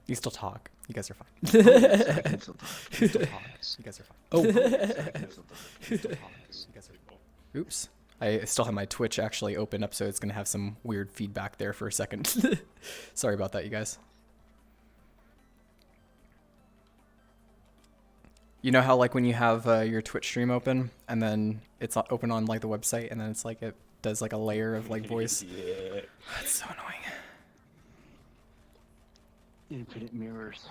You still talk. You guys are fine. Oh, yes, I can still talk. You still talk. You guys are fine. Oh, yes, I can still talk. You still talk. You guys are... Oops. I still have my Twitch actually open up, so it's going to have some weird feedback there for a second. Sorry about that, you guys. You know how like when you have your Twitch stream open and then it's open on like the website and then it's like it does like a layer of like voice? Yeah. That's so annoying. Infinite mirrors.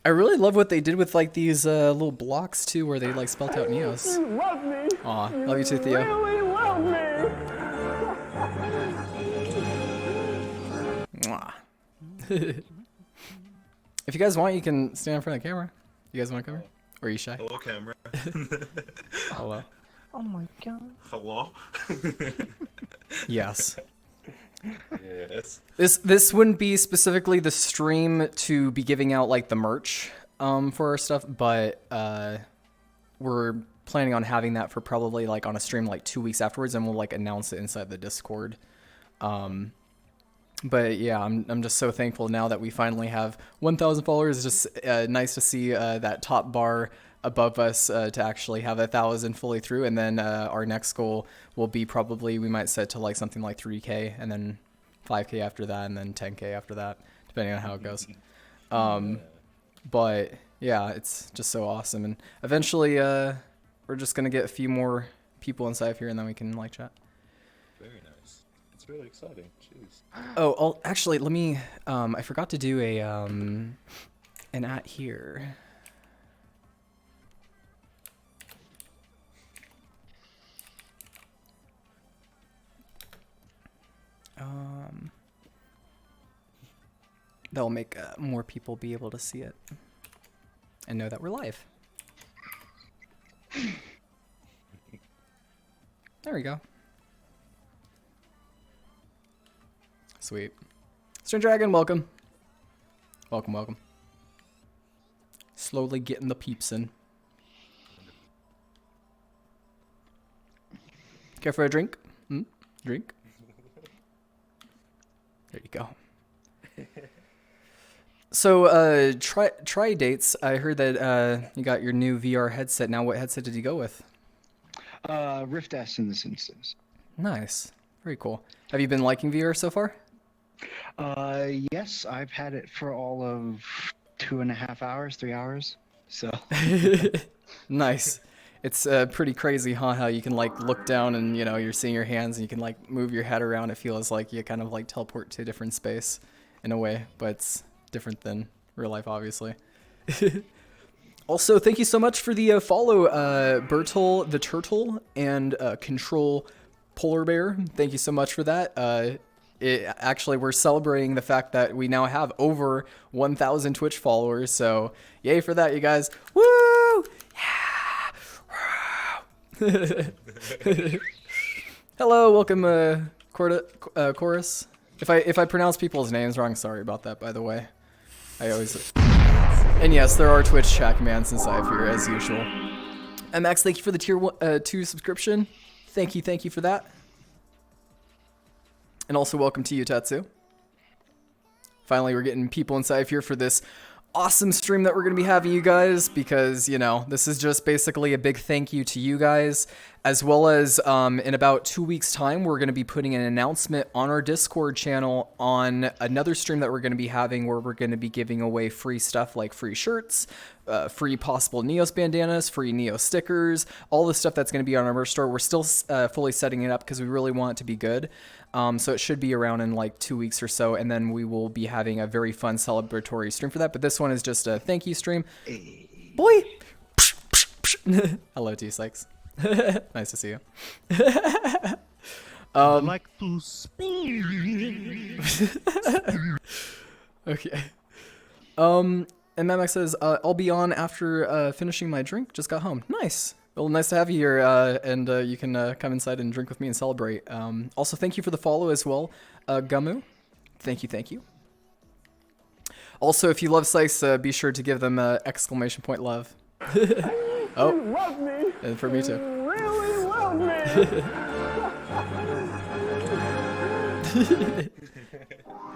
I really love what they did with like these little blocks too, where they like spelt out Neos. You love me. Aw, love you too, Theo. Really love me. Mwah. If you guys want, you can stand in front of the camera. You guys want to come here? Or are you shy? Hello, camera. Hello. Oh my god. Hello. Yes. Yes. This wouldn't be specifically the stream to be giving out like the merch for our stuff, but we're planning on having that for probably like on a stream like 2 weeks afterwards, and we'll like announce it inside the Discord. But yeah, I'm just so thankful now that we finally have 1,000 followers. It's just nice to see that top bar above us to actually have 1,000 fully through, and then our next goal will be probably, we might set to like something like 3K, and then 5K after that, and then 10K after that, depending on how it goes. But yeah, it's just so awesome, and eventually we're just gonna get a few more people inside here, and then we can like chat. Very nice. It's really exciting. Jeez. Oh, actually, let me. I forgot to do a an at here. That'll make more people be able to see it and know that we're live. There we go. Sweet. String Dragon, welcome. Welcome, welcome. Slowly getting the peeps in. Care for a drink? Drink? There you go. So, try dates. I heard that you got your new VR headset. Now, what headset did you go with? Rift S in this instance. Nice. Very cool. Have you been liking VR so far? Yes, I've had it for all of 2.5 hours, 3 hours. So. Nice. It's pretty crazy, huh? How you can like look down and you know you're seeing your hands and you can like move your head around. It feels like you kind of like teleport to a different space, in a way, but it's different than real life, obviously. Also, thank you so much for the follow, Bertel the Turtle and Control Polar Bear. Thank you so much for that. Actually, we're celebrating the fact that we now have over 1,000 Twitch followers, so yay for that, you guys. Woo! Yeah! Hello, welcome, Chorus. If I pronounce people's names wrong, sorry about that, by the way. I always... And yes, there are Twitch chat commands inside here, as usual. And Max, thank you for the tier 2 subscription. Thank you for that. And also welcome to you, Tatsu. Finally, we're getting people inside here for this awesome stream that we're going to be having, you guys, because, you know, this is just basically a big thank you to you guys, as well as in about 2 weeks' time, we're going to be putting an announcement on our Discord channel on another stream that we're going to be having where we're going to be giving away free stuff like free shirts, free possible Neos bandanas, free Neos stickers, all the stuff that's going to be on our merch store. We're still fully setting it up because we really want it to be good. So it should be around in like 2 weeks or so, and then we will be having a very fun celebratory stream for that. But this one is just a thank you stream. Hey. Boy! Hello, T-Sykes. Nice to see you. I like to speak. Okay. And Mamak says, I'll be on after finishing my drink. Just got home. Nice. Well, nice to have you here, and you can come inside and drink with me and celebrate. Also, thank you for the follow as well, Gumu. Thank you. Also, if you love Sykes, be sure to give them exclamation point love. Oh, You love me. and for me too. You really love me.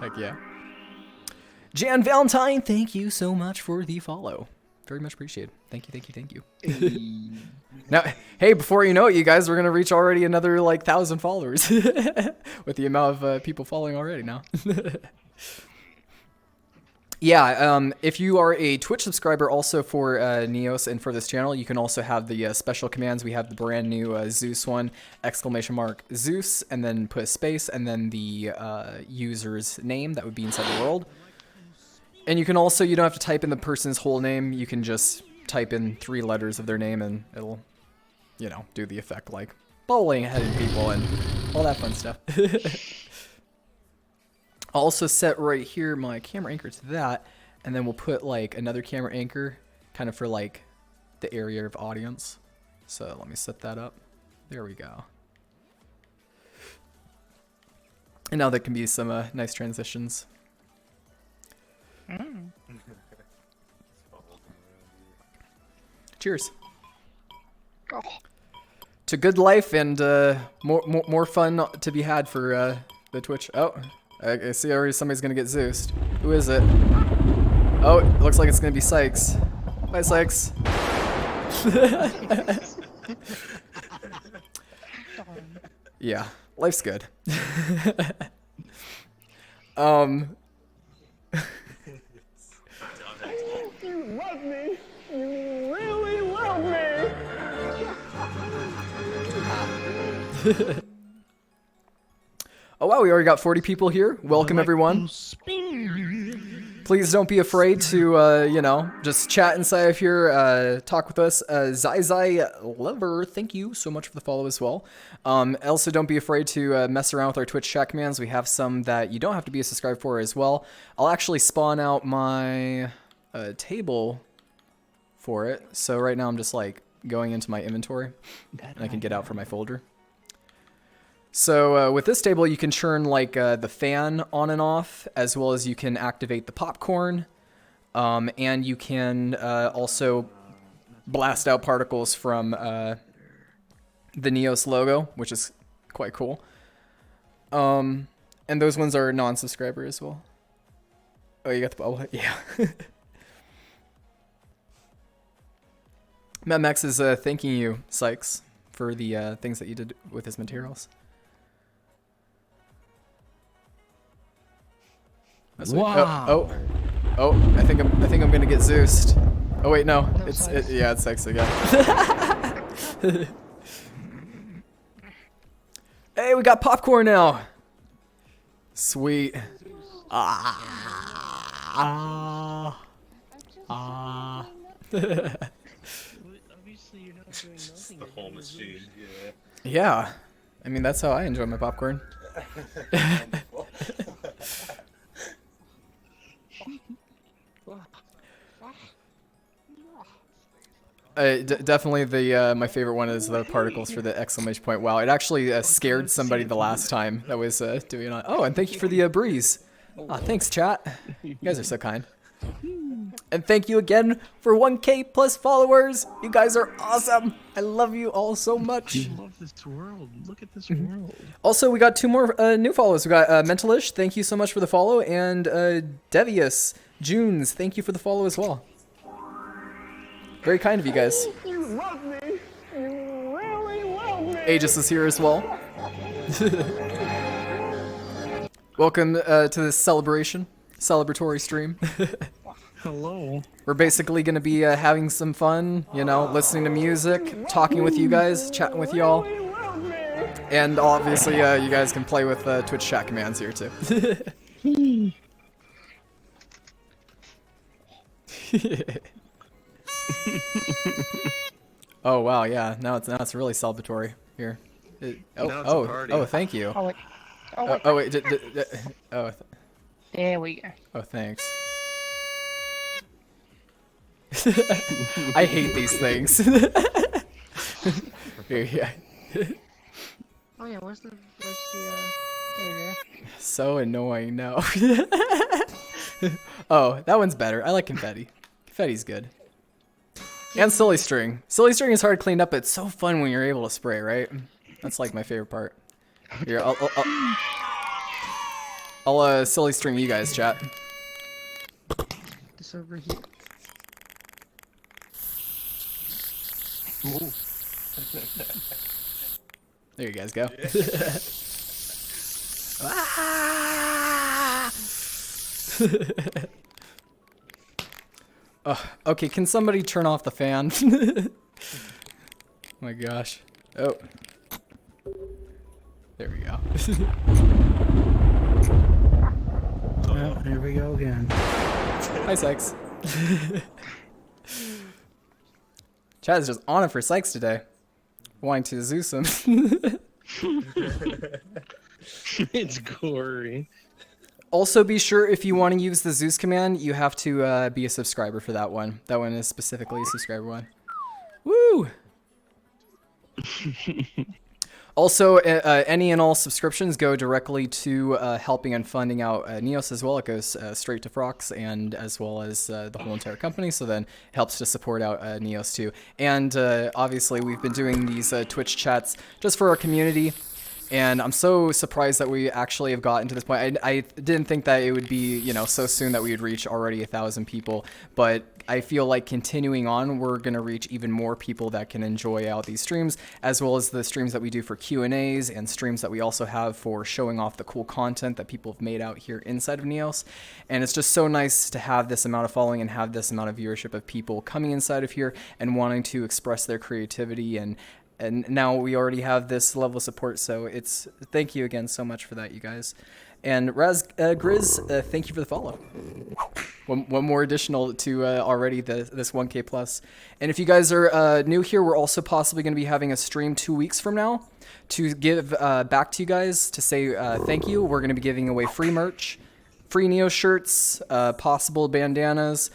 Heck yeah. Jan Valentine, thank you so much for the follow. Very much appreciated. Thank you, thank you, thank you. Now, hey, before you know it, you guys, we're gonna reach already another like 1,000 followers with the amount of people following already now. Yeah, if you are a Twitch subscriber also for Neos and for this channel, you can also have the special commands. We have the brand new Zeus one, exclamation mark Zeus, and then put a space, and then the user's name that would be inside the world. And you can also, you don't have to type in the person's whole name. You can just type in 3 letters of their name and it'll, you know, do the effect like bowling heading people and all that fun stuff. I'll also set right here my camera anchor to that, and then we'll put like another camera anchor kind of for like the area of audience. So let me set that up. There we go. And now there can be some nice transitions. Cheers. Oh. To good life and more fun to be had for the Twitch. Oh, I see already somebody's gonna get Zeused. Who is it? Oh, it looks like it's gonna be Sykes. Bye, Sykes. Yeah, life's good. You love me. You really love me. Oh wow, we already got 40 people here. Welcome everyone. Please don't be afraid to, you know, just chat inside of here, talk with us. Zai Lover, thank you so much for the follow as well. Also, don't be afraid to mess around with our Twitch chat commands. We have some that you don't have to be a subscriber for as well. I'll actually spawn out my table for it. So right now I'm just like going into my inventory and I can get out from my folder. So with this table, you can turn like the fan on and off, as well as you can activate the popcorn, and you can also blast out particles from the Neos logo, which is quite cool. And those ones are non-subscriber as well. Oh, you got the bubble? Yeah. Matt Max is thanking you, Sykes, for the things that you did with his materials. Wow. Oh, I think I'm gonna get Zeused. Oh wait, no, it's Sykes again. Hey, we got popcorn now. Sweet. Obviously, you're not doing nothing. The whole machine, yeah. Yeah, I mean that's how I enjoy my popcorn. Definitely the my favorite one is the particles for the exclamation point. Wow, it actually scared somebody the last time that was doing it. Oh, and thank you for the breeze. Oh, thanks, chat. You guys are so kind. And thank you again for 1K plus followers. You guys are awesome. I love you all so much. I love this world. Look at this world. Also, we got 2 more new followers. We got Mentalish, thank you so much for the follow, and Devious Junes, thank you for the follow as well. Very kind of you guys. You love me. You really love me. Aegis is here as well. Welcome to this celebratory stream. Hello. We're basically going to be having some fun, you know, listening to music, talking with you guys, chatting with y'all. You love me. And obviously, you guys can play with Twitch chat commands here too. Oh wow, yeah. Now it's really celebratory here. Now it's a party. Oh, thank you. Oh wait. Oh wait. There we go. Oh, thanks. I hate these things. Here, yeah. Oh yeah, where's the there you go. So annoying. No. Oh, that one's better. I like confetti. Confetti's good. And silly string. Silly string is hard to clean up, but it's so fun when you're able to spray, right? That's like my favorite part. Here, I'll silly string you guys, chat. It's over here. Ooh. There you guys go. Ah! Oh, okay, can somebody turn off the fan? Oh my gosh. Oh. There we go. Oh, here we go again. Hi, Sykes. Chad is just on it for Sykes today. Wanting to Zeus him. It's gory. Also, be sure if you want to use the Zeus command, you have to be a subscriber for that one. That one is specifically a subscriber one. Woo! Also, any and all subscriptions go directly to helping and funding out Neos as well. It goes straight to Frox and as well as the whole entire company. So then it helps to support out Neos too. And obviously, we've been doing these Twitch chats just for our community. And I'm so surprised that we actually have gotten to this point. I didn't think that it would be, you know, so soon that we would reach already 1,000 people. But I feel like continuing on, we're going to reach even more people that can enjoy out these streams, as well as the streams that we do for Q&As and streams that we also have for showing off the cool content that people have made out here inside of Neos. And it's just so nice to have this amount of following and have this amount of viewership of people coming inside of here and wanting to express their creativity, and now we already have this level of support, so it's thank you again so much for that, you guys. And Grizz, thank you for the follow. One more additional to already this 1K plus. And if you guys are new here, we're also possibly going to be having a stream 2 weeks from now to give back to you guys to say thank you. We're going to be giving away free merch, free Neo shirts, possible bandanas,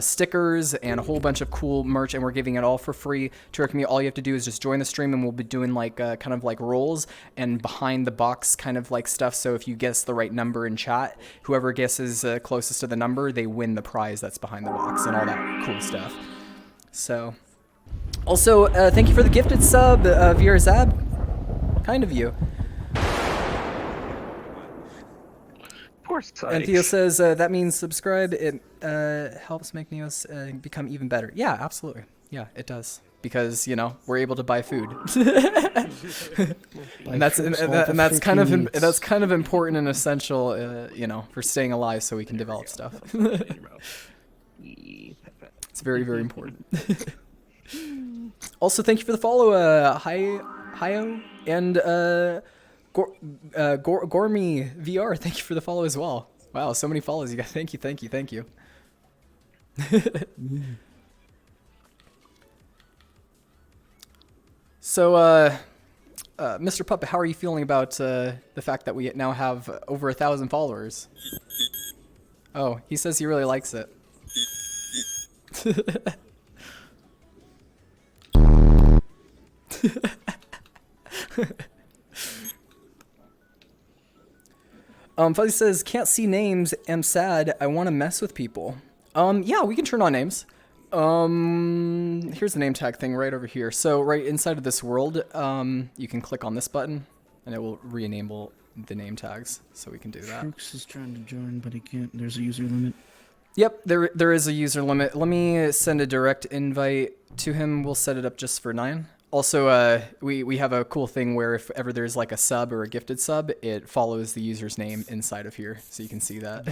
stickers, and a whole bunch of cool merch, and we're giving it all for free to our community. All you have to do is just join the stream, and we'll be doing like kind of like rolls and behind the box kind of like stuff. So if you guess the right number in chat, whoever guesses closest to the number, they win the prize that's behind the box and all that cool stuff. So also thank you for the gifted sub, VR Zab. Kind of you. And Theo says that means subscribe. It helps make Neos become even better. Yeah, absolutely. Yeah, it does, because you know we're able to buy food, and that's kind of important and essential, you know, for staying alive, so we can develop stuff. It's very, very important. Also, thank you for the follow, Hio and Gormy VR, thank you for the follow as well. Wow, so many follows you got. Thank you, thank you, thank you. So, Mr. Puppet, how are you feeling about the fact that we now have over 1,000 followers? Oh, he says he really likes it. Fuzzy says, can't see names, am sad, I want to mess with people. Yeah, we can turn on names. Here's the name tag thing right over here. So right inside of this world, you can click on this button, and it will re-enable the name tags, so we can do that. Brooks is trying to join, but he can't. There's a user limit. Yep, there is a user limit. Let me send a direct invite to him. We'll set it up just for 9. Also, we have a cool thing where if ever there's like a sub or a gifted sub, it follows the user's name inside of here, so you can see that.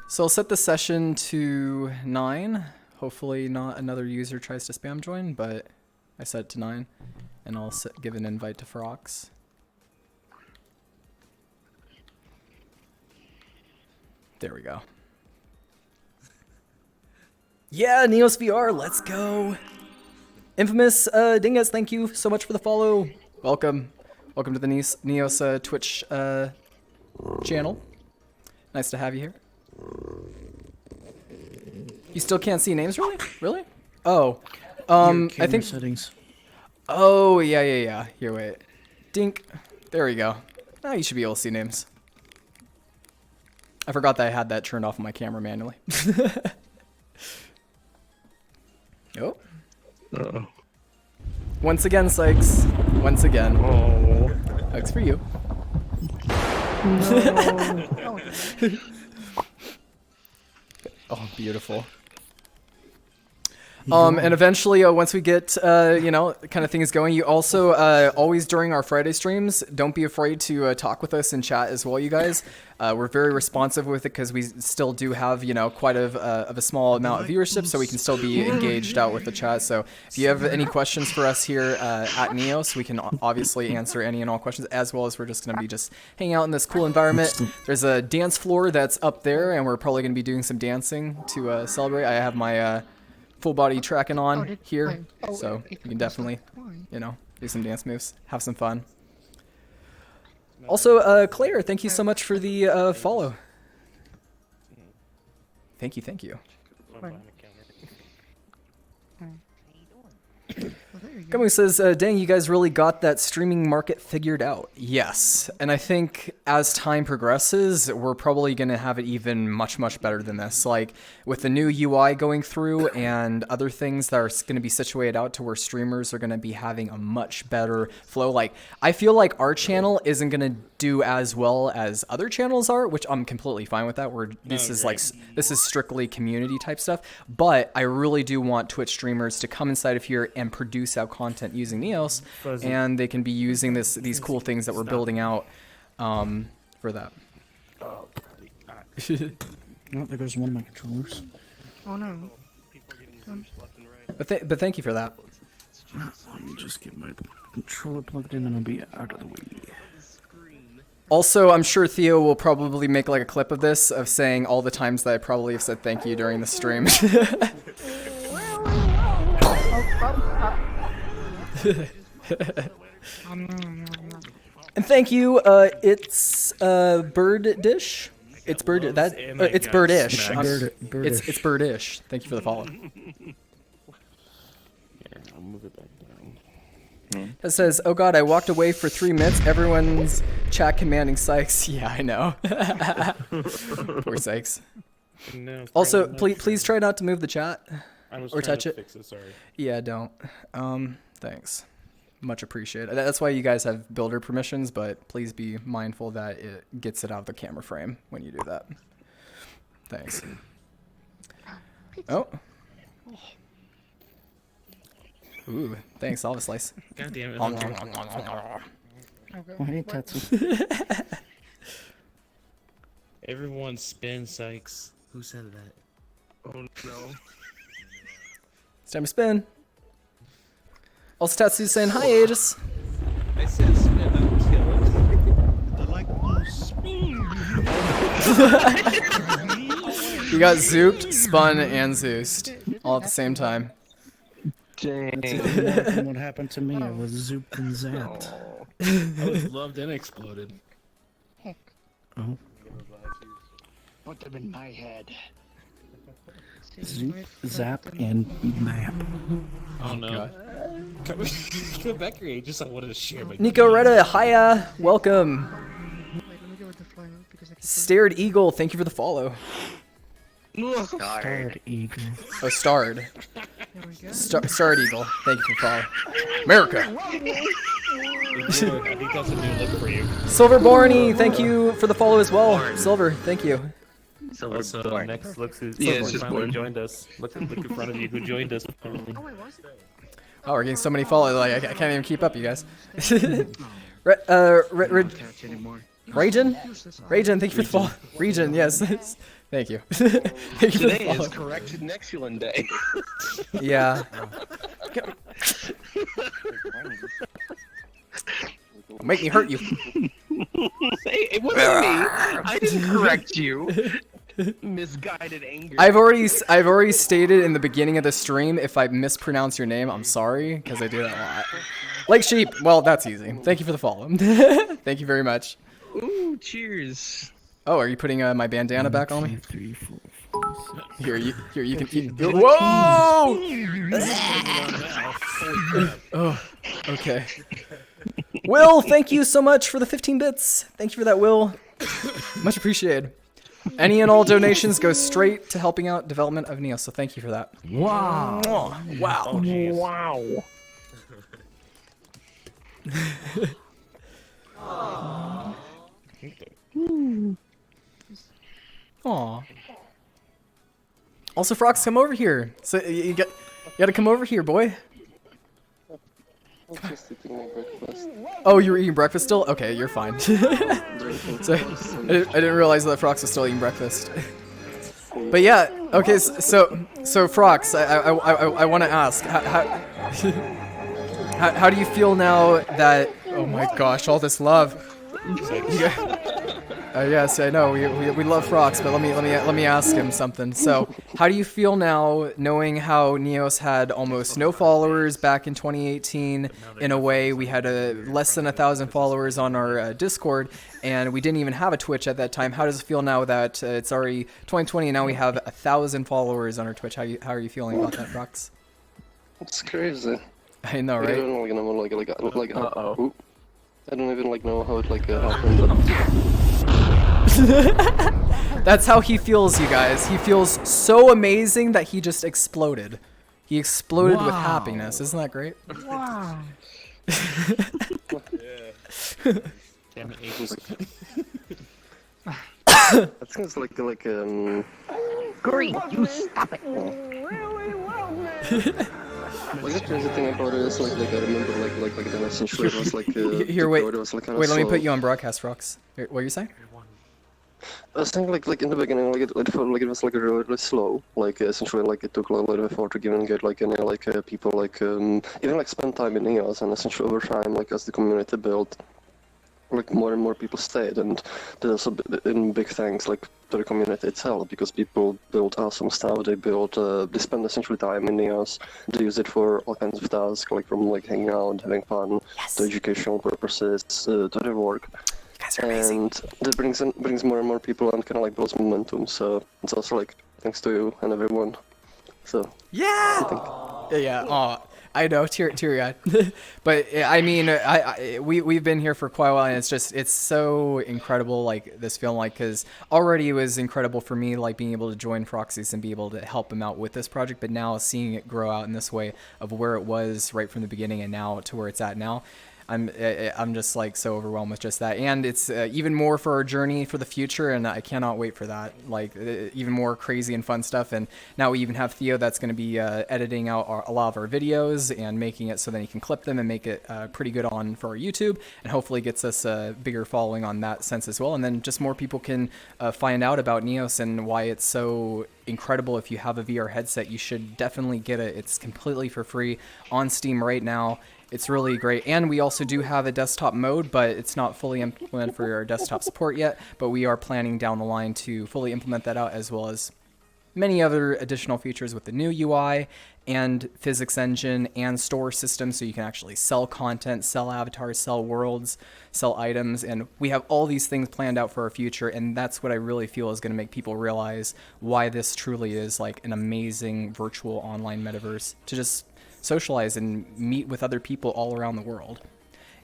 So I'll set the session to 9. Hopefully not another user tries to spam join, but I set it to 9, and I'll give an invite to Frox. There we go. Yeah, NeosVR, let's go. Infamous Dingus, thank you so much for the follow. Welcome. Welcome to the Neos Twitch channel. Nice to have you here. You still can't see names, really? Really? Oh. I think settings. Oh, yeah. Here, wait. Dink. There we go. Now you should be able to see names. I forgot that I had that turned off on my camera manually. Oh. Uh-oh. Once again, Sykes. Once again. Oh. Hugs for you. Oh, beautiful. And eventually, once we get, you know, kind of things going, you also, always during our Friday streams, don't be afraid to talk with us in chat as well, you guys. We're very responsive with it because we still do have, you know, quite of a small amount of viewership, so we can still be engaged out with the chat. So if you have any questions for us here at Neos, we can obviously answer any and all questions, as well as we're just going to be just hanging out in this cool environment. There's a dance floor that's up there, and we're probably going to be doing some dancing to celebrate. I have my... full body tracking on here, so you can definitely, you know, do some dance moves, have some fun. Also, Claire, thank you so much for the follow. Thank you. Gummy says, dang, you guys really got that streaming market figured out. Yes, and I think as time progresses, we're probably going to have it even much better than this. Like, with the new UI going through and other things that are going to be situated out to where streamers are going to be having a much better flow. Like, I feel like our channel isn't going to do as well as other channels are, which I'm completely fine with that. This is strictly community type stuff, but I really do want Twitch streamers to come inside of here and produce out content using Neos, and they can be using these cool things that we're building out for that. Oh, there goes one of my controllers. Oh no. But thank you for that. Let me just get my controller plugged in and I'll be out of the way. Also, I'm sure Theo will probably make like a clip of this, of saying all the times that I probably have said thank you during the stream. And thank you, it's Bird Dish. It's Bird it's Birdish. It's Birdish. Thank you for the follow. I'll move it back down. It says, "Oh God, I walked away for 3 minutes. Everyone's chat commanding Sykes." Yeah, I know. Poor Sykes. No, Also, please try not to move the chat or touch it. Fix it. Sorry. Yeah, don't. Thanks. Much appreciated. That's why you guys have builder permissions, but please be mindful that it gets it out of the camera frame when you do that. Thanks. Oh. Ooh, thanks, Olive Slice. God damn it. Okay. Oh, hey, Tatsu. Everyone spin, Sykes. Who said that? Oh no. It's time to spin. Also, Tatsu's saying, "Hi, Aegis." I said spin, not kill it. I like to spin. You got zooped, spun, and Zeused all at the same time. Dang. What happened to me? I was zooped and zapped. I was loved and exploded. Oh. Put them in my head. Zoop, zap, and map. Oh no. Come back here, just I wanted to share my Nico Retta, hiya, welcome. Wait, let me go with the fly note because I can Stared Eagle, thank you for the follow. Starred eagle. Oh, Starred. There we go. Starred Eagle, thank you for the follow. America. I think that's a new look for you. Silver Borny, thank you for the follow as well. Silver, thank you. Also, next looks who finally joined us. Look in front of you who joined us. Oh wait, was it? Oh, we're getting so many follows, like I can't even keep up, you guys. Touch anymore. Ragin, thank you for the follow. Region, yes. Thank you. Thank you for the Today follow. is corrected Nexulin Day. Yeah. Make me hurt you. Hey, it wasn't me. I didn't correct you. Misguided anger. I've already stated in the beginning of the stream, if I mispronounce your name, I'm sorry, because I do that a lot. Like sheep. Well, that's easy. Thank you for the follow. Thank you very much. Ooh, cheers. Oh, are you putting my bandana back on me? 2, 3, 4, 5, 6. Here, you can eat. Whoa! Oh, okay. Will, thank you so much for the 15 bits. Thank you for that, Will. Much appreciated. Any and all donations go straight to helping out development of Neo, so thank you for that. Wow. Oh, wow. Wow. Aw. Also, Frox, come over here. So you gotta come over here, boy. I'm just eating my breakfast. Oh, you were eating breakfast still? Okay, you're fine. So I didn't realize that Frox was still eating breakfast. But yeah, okay. So Frox, I want to ask, how do you feel now that? Oh my gosh, all this love. Yes, I know we love Frox, but let me ask him something. So, how do you feel now, knowing how Neos had almost no followers back in 2018? In a way, we had less than 1,000 followers on our Discord, and we didn't even have a Twitch at that time. How does it feel now that it's already 2020 and now we have 1,000 followers on our Twitch? How are you feeling about that, Frox? It's crazy. I know, right? I don't even know, I don't even know how it happened. But... That's how he feels, you guys. He feels so amazing that he just exploded. He exploded with happiness. Isn't that great? Wow. Damn it, I think it's Great, you stop it. Really love me. the crazy thing about it is I remember the essentially it was Here, wait. it was Wait, let me put you on broadcast, Frox. Here, what are you saying? I was saying in the beginning it felt like it was really slow. Essentially it took a lot of effort to even get any people even spend time in Neos, and essentially over time as the community built, more and more people stayed, and there's in big thanks to the community itself, because people built awesome stuff. They spend essentially time in Neos. They use it for all kinds of tasks, from hanging out, having fun, to educational purposes, to their work. And that brings more and more people and kind of builds momentum. So it's also thanks to you and everyone. So yeah. Yeah. I know, teary-eyed. But I mean, we've been here for quite a while, and it's so incredible, this film, because already it was incredible for me, being able to join Froxys and be able to help him out with this project. But now seeing it grow out in this way, of where it was right from the beginning and now to where it's at now, I'm just so overwhelmed with just that, and it's even more for our journey for the future, and I cannot wait for that. Even more crazy and fun stuff. And now we even have Theo that's going to be editing out a lot of our videos and making it so that he can clip them and make it pretty good for our YouTube, and hopefully gets us a bigger following on that sense as well. And then just more people can find out about Neos and why it's so incredible. If you have a VR headset, you should definitely get it. It's completely for free on Steam right now. It's really great. And we also do have a desktop mode, but it's not fully implemented for our desktop support yet, but we are planning down the line to fully implement that out, as well as many other additional features with the new UI and physics engine and store system, so you can actually sell content, sell avatars, sell worlds, sell items, and we have all these things planned out for our future. And that's what I really feel is going to make people realize why this truly is an amazing virtual online metaverse to just socialize and meet with other people all around the world.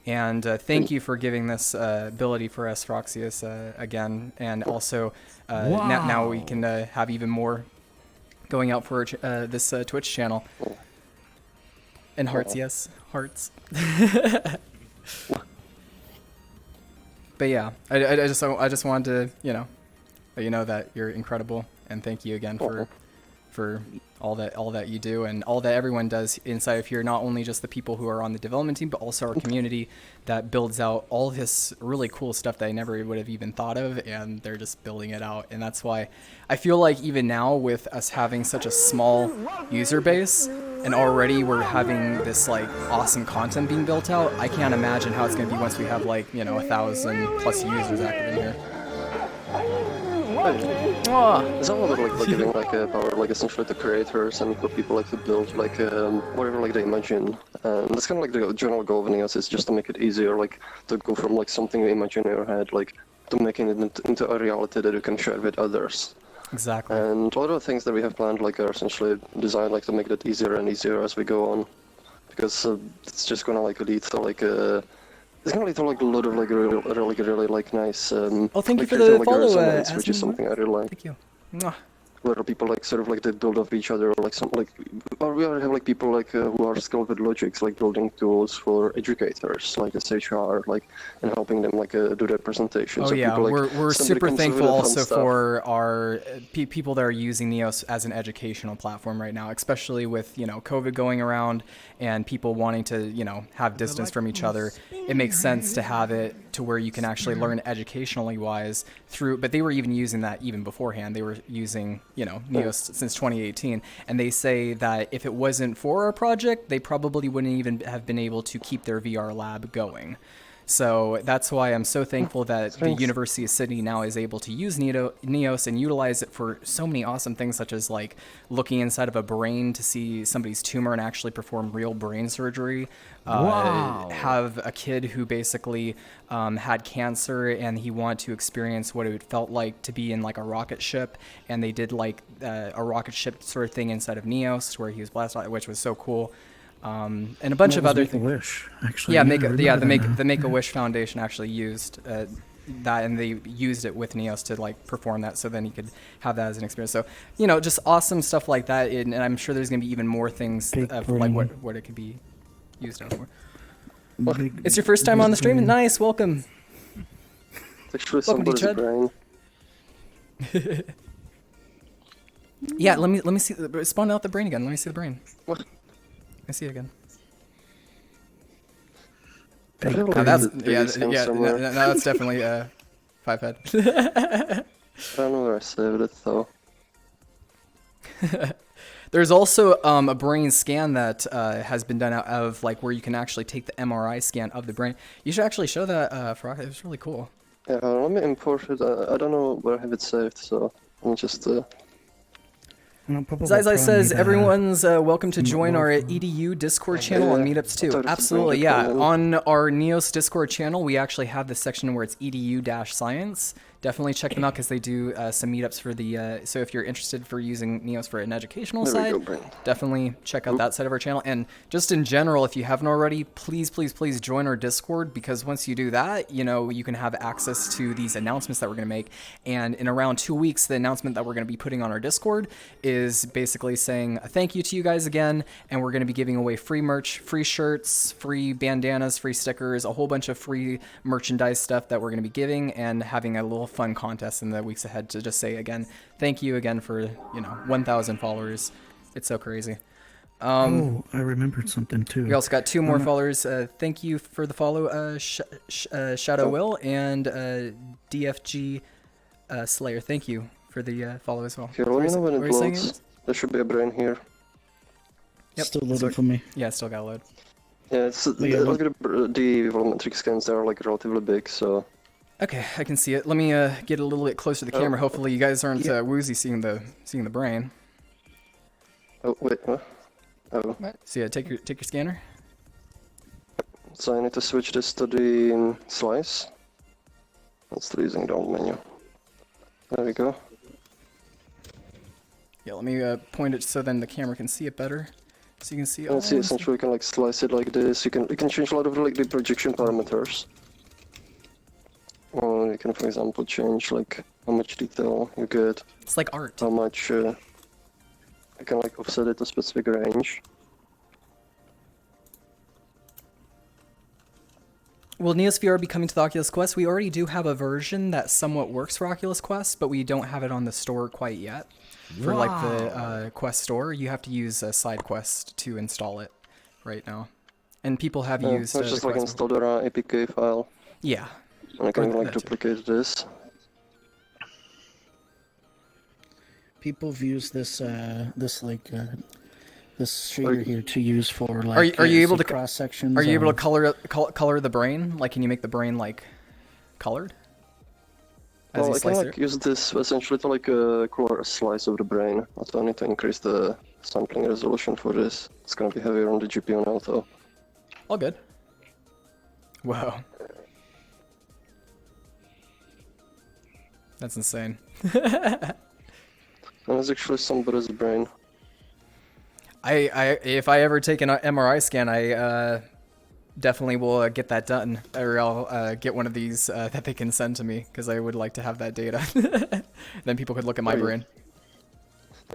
And thank you for giving this ability for us, Froxius, again. And also, now we can have even more going out for this Twitch channel. And hearts, yes, hearts. But yeah, I just wanted to let you know that you're incredible, and thank you again for all that you do and all that everyone does inside of here, not only just the people who are on the development team, but also our community that builds out all this really cool stuff that I never would have even thought of, and they're just building it out. And that's why I feel even now, with us having such a small user base and already we're having this awesome content being built out, I can't imagine how it's going to be once we have 1,000 plus users active in here. It's all about giving power essentially to creators and for people to build whatever they imagine. And that's kind of the general goal of Neos, is just to make it easier to go from something you imagine in your head to making it into a reality that you can share with others. Exactly. And a lot of the things that we have planned are essentially designed to make it easier and easier as we go on, because it's just gonna lead to it's gonna lead to a lot of really nice thank you for the follow, which is something I really like. Thank you. Mwah. where people like sort of like they build off each other, like some like, or we already have like people like who are skilled with logics, like building tools for educators, like SHR, like and helping them like do their presentations. Oh So yeah, people, like, we're somebody super comes up with thankful the fun also stuff. for our people that are using Neos as an educational platform right now, especially with COVID going around and people wanting to have distance from each other. It makes sense to have it to where you can actually learn educationally wise through. But they were even using that even beforehand. They were using Neos since 2018, and they say that if it wasn't for our project, they probably wouldn't even have been able to keep their VR lab going. So that's why I'm so thankful that the University of Sydney now is able to use Neos and utilize it for so many awesome things, such as like looking inside of a brain to see somebody's tumor and actually perform real brain surgery. Wow. Have a kid who basically had cancer and he wanted to experience what it felt like to be in like a rocket ship, and they did like a rocket ship sort of thing inside of Neos where he was blasted out, which was so cool. And a bunch of other things. Wish, actually. Yeah, the Make-A-Wish Foundation actually used that, and they used it with Neos to like perform that, so then he could have that as an experience. So just awesome stuff like that, and I'm sure there's gonna be even more things of like what it could be used on for. It's your first time on the stream? Nice, welcome. Actually, Welcome to somebody's Chud. brain. Yeah, let me see. Spawn out the brain again. Let me see the brain. What? I see it again. I feel Now like that's the base came somewhere. no, that's definitely 5 head. I don't know where I saved it though. There's also a brain scan that has been done out of like where you can actually take the MRI scan of the brain. You should actually show that, Frog. It was really cool. Yeah, let me import it. I don't know where I have it saved, so let me just. Zai says everyone's welcome to join our EDU Discord channel and meetups too. Absolutely, yeah. On our Neos Discord channel, we actually have this section where it's EDU-science. Definitely check them out because they do some meetups for the. So if you're interested for using Neos for an educational side, definitely check out that side of our channel. And just in general, if you haven't already, please join our Discord, because once you do that, you can have access to these announcements that we're going to make. And in around 2 weeks, the announcement that we're going to be putting on our Discord is basically saying a thank you to you guys again, and we're going to be giving away free merch, free shirts, free bandanas, free stickers, a whole bunch of free merchandise stuff that we're going to be giving, and having a little fun contest in the weeks ahead to just say again thank you again for 1,000 followers. It's so crazy. I remembered something too. We also got 2 more followers. Thank you for the follow, Shadow Will and DFG Slayer. Thank you for the follow as well. Here, let me know when it loads. There should be a brain here. Yep. Still loading for me. Yeah, it's still got to load. Yeah, it's the volumetric scans. They're like relatively big, so. Okay, I can see it. Let me get a little bit closer to the camera. Hopefully, you guys aren't woozy seeing the brain. Oh wait, what? Oh. So yeah, take your scanner. So I need to switch this to the slice. That's the using the old menu. There we go. Yeah, let me point it so then the camera can see it better. So you can see. See, essentially, you can like slice it like this. You can change a lot of like the projection parameters. Or you can, for example, change like how much detail you get. It's like art. How much you can like offset it to a specific range. Will NeosVR be coming to the Oculus Quest? We already do have a version that somewhat works for Oculus Quest, but we don't have it on the store quite yet. For like the Quest store, you have to use a SideQuest to install it right now. And people have used. It's just like install the APK file. Yeah. And I can like duplicate this. People have used this this shader here to use for like. Are you able to cross sections? Are you able to color the brain? Like, can you make the brain like colored? Well, I can like use this essentially to like color a slice of the brain. So I need to increase the sampling resolution for this. It's gonna be heavier on the GPU now, though. All good. Wow. That's insane. And it's actually somebody's brain. If I ever take an MRI scan, I definitely will get that done, or I'll get one of these that they can send to me, because I would like to have that data. Then people could look at my brain.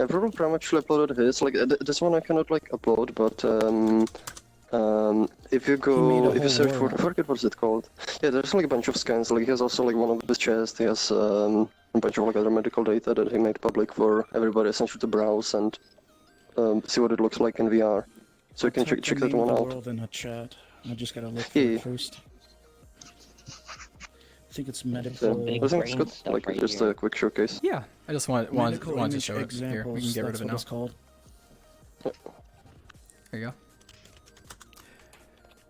I probably Prime actually uploaded his. Like this one I cannot like upload, but if you made go, a if you whole search for, I world. forget what's it called. Yeah, there's like a bunch of scans. Like he has also like one of his chests. He has a bunch of like other medical data that he made public for everybody essentially to browse and see what it looks like in VR. So you can Type check the that name one of the out. world in a chat. I just gotta look for Yeah. it first. I think it's So, medical. I think it's good. Like just a quick showcase. Yeah, I just wanted to image show it. Here, we examples, can get rid that's of it what now. it's called. There you go.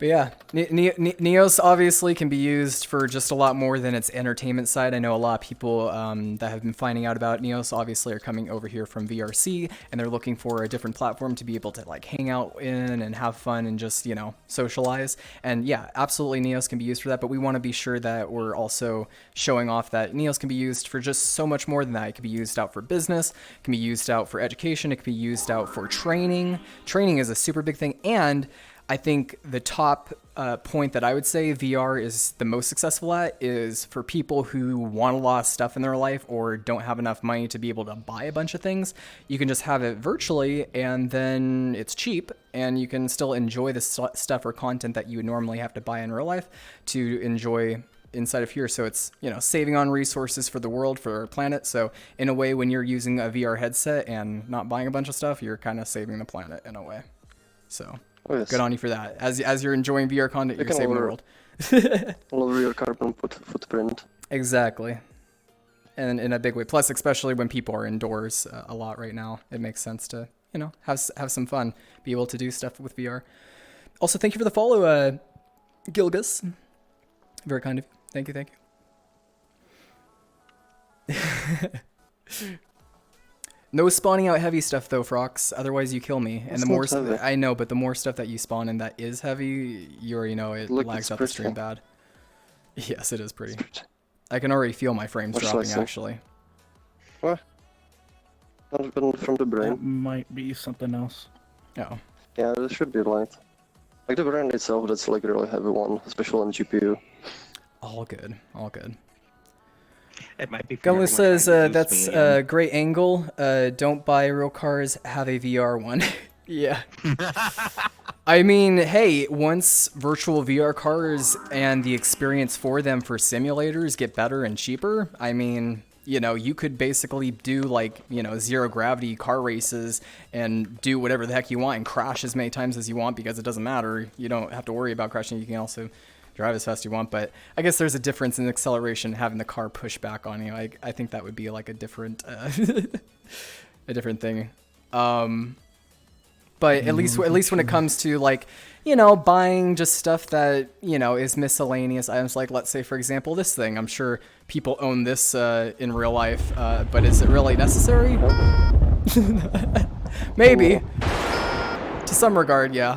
But yeah, Neos obviously can be used for just a lot more than its entertainment side. I know a lot of people that have been finding out about Neos obviously are coming over here from VRC, and they're looking for a different platform to be able to like hang out in and have fun and just, you know, socialize. And yeah, absolutely Neos can be used for that, but we want to be sure that we're also showing off that Neos can be used for just so much more than that. It can be used out for business, it can be used out for education, it can be used out for training. Training is a super big thing, and I think the top point that I would say VR is the most successful at is for people who want a lot of stuff in their life or don't have enough money to be able to buy a bunch of things. You can just have it virtually, and then it's cheap, and you can still enjoy the stuff or content that you would normally have to buy in real life to enjoy inside of here. So it's, you know, saving on resources for the world, for our planet. So in a way, when you're using a VR headset and not buying a bunch of stuff, you're kind of saving the planet in a way. So Oh, yes. good on you for that. As you're enjoying VR content, you're saving the world. Lower your carbon footprint. Exactly. And in a big way. Plus, especially when people are indoors a lot right now, it makes sense to, you know, have some fun, be able to do stuff with VR. Also, thank you for the follow, Gilgus. Very kind of you. Thank you. No spawning out heavy stuff though, Frox. Otherwise you kill me. And It's the more not heavy. I know, but the more stuff that you spawn in that is heavy, you already know it Look, lags it's out the stream pretty. bad. Yes, it is pretty. I can already feel my frames Much dropping nicer. actually. What? Not been from the brain. That might be something else. Oh. Yeah, it should be light. Like the brain itself, that's like a really heavy one, especially on GPU. All good. All good. It might be. for Gully everyone says trying to that's boost me, a great angle. Don't buy real cars, have a VR one. Yeah. I mean, hey, once virtual VR cars and the experience for them for simulators get better and cheaper, I mean, you know, you could basically do like, you know, zero gravity car races and do whatever the heck you want and crash as many times as you want because it doesn't matter. You don't have to worry about crashing. You can also drive as fast as you want, but I guess there's a difference in acceleration having the car push back on you. I think that would be like a different a different thing. But at least when it comes to like, you know, buying just stuff that, you know, is miscellaneous items, like let's say for example this thing. I'm sure people own this in real life, but is it really necessary? Maybe. To some regard, yeah.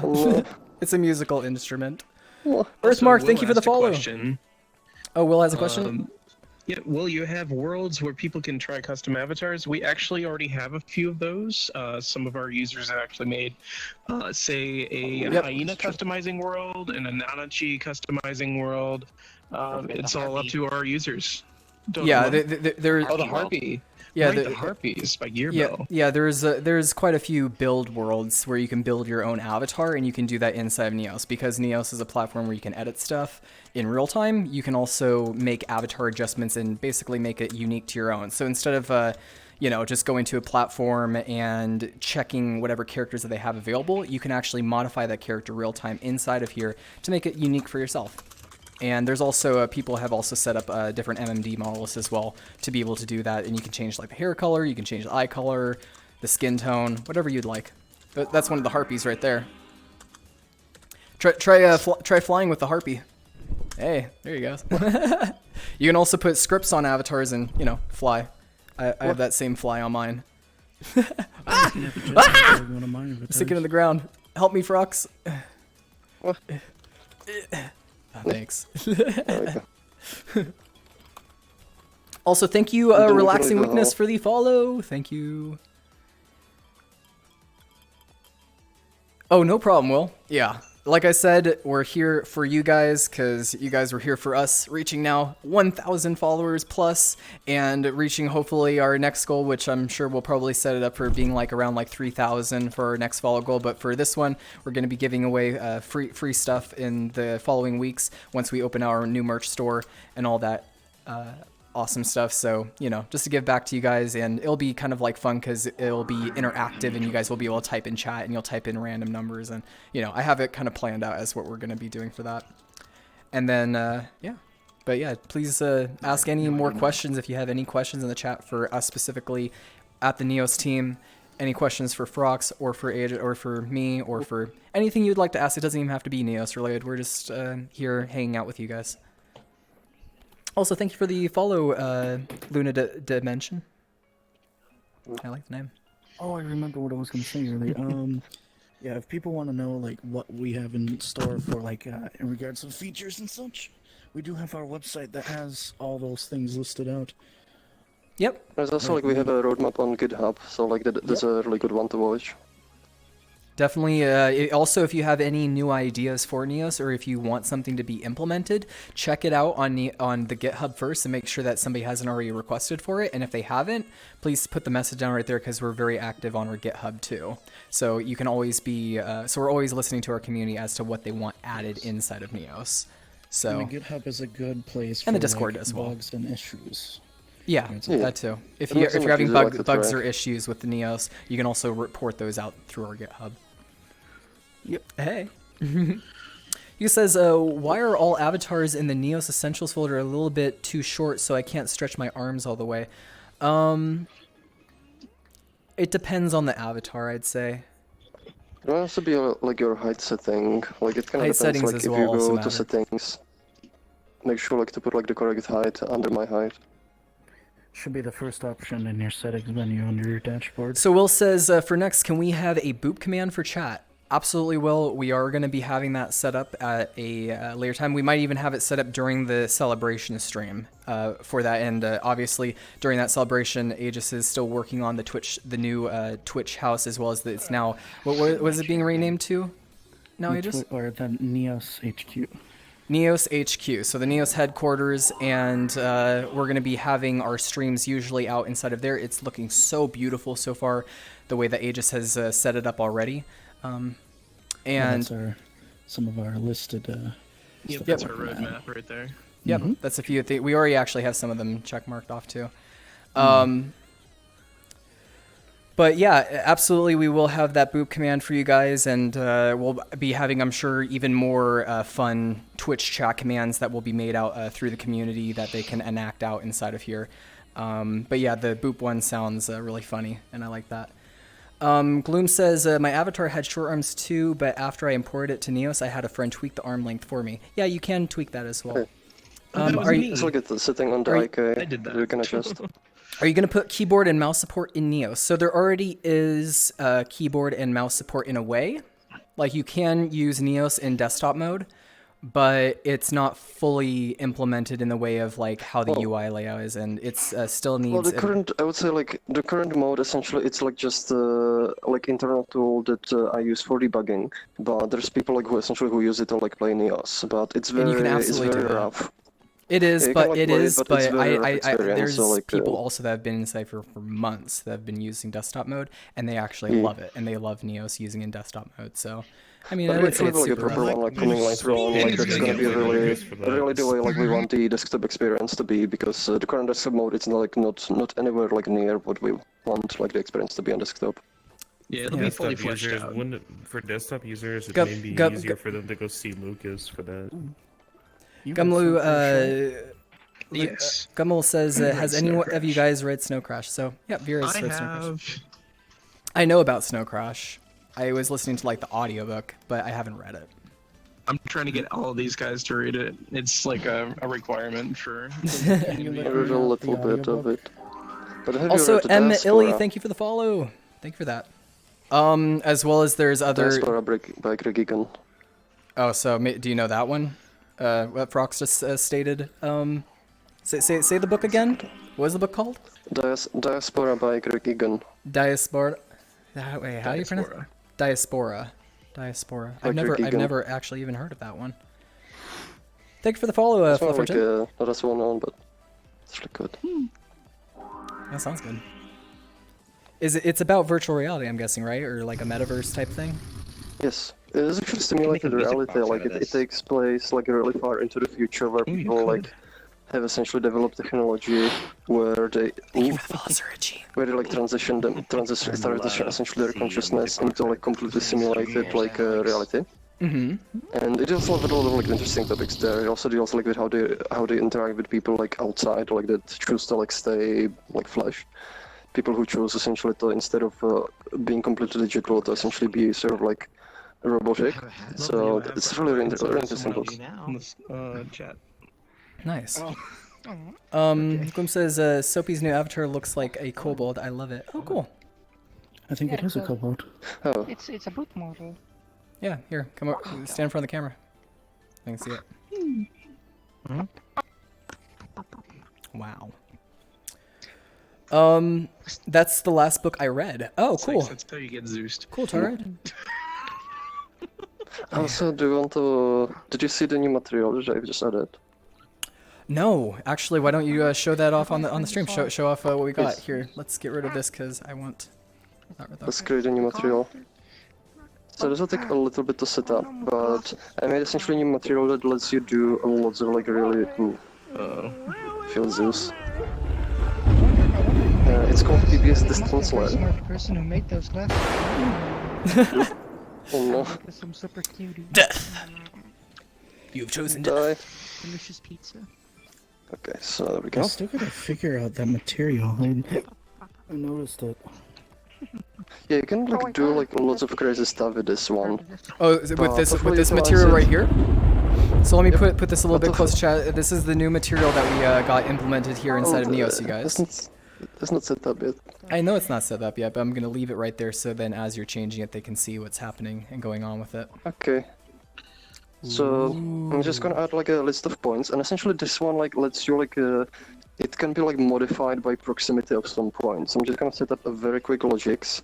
It's a musical instrument. Earthmark, thank you for the follow. Question. Oh, Will has a question? Yeah, will you have worlds where people can try custom avatars? We actually already have a few of those. Some of our users have actually made, say, a hyena customizing world and a Nanachi customizing world. It's all up to our users. Yeah, there's... Oh, the harpy. Yeah, right, the harpies by Gearbow. Yeah, there's quite a few build worlds where you can build your own avatar, and you can do that inside of Neos. Because Neos is a platform where you can edit stuff in real time, you can also make avatar adjustments and basically make it unique to your own. So instead of you know, just going to a platform and checking whatever characters that they have available, you can actually modify that character real time inside of here to make it unique for yourself. And there's also, people have also set up different MMD models as well to be able to do that. And you can change like the hair color, you can change the eye color, the skin tone, whatever you'd like. But that's one of the harpies right there. Try flying with the harpy. Hey, there you go. You can also put scripts on avatars and, you know, fly. I have that same fly on mine. Sticking in the ground. Help me, Frox. Oh, thanks. Also, thank you, Relaxing Weakness, for the follow. Thank you. Oh, no problem, Will. Yeah. like I said, we're here for you guys because you guys were here for us, reaching now 1,000 followers plus and reaching hopefully our next goal, which I'm sure we'll probably set it up for being like around like 3,000 for our next follow goal. But for this one, we're going to be giving away free stuff in the following weeks once we open our new merch store and all that awesome stuff. So, you know, just to give back to you guys, and it'll be kind of like fun because it'll be interactive and you guys will be able to type in chat and you'll type in random numbers, and you know, I have it kind of planned out as what we're going to be doing for that. And then yeah, but yeah, please ask any more questions if you have any questions in the chat for us specifically at the Neos team. Any questions for Frox or for Age or for me or for anything you'd like to ask. It doesn't even have to be Neos related. We're just here hanging out with you guys. Also, thank you for the follow, Luna Dimension. I like the name. Oh, I remember what I was going to say earlier. Yeah, if people want to know like what we have in store for like in regards to features and such, we do have our website that has all those things listed out. Yep. There's also like we have a roadmap on GitHub, so like that's a really good one to watch. Definitely. Also, if you have any new ideas for Neos, or if you want something to be implemented, check it out on the GitHub first and make sure that somebody hasn't already requested for it. And if they haven't, please put the message down right there because we're very active on our GitHub too. So you can always be. So we're always listening to our community as to what they want added inside of Neos. So and the GitHub is a good place. And for, the Discord like, as well. Bugs and issues. Yeah, that too. If you're having bugs or issues with the Neos, you can also report those out through our GitHub. Yep. Hey. He says, why are all avatars in the Neos Essentials folder a little bit too short so I can't stretch my arms all the way? It depends on the avatar, I'd say. It might also be like your height setting. Like it kind of Height depends. settings Like as if well you also go matter. to settings, make sure like to put like the correct height under my height. Should be the first option in your settings menu under your dashboard. So Will says, for next, can we have a boop command for chat? Absolutely, Will. We are going to be having that set up at a later time. We might even have it set up during the celebration stream for that. And obviously, during that celebration, Aegis is still working on the new Twitch house, as well as it's now, what was it being renamed to now, Aegis? Or the Neos HQ. Neos HQ, so the Neos headquarters, and we're going to be having our streams usually out inside of there. It's looking so beautiful so far, the way that Aegis has set it up already. And that's some of our listed. Yep, that's our roadmap right there. Yep, that's a few things. We already actually have some of them check marked off too. But yeah, absolutely, we will have that boop command for you guys, and we'll be having, I'm sure, even more fun Twitch chat commands that will be made out through the community that they can enact out inside of here. But yeah, the boop one sounds really funny, and I like that. Gloom says, my avatar had short arms too, but after I imported it to Neos, I had a friend tweak the arm length for me. Yeah, you can tweak that as well. Just look at the setting on the IK. I did that. You can adjust. Are you going to put keyboard and mouse support in Neos? So there already is keyboard and mouse support in a way. Like you can use Neos in desktop mode, but it's not fully implemented in the way of like how the UI layout is, and it's still needs. Well, the current, I would say, like the current mode essentially, it's like just like internal tool that I use for debugging. But there's people like who essentially use it to like play Neos, but it's very, And you can absolutely it's very do that. rough. It is, Yeah, but it's very rough I experience, there's so, like, people also that have been in Cypher for months that have been using desktop mode, and they actually love it, and they love Neos using in desktop mode. So, I mean, But I would say it's it's like a super proper rough. one, like coming later on, like it's gonna be really the way like we want the desktop experience to be, because the current desktop mode it's not anywhere like near what we want like the experience to be on desktop. Yeah, it'll be fully Desktop fleshed users, out. for desktop users, it Go- may be go- easier go- for them to go see Lucas for that. Gumlu, Yes. Gummel says, has Snow anyone of you Crash. guys read Snow Crash? So, yeah, Vera's I read Snow Crash. have. I know about Snow Crash. I was listening to like the audiobook, but I haven't read it. I'm trying to get all of these guys to read it. It's like a requirement for. I read a little bit of it. But have Also, you read the M. Diaspora? Illy, thank you for the follow. Thank you for that. As well as there's other. Diaspora by Greg Egan. Oh, so do you know that one? What Frox just stated. Say the book again. What is the book called? Diaspora by Greg Egan. Diaspora. Wait, how do you pronounce it? Diaspora. Diaspora. Like I've Gigan. never actually even heard of that one. Thank you for the follow, It's not Flufferton. not as well known, but it's really good. That sounds good. It's about virtual reality, I'm guessing, right? Or like a metaverse type thing? Yes, it is actually simulated reality. Like it takes place like really far into the future, where people like have essentially developed technology where they where they like transition essentially their consciousness into like completely simulated like reality. Mm-hmm. And it deals with a lot of like interesting topics there. It also deals like with how they interact with people like outside, like that choose to like stay like flesh. People who choose essentially to, instead of being completely digital, to essentially be sort of like robotic. So it's really interesting book. In this chat. Nice. Oh. Gloom says, Soapy's new avatar looks like a kobold. I love it. Oh, cool. I think it is a kobold. Oh, It's a boot model. Yeah, here, come over, stand in front of the camera. I can see it. Wow. That's the last book I read. Oh, cool. That's how you get Zeused. Cool, Tara. also, do you want to? Did you see the new material that I've just added? No, actually, why don't you show that off on the stream? Show off what we got here. Let's get rid of this because I want. Let's create a new material. So this will take a little bit to set up, but I made essentially new material that lets you do lots of like really feel Zeus. It's called PBS Distance The Lab. person who made those left. Oh no. Some super cutie. Death. You've chosen death. Die. Delicious pizza. Okay, so there we I go. still gotta figure out that material. I noticed it. Yeah, you can like do like lots of crazy stuff with this one. Oh, is it with this material right here. So let me put this a little bit close to chat. This is the new material that we got implemented here inside of Neos, you guys. It's not set up yet. I know it's not set up yet, but I'm gonna leave it right there so then as you're changing it, they can see what's happening and going on with it. Okay. So I'm just gonna add like a list of points, and essentially this one like lets you like it can be like modified by proximity of some points. I'm just gonna set up a very quick logics,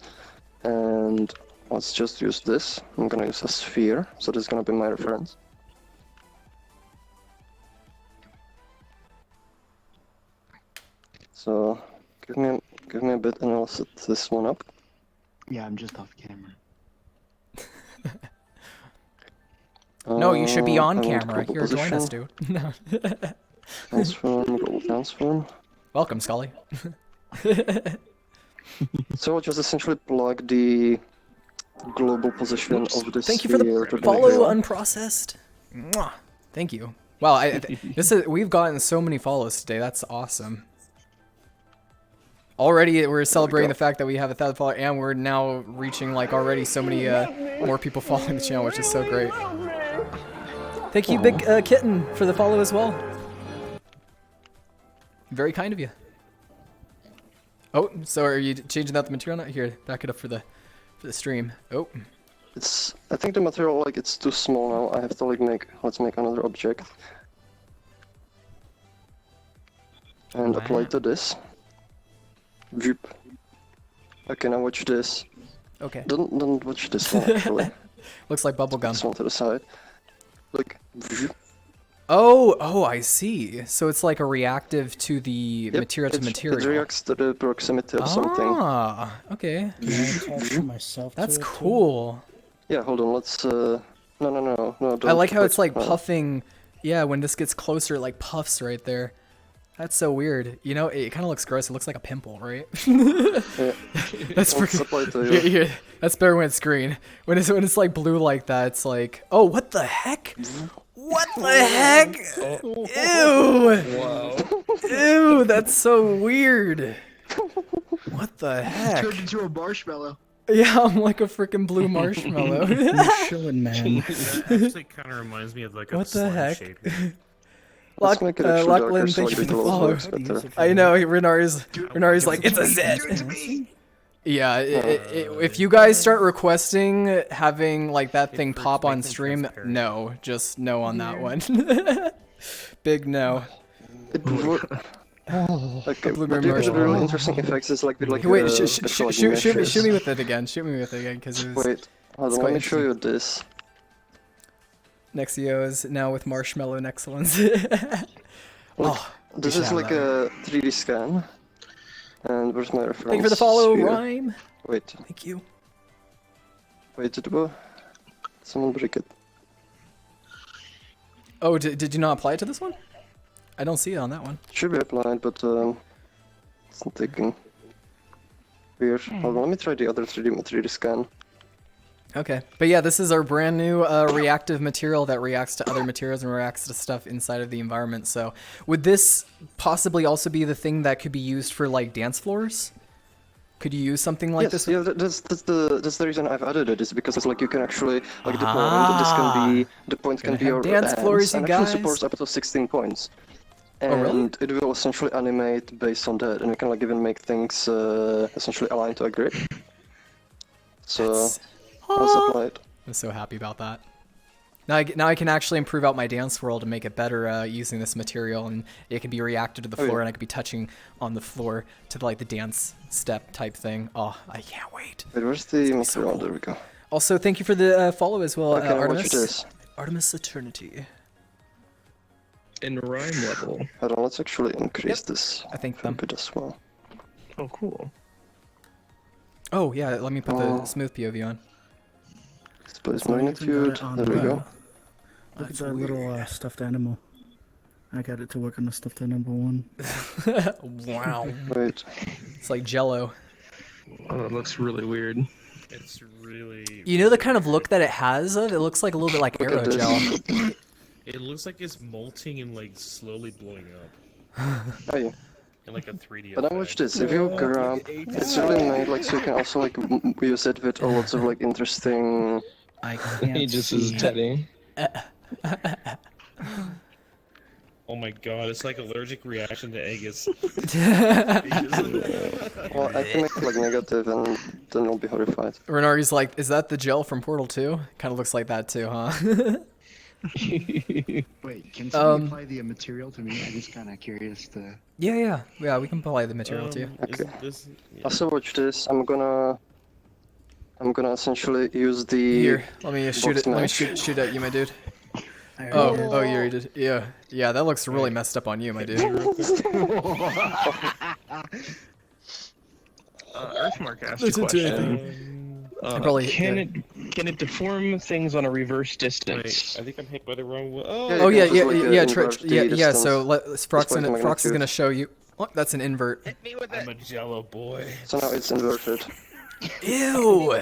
and let's just use this. I'm gonna use a sphere, so this is gonna be my reference. So give me a bit, and I'll set this one up. Yeah, I'm just off camera. No, you should be on I want camera. global Here, join us, position, dude. No. Transform, global transform. Welcome, Scully. So I'll just essentially plug the global position of the Thank you for the sphere to follow, material. unprocessed. Mwah. Thank you. Wow, we've gotten so many follows today. That's awesome. Already, we're celebrating the fact that we have 1,000 followers, and we're now reaching like already so many more people following the channel, which is so great. Thank you, Big Kitten, for the follow as well. Very kind of you. Oh, so are you changing out the material now? Here, back it up for the stream. Oh. I think the material like it's too small now. I have to like let's make another object and apply to this. View. Okay, now watch this. Okay. Don't watch this one actually. Looks like bubblegum. This one to the side. Look. View. Oh, I see. So it's like a reactive to the material to It material. reacts to the proximity of something. Ah, okay. Myself That's cool. Yeah, hold on. Let's. No. Don't I like how it's like no. puffing. Yeah, when this gets closer, it like puffs right there. That's so weird. You know, it kind of looks gross. It looks like a pimple, right? Yeah. That's Let's apply to you. yeah, that's better when it's green. When it's like blue like that, it's like, oh, what the heck? What the heck? Ew! Wow. Ew, that's so weird. What the heck? Turned into a marshmallow. Yeah, I'm like a freaking blue marshmallow. Chillin', man. That actually kind of reminds me of like a What the slime heck? shape. Let's make it actually darker Lachlan, so thank you like for the the glow follow. works better. I know, Renar's like, it's a Z. Yeah, if you guys start requesting having like that thing pop on stream, no, just no on that one. Big no. Okay, Blue but the marshmallow. really interesting effects is like with like Wait, special shoot me meshes. with it again. Shoot me with it again, because it was. Wait, Hold on, quite let me show interesting. you this. Nexio is now with marshmallow excellence. Oh, This you is should like have a 3D scan. And where's my reference? Thank you for the follow, sphere? Rhyme. Wait, Thank you. wait, it will. Someone break it. Oh, did you not apply it to this one? I don't see it on that one. Should be applied, but it's not taking. Weird. Hold on, let me try the other 3D scan. Okay, but yeah, this is our brand new reactive material that reacts to other materials and reacts to stuff inside of the environment. So would this possibly also be the thing that could be used for like dance floors? Could you use something like Yes, this? yeah, that's the reason I've added it, is because it's like you can actually like the point. This can be the point can Gonna be have your dance floors, you and actually guys. supports up to 16 points. Oh, really? And it will essentially animate based on that, and we can like even make things essentially aligned to a grid. So That's- let's apply it. I'm so happy about that. Now I can actually improve out my dance world and make it better using this material, and it can be reacted to the floor, and I could be touching on the floor to like the dance step type thing. Oh, I can't wait. Wait, where's the material? so cool. There we go. Also, thank you for the follow as well, Okay, Artemis. watch this. Artemis Eternity. In rhyme level. Hold on, let's actually increase this I think a them. bit as well. Oh, cool. Oh yeah, let me put the smooth POV on. Space So you even got magnitude. it on There we the- go. Look at That's that little stuffed animal. I got it to work on the stuffed animal one. Wow. Wait. It's like Jello. Oh, that looks really weird. It's really. You know the kind of look that it has? It looks like a little bit like Look at this. aerogel. It looks like it's molting and like slowly blowing up Oh yeah. in like a 3D. But now watch this. If you grab, it's really made like so you can also like use it with lots of like interesting. I can't He just is Teddy. Oh my god, it's like allergic reaction to Aegis. Well, I can make it like negative, and then you'll be horrified. Renardi's like, is that the gel from Portal 2? Kind of looks like that too, huh? Wait, can somebody apply the material to me? I'm just kind of curious to. Yeah, we can apply the material to you. Okay. This, yeah. Also watch this. I'm gonna essentially use the. Here, let me shoot it. Let me mesh. shoot at you, my dude. I Oh, already did. oh, you already did. Yeah, that looks really messed up on you, my dude. Earthmark asked a Listen to question. probably- Can it deform things on a reverse distance? Wait, I think I'm hit by the wrong one. Yeah, Oh you yeah, can yeah, just, like, yeah, invert the yeah. distance. So Frox is magnitude. gonna show you. Oh, that's an invert. I'm a Jello boy. So now it's inverted. Ew!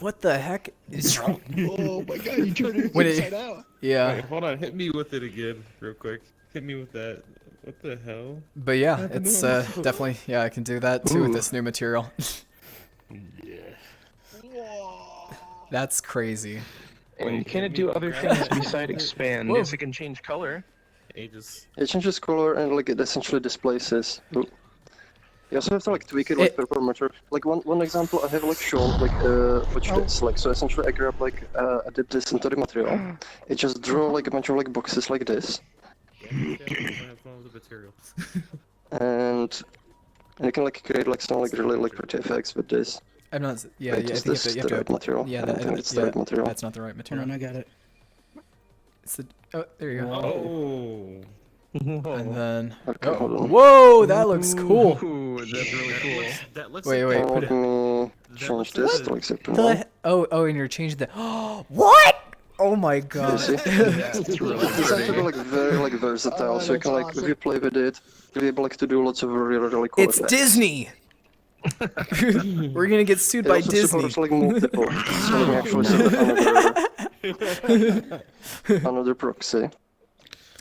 What the heck is wrong? Oh my god, you turned it When it- inside out. Yeah, Wait, hold on, hit me with it again, real quick. Hit me with that. What the hell? but yeah, it's definitely I can do that too with this new material. Yeah. That's crazy. And can it do other things besides expand? Whoa. If it can change color. Aegis. It changes color and like it essentially displaces. Ooh. You also have to like tweak it like per parameter. Like one example I have like shown like watch this. Like so essentially I grab like I did this into the material. It just draw like a bunch of like boxes like this. I have fun with the material. And you can like create like some like really like pretty effects with this. I'm not. Yeah, Wait, yeah. I is think this you the have right to. material? Yeah, I don't think it's the right material. That's not the right Hold material. on, I got it. It's the. Oh, there you go. Oh. And then. Okay, hold on. Whoa, that looks cool. Ooh, that's really cool. That looks Wait, like wait. Now Put let it. me That change looks this like to like sector The 1. he- oh, and you're changing the. What? Oh my You god. see? That's really It's actually pretty. like very like versatile, so you can like if you play with it, you'll be able like to do lots of really cool It's effects. Disney. We're gonna get sued It by also Disney. supports like multiple, so let me actually set up another proxy.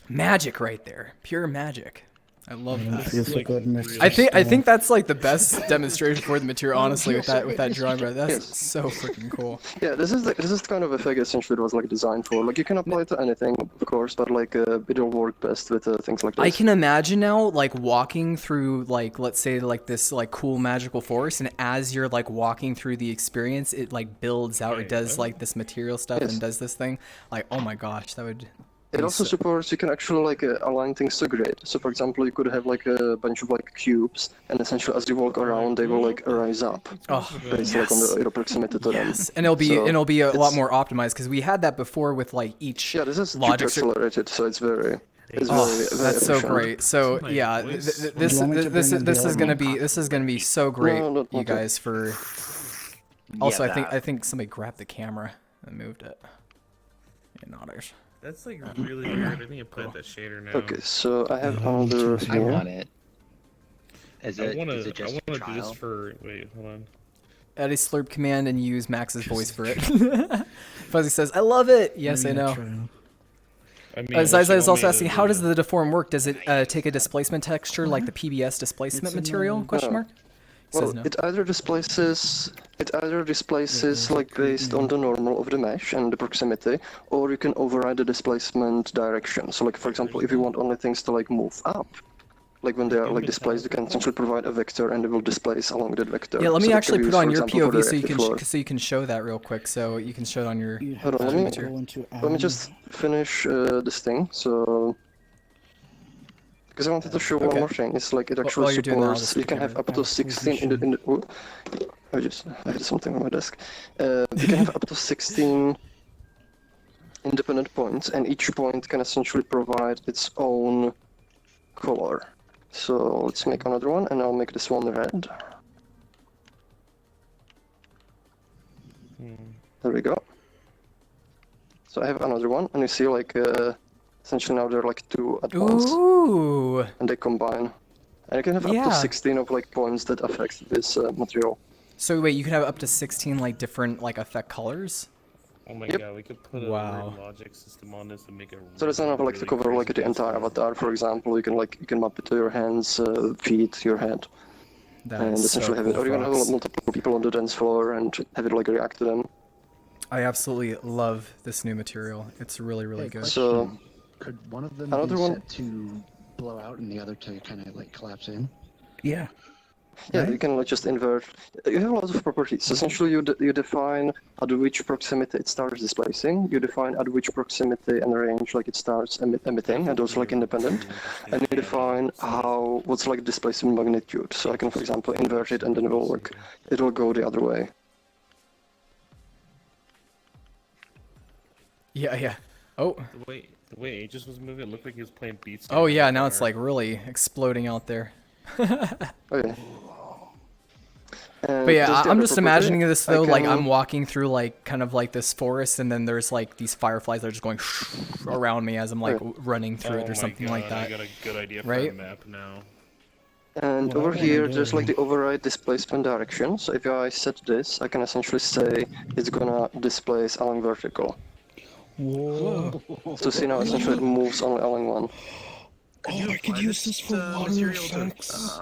Magic right there. Pure magic. I love that. Feels so good next I to think that's like the best demonstration for the material, honestly, with that drawing. Bro. That's so freaking cool. Yeah, this is the kind of effect essentially it was like designed for. Like you can apply it to anything, of course, but like it'll work best with things like this. I can imagine now, like walking through, like let's say, like this, like cool magical forest, and as you're like walking through the experience, it like builds out. It does like this material stuff Yes. and does this thing. Like, oh my gosh, that would. It also supports you can actually like align things to grid. So for example, you could have like a bunch of like cubes, and essentially as you walk around, they will like rise up based like on your proximity to them. Yes, and it'll be a lot more optimized because we had that before with like each. Yeah, this is logic GPU accelerated, so it's very. It's that's so efficient. great. So yeah, this is gonna be so great, you guys. For also, I think somebody grabbed the camera and moved it. Yeah, not ours. That's like really weird. I think I put that shader now. Okay, so I have another I here. want it. Is I it wanna just do trial? this for. Wait, hold on. Add a slurp command and use Max's voice for it. Fuzzy says, "I love it." Yes, I know. I mean, Zaza is also asking, how does the deform work? Does it take a displacement texture like the PBS displacement material? Question mark. Well, No. it either displaces like based on the normal of the mesh and the proximity, or you can override the displacement direction. So like for example, if you want only things to like move up, like when they are like displaced, you can essentially provide a vector and it will displace along that vector. Yeah, let me so actually put on your example, POV for so you can show that real quick. So you can show it on your. Hold on, let me just finish this thing. So. Because I wanted to show one more thing, it's like it actually supports, you can have up to 16 in the oh, I had something on my desk. You can have up to 16 independent points, and each point can essentially provide its own color. So let's make another one, and I'll make this one red. There we go. So I have another one, and you see like essentially now there are like two at once. Ooh. And they combine. And you can have up to 16 of like points that affect this material. So wait, you can have up to 16 like different like effect colors? Oh my god, we could put a Wow. logic system on this and make a. So that's enough like to cover like the entire avatar. For example, you can map it to your hands, feet, your head, and essentially have it. Or you can have multiple people on the dance floor and have it like react to them. I absolutely love this new material. It's really good. So. Could one of them Another be one- set to blow out and the other to kind of like collapse in? Yeah. Yeah, Right? you can like just invert. You have a lot of properties. Essentially, you define at which proximity it starts displacing. You define at which proximity and range like it starts emitting, and those are like independent. And you define what's like displacement magnitude. So I can, for example, invert it, and then it will go the other way. Yeah. Oh. The way Aegis was moving, it looked like he was playing beats. Oh yeah, now it's like really exploding out there. Okay. But yeah, I'm just imagining this though, like I'm can- walking through like kind of like this forest, and then there's like these fireflies that are just going around me as I'm like running through it or something like that. I got a good idea for Right? a map now. And over here, there's like the override displacement direction. So if I set this, I can essentially say it's gonna displace along vertical. Whoa. So see now, essentially it moves only along one. Oh, I could use this for water effects.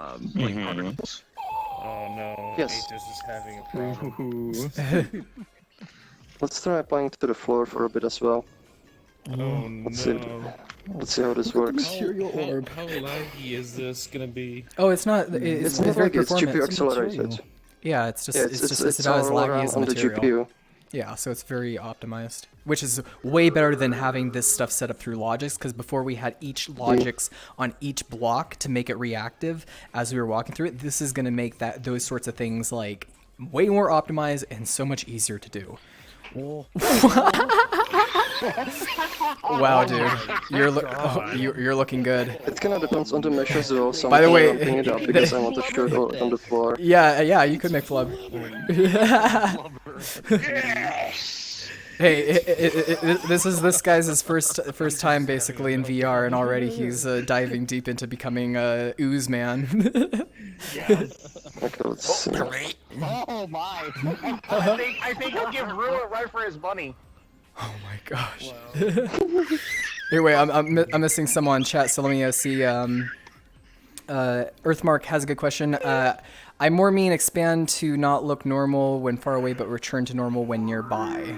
Oh no, Yes. Aegis is having a problem. Let's try applying to the floor for a bit as well. Oh Let's no. see how this works. How laggy is this gonna be? Oh, it's not. It's not very like it's performant. GPU accelerated. Yeah, it's just Yeah, it's about as all laggy around as the on the material. GPU. Yeah, so it's very optimized, which is way better than having this stuff set up through Logix, because before we had each Logix on each block to make it reactive as we were walking through it. This is going to make those sorts of things like way more optimized and so much easier to do. Wow, dude, you're looking good. It kind of depends on the mesh as well. So By the way, I'm ramping it up because I want to show it on the floor. Yeah, you could make flub. Hey, this guy's first time basically in VR, and already he's diving deep into becoming a ooze man. Okay, let's see. Oh my! I think he'll give Rue a run for his money. Oh my gosh. Anyway, I'm missing someone in chat, so let me see. Earthmark has a good question. I more mean expand to not look normal when far away, but return to normal when nearby.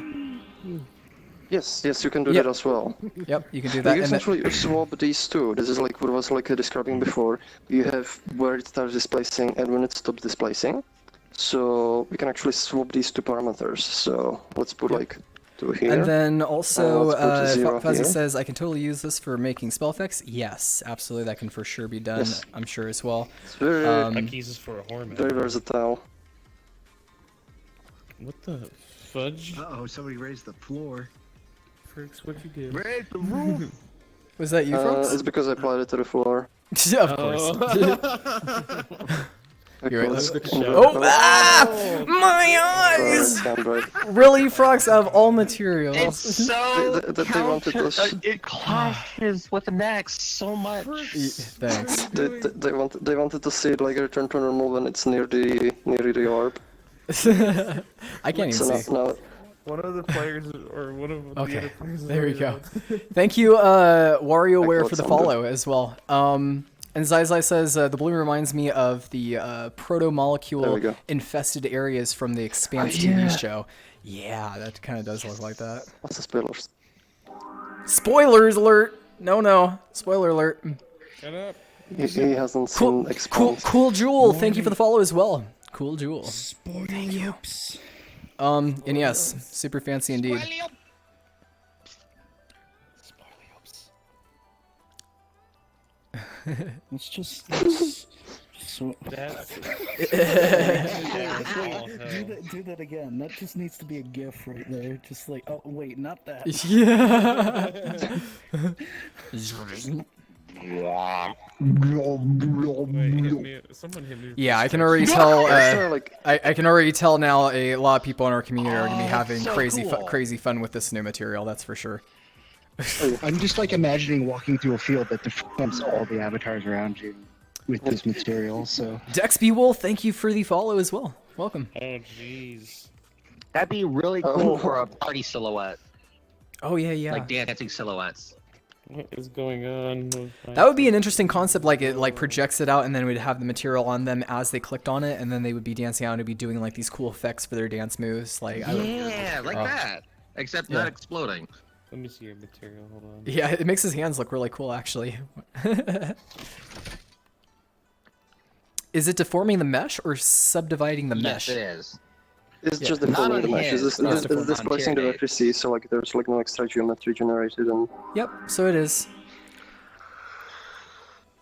Yes, you can do that as well. Yep, you can do that. You And essentially swap these two. This is like what I was like describing before. You have where it starts displacing and when it stops displacing. So we can actually swap these two parameters. So let's put like 2 here. And then also, let's go to 0 Fuzzy here. says, I can totally use this for making spell effects. Yes, absolutely, that can for sure be done, Yes. I'm sure as well. It's very, Like uses for a horn. very versatile. What the fudge? Uh-oh, somebody raised the floor. Fricks, what'd you do? Raise the roof! Was that you, folks? It's because I applied it to the floor. Of course. You're right, Because let's- in the- Oh, ah! My eyes! Stand right. Really, Frogs, out of all materials. It's so They wanted us. it clashes with the next so much. Thanks. They wanted to see it like return to normal when it's near the orb. I can't even So see. now One of the players, or one of the Okay, other players. there we go. Thank you, WarioWare, for the sound follow as well. And Zai says, the blue reminds me of the proto-molecule infested areas from the Expanse TV show. Yeah, that kind of does look like that. what's the spoilers? Spoilers alert! No. Spoiler alert. Shut up. He hasn't seen Expanse. Cool Jewel, thank you for the follow as well. Cool Jewel. Thank you. And yes, super fancy indeed. Let's just so That's do that again. That just needs to be a GIF right there. Just like, oh wait, not that. Yeah. Someone hit me. Yeah, I can already tell. Like, I can already tell now. A lot of people in our community are gonna be having crazy fun with this new material. That's for sure. I'm just like imagining walking through a field that defends all the avatars around you with this material, so... Dexby Wolf, thank you for the follow as well. Welcome. Oh jeez. That'd be really cool for a party silhouette. Oh yeah. Like dancing silhouettes. What is going on? That would be an interesting concept, like it like projects it out and then we'd have the material on them as they clicked on it and then they would be dancing out and it'd be doing like these cool effects for their dance moves. Like Yeah, like that. Except not exploding. Let me see your material. Hold on. Yeah, it makes his hands look really cool actually. Is it deforming the mesh or subdividing the mesh? Yes, it is. it's Yeah. just Not deforming on the mesh. his, It's not displacing the on vertices, so like there's like no extra geometry generated and Yep, so it is.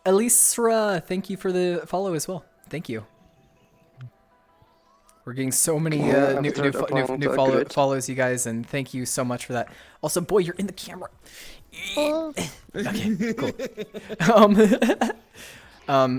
Elisra, thank you for the follow as well. Thank you. We're getting so many Yeah, new I've tried applying to grid. follows, you guys, and thank you so much for that. Also, boy, you're in the camera. Okay, cool.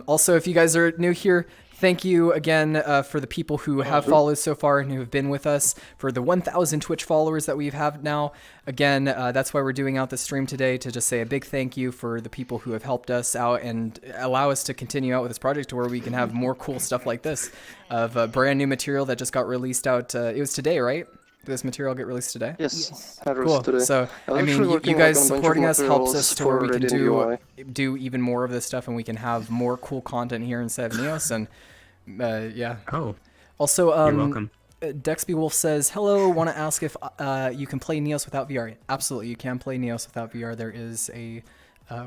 Also, if you guys are new here, thank you again for the people who have followed so far and who have been with us. For the 1,000 Twitch followers that we have now, again, that's why we're doing out the stream today, to just say a big thank you for the people who have helped us out and allow us to continue out with this project to where we can have more cool stuff like this of brand new material that just got released out. It was today, right? Did this material get released today? yes. Cool. Today. So, was I mean, actually you working, guys like, on a bunch of supporting us helps materials us to where we for can Radiant do even more of this stuff and we can have more cool content here inside of Neos and yeah. Oh, Also, you're welcome. Dexby Wolf says, hello, want to ask if you can play Neos without VR. Absolutely, you can play Neos without VR. There is a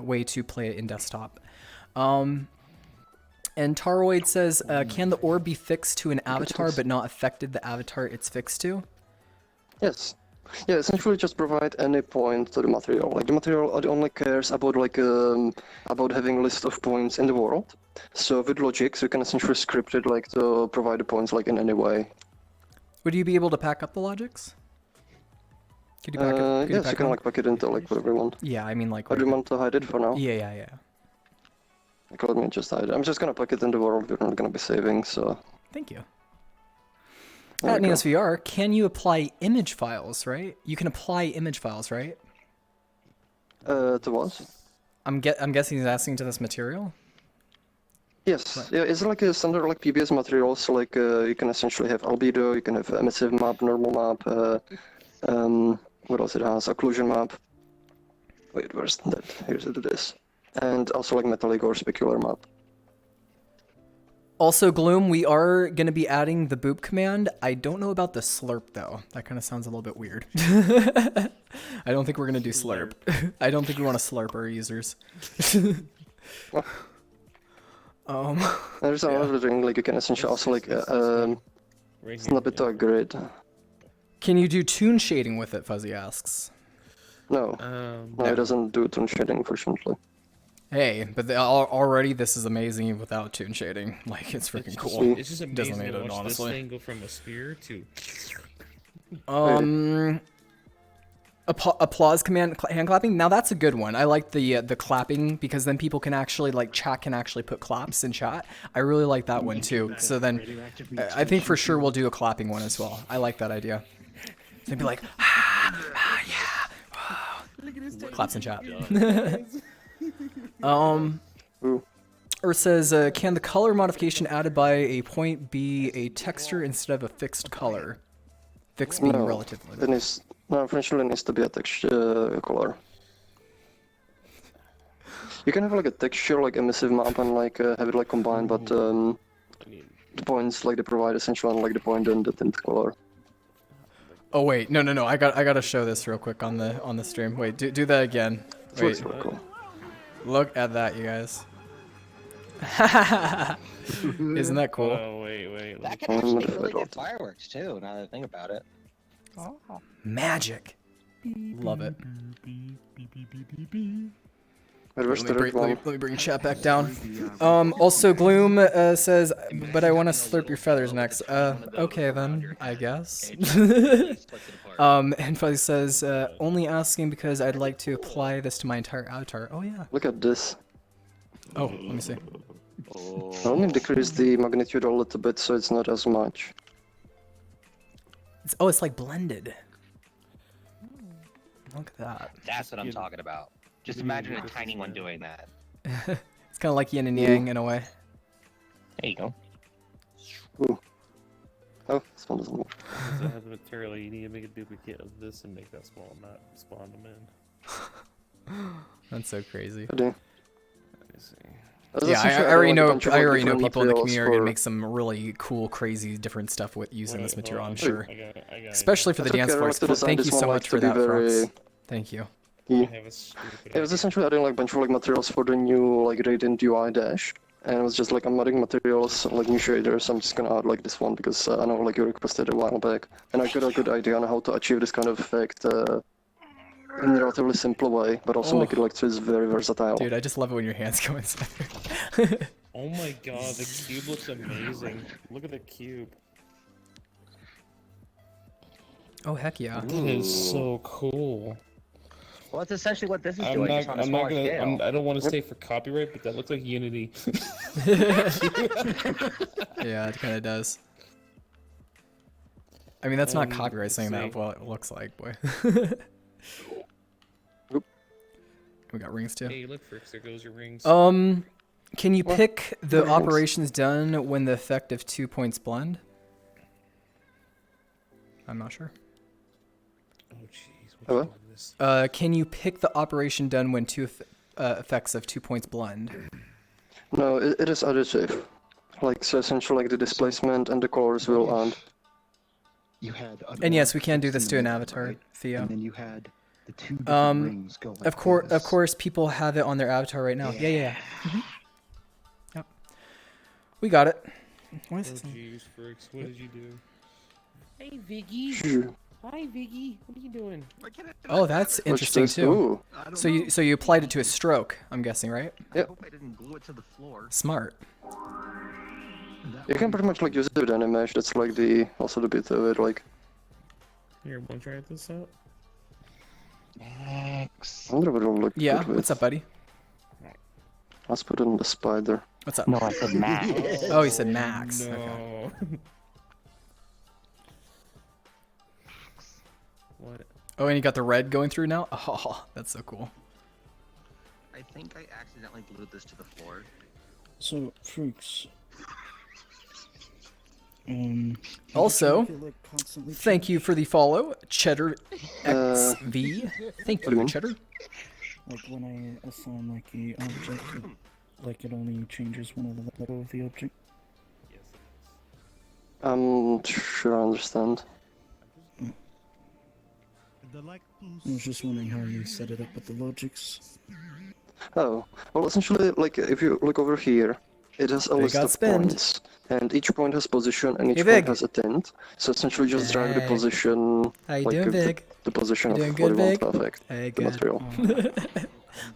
way to play it in desktop. And Taroid says, can the orb be fixed to an avatar but not affected the avatar it's fixed to? Yes. Yeah, essentially just provide any point to the material. Like the material only cares about like about having a list of points in the world. So with logics, you can essentially script it like to provide the points like in any way. Would you be able to pack up the logics? Could you pack it? Could Yes, pack you can them? like pack it into like whatever you want. Yeah, I mean like. Or do you want to hide it for now? Yeah. Like, let me just hide it. I'm just gonna pack it in the world. We're not gonna be saving, so. Thank you. There At we go. NeosVR, can you apply image files, right? You can apply image files, right? To what? I'm guessing he's asking to this material? Yes, Right. yeah, it's like a standard like PBS material, so like you can essentially have albedo, you can have emissive map, normal map, what else it has, occlusion map. Wait, where's that? Here's it is. And also like metallic or specular map. Also, Gloom, we are going to be adding the boop command. I don't know about the slurp, though. That kind of sounds a little bit weird. I don't think we're going to do slurp. I don't think we want to slurp our users. There's another thing, like you can essentially also like snap it to a grid. Can you do toon shading with it? Fuzzy asks. No, no, it doesn't do tone shading, fortunately. Hey, but already this is amazing without toon shading. Like, it's freaking cool. It's just Doesn't amazing need to it, watch this honestly. thing go from a sphere to. Applause command hand clapping. Now that's a good one. I like the clapping because then people can actually chat can actually put claps in chat. I really like that one too. So then I think for sure we'll do a clapping one as well. I like that idea. They'd be like, yeah, wow. Claps in chat. Earth says, can the color modification added by a point be a texture instead of a fixed color? Fixed being relatively. No, unfortunately it needs to be a texture color. You can have like a texture, like emissive map, and like have it like combined, but the points like they provide essentially on like the point and the tint color. Oh wait, no. I gotta show this real quick on the stream. Wait, do that again. Wait. Really cool. Look at that, you guys. Isn't that cool? Oh wait. That can actually really get fireworks too. Now that I think about it. Oh. Magic. Love it. Let me bring chat back down. Also, Gloom says, but I want to slurp your feathers next. Okay then, I guess. And Fuzzy says, only asking because I'd like to apply this to my entire avatar. Oh yeah. Look at this. Oh, let me see. I only decrease the magnitude a little bit so it's not as much. It's like blended. Look at that. That's what I'm talking about. Just imagine a tiny one doing that. It's kind of like yin and yang in a way. There you go. Ooh. Oh, this one doesn't work. Does it have the material? You need to make a duplicate of this and make that small, not spawn them in. That's so crazy. I do. Let me see. Yeah, I already know people in the community are gonna make some really cool, crazy, different stuff with using this material. I'm sure, especially for the dance voice. Thank you so much for that, Frogs. Thank you. Yeah. It was essentially adding like a bunch of like materials for the new like Radiant UI dash, and it was just like I'm adding materials like new shaders. I'm just gonna add like this one because I know like you requested a while back, and I got a good idea on how to achieve this kind of effect in a relatively simple way, but also make it like so it's very versatile. Dude, I just love it when your hands go inside. Oh my god, the cube looks amazing. Look at the cube. Oh heck yeah! That is so cool. Well, that's essentially what this is doing. I don't want to say for copyright, but that looks like Unity. Yeah, it kind of does. I mean, that's not copyright saying that. Well, it looks like, boy. We got rings too. Hey, look, Fricks, there goes your rings. Can you pick the operations done when the effect of 2 points blend? I'm not sure. Oh jeez. Hello? Can you pick the operation done when two effects of 2 points blend? No, it is additive. Like, so essentially like the displacement and the colors will add. You had and yes, we can do this to an avatar, right? Theo. And then you had the two different rings go like of course, people have it on their avatar right now. Yeah. Mm-hmm. Yep. We got it. What is this? Jeez, Fricks, what did you do? Hey, Viggy. Hi, Viggy. What are you doing? Oh, that's interesting too. So you applied it to a stroke, I'm guessing, right? Yep. I hope I didn't glue it to the floor. Smart. You can pretty much like use it with any mesh. That's like also the bit of it. Like. Here, wanna try this out? Max. I wonder what it'll look Yeah. good with. What's up, buddy? Let's put it in the spider. What's up? No, I said Max. Oh, you said Max. No. Okay. What? Oh, and you got the red going through now? Oh, that's so cool. I think I accidentally glued this to the floor. So, Freaks. Also, thank you for the follow, Cheddar XV. Thank you, Cheddar. Like when I assign like a object, like it only changes one of the letter of the object. Yes, it is. I'm sure I understand. I was just wondering how you set it up with the logics. Oh, well, essentially, like if you look over here, it has a They list got of spinned. points, and each point has position, and each Hey, point Vig. has a tint. So essentially, just drag the Hey. position, How you like doing, Vig? the position You of doing what good, you want Vig? to affect Hey, the good. material.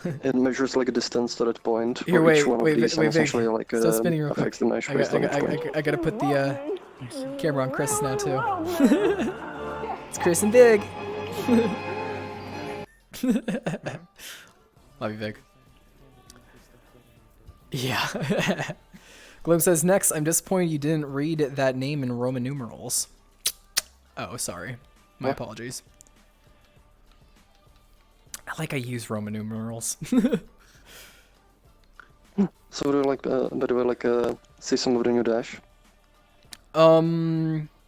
It measures like a distance to that point for Here, each one of these, and Vig. essentially like Stop spinning real quick. affects the mesh based on each point. I gotta put the camera on Chris now too. It's Chris and Vig. Love you, Vig. Yeah. Globe says, next, I'm disappointed you didn't read that name in Roman numerals. Oh, sorry. My apologies. I use Roman numerals. So do you like, by the way, like see some of the new dash?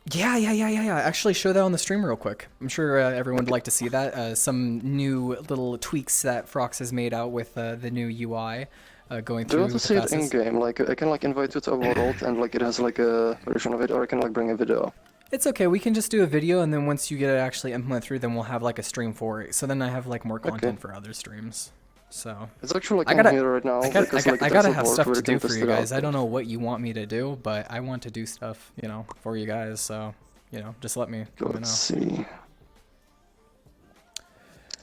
Yeah. Actually, show that on the stream real quick. I'm sure everyone would like to see that. Some new little tweaks that Frox has made out with the new UI going Do you through want to the see it in passes. game? Like I can like invite you to a world and like it has like a version of it, or I can like bring a video. It's okay. We can just do a video, and then once you get it actually implemented through, then we'll have like a stream for it. So then I have like more content for other streams. So It's actually like I gotta, on here right now. I gotta, because, I like, gotta that's a have board stuff where to you can do for test you it out. guys. I don't know what you want me to do, but I want to do stuff, you know, for you guys. So, you know, just let me know. Let's see.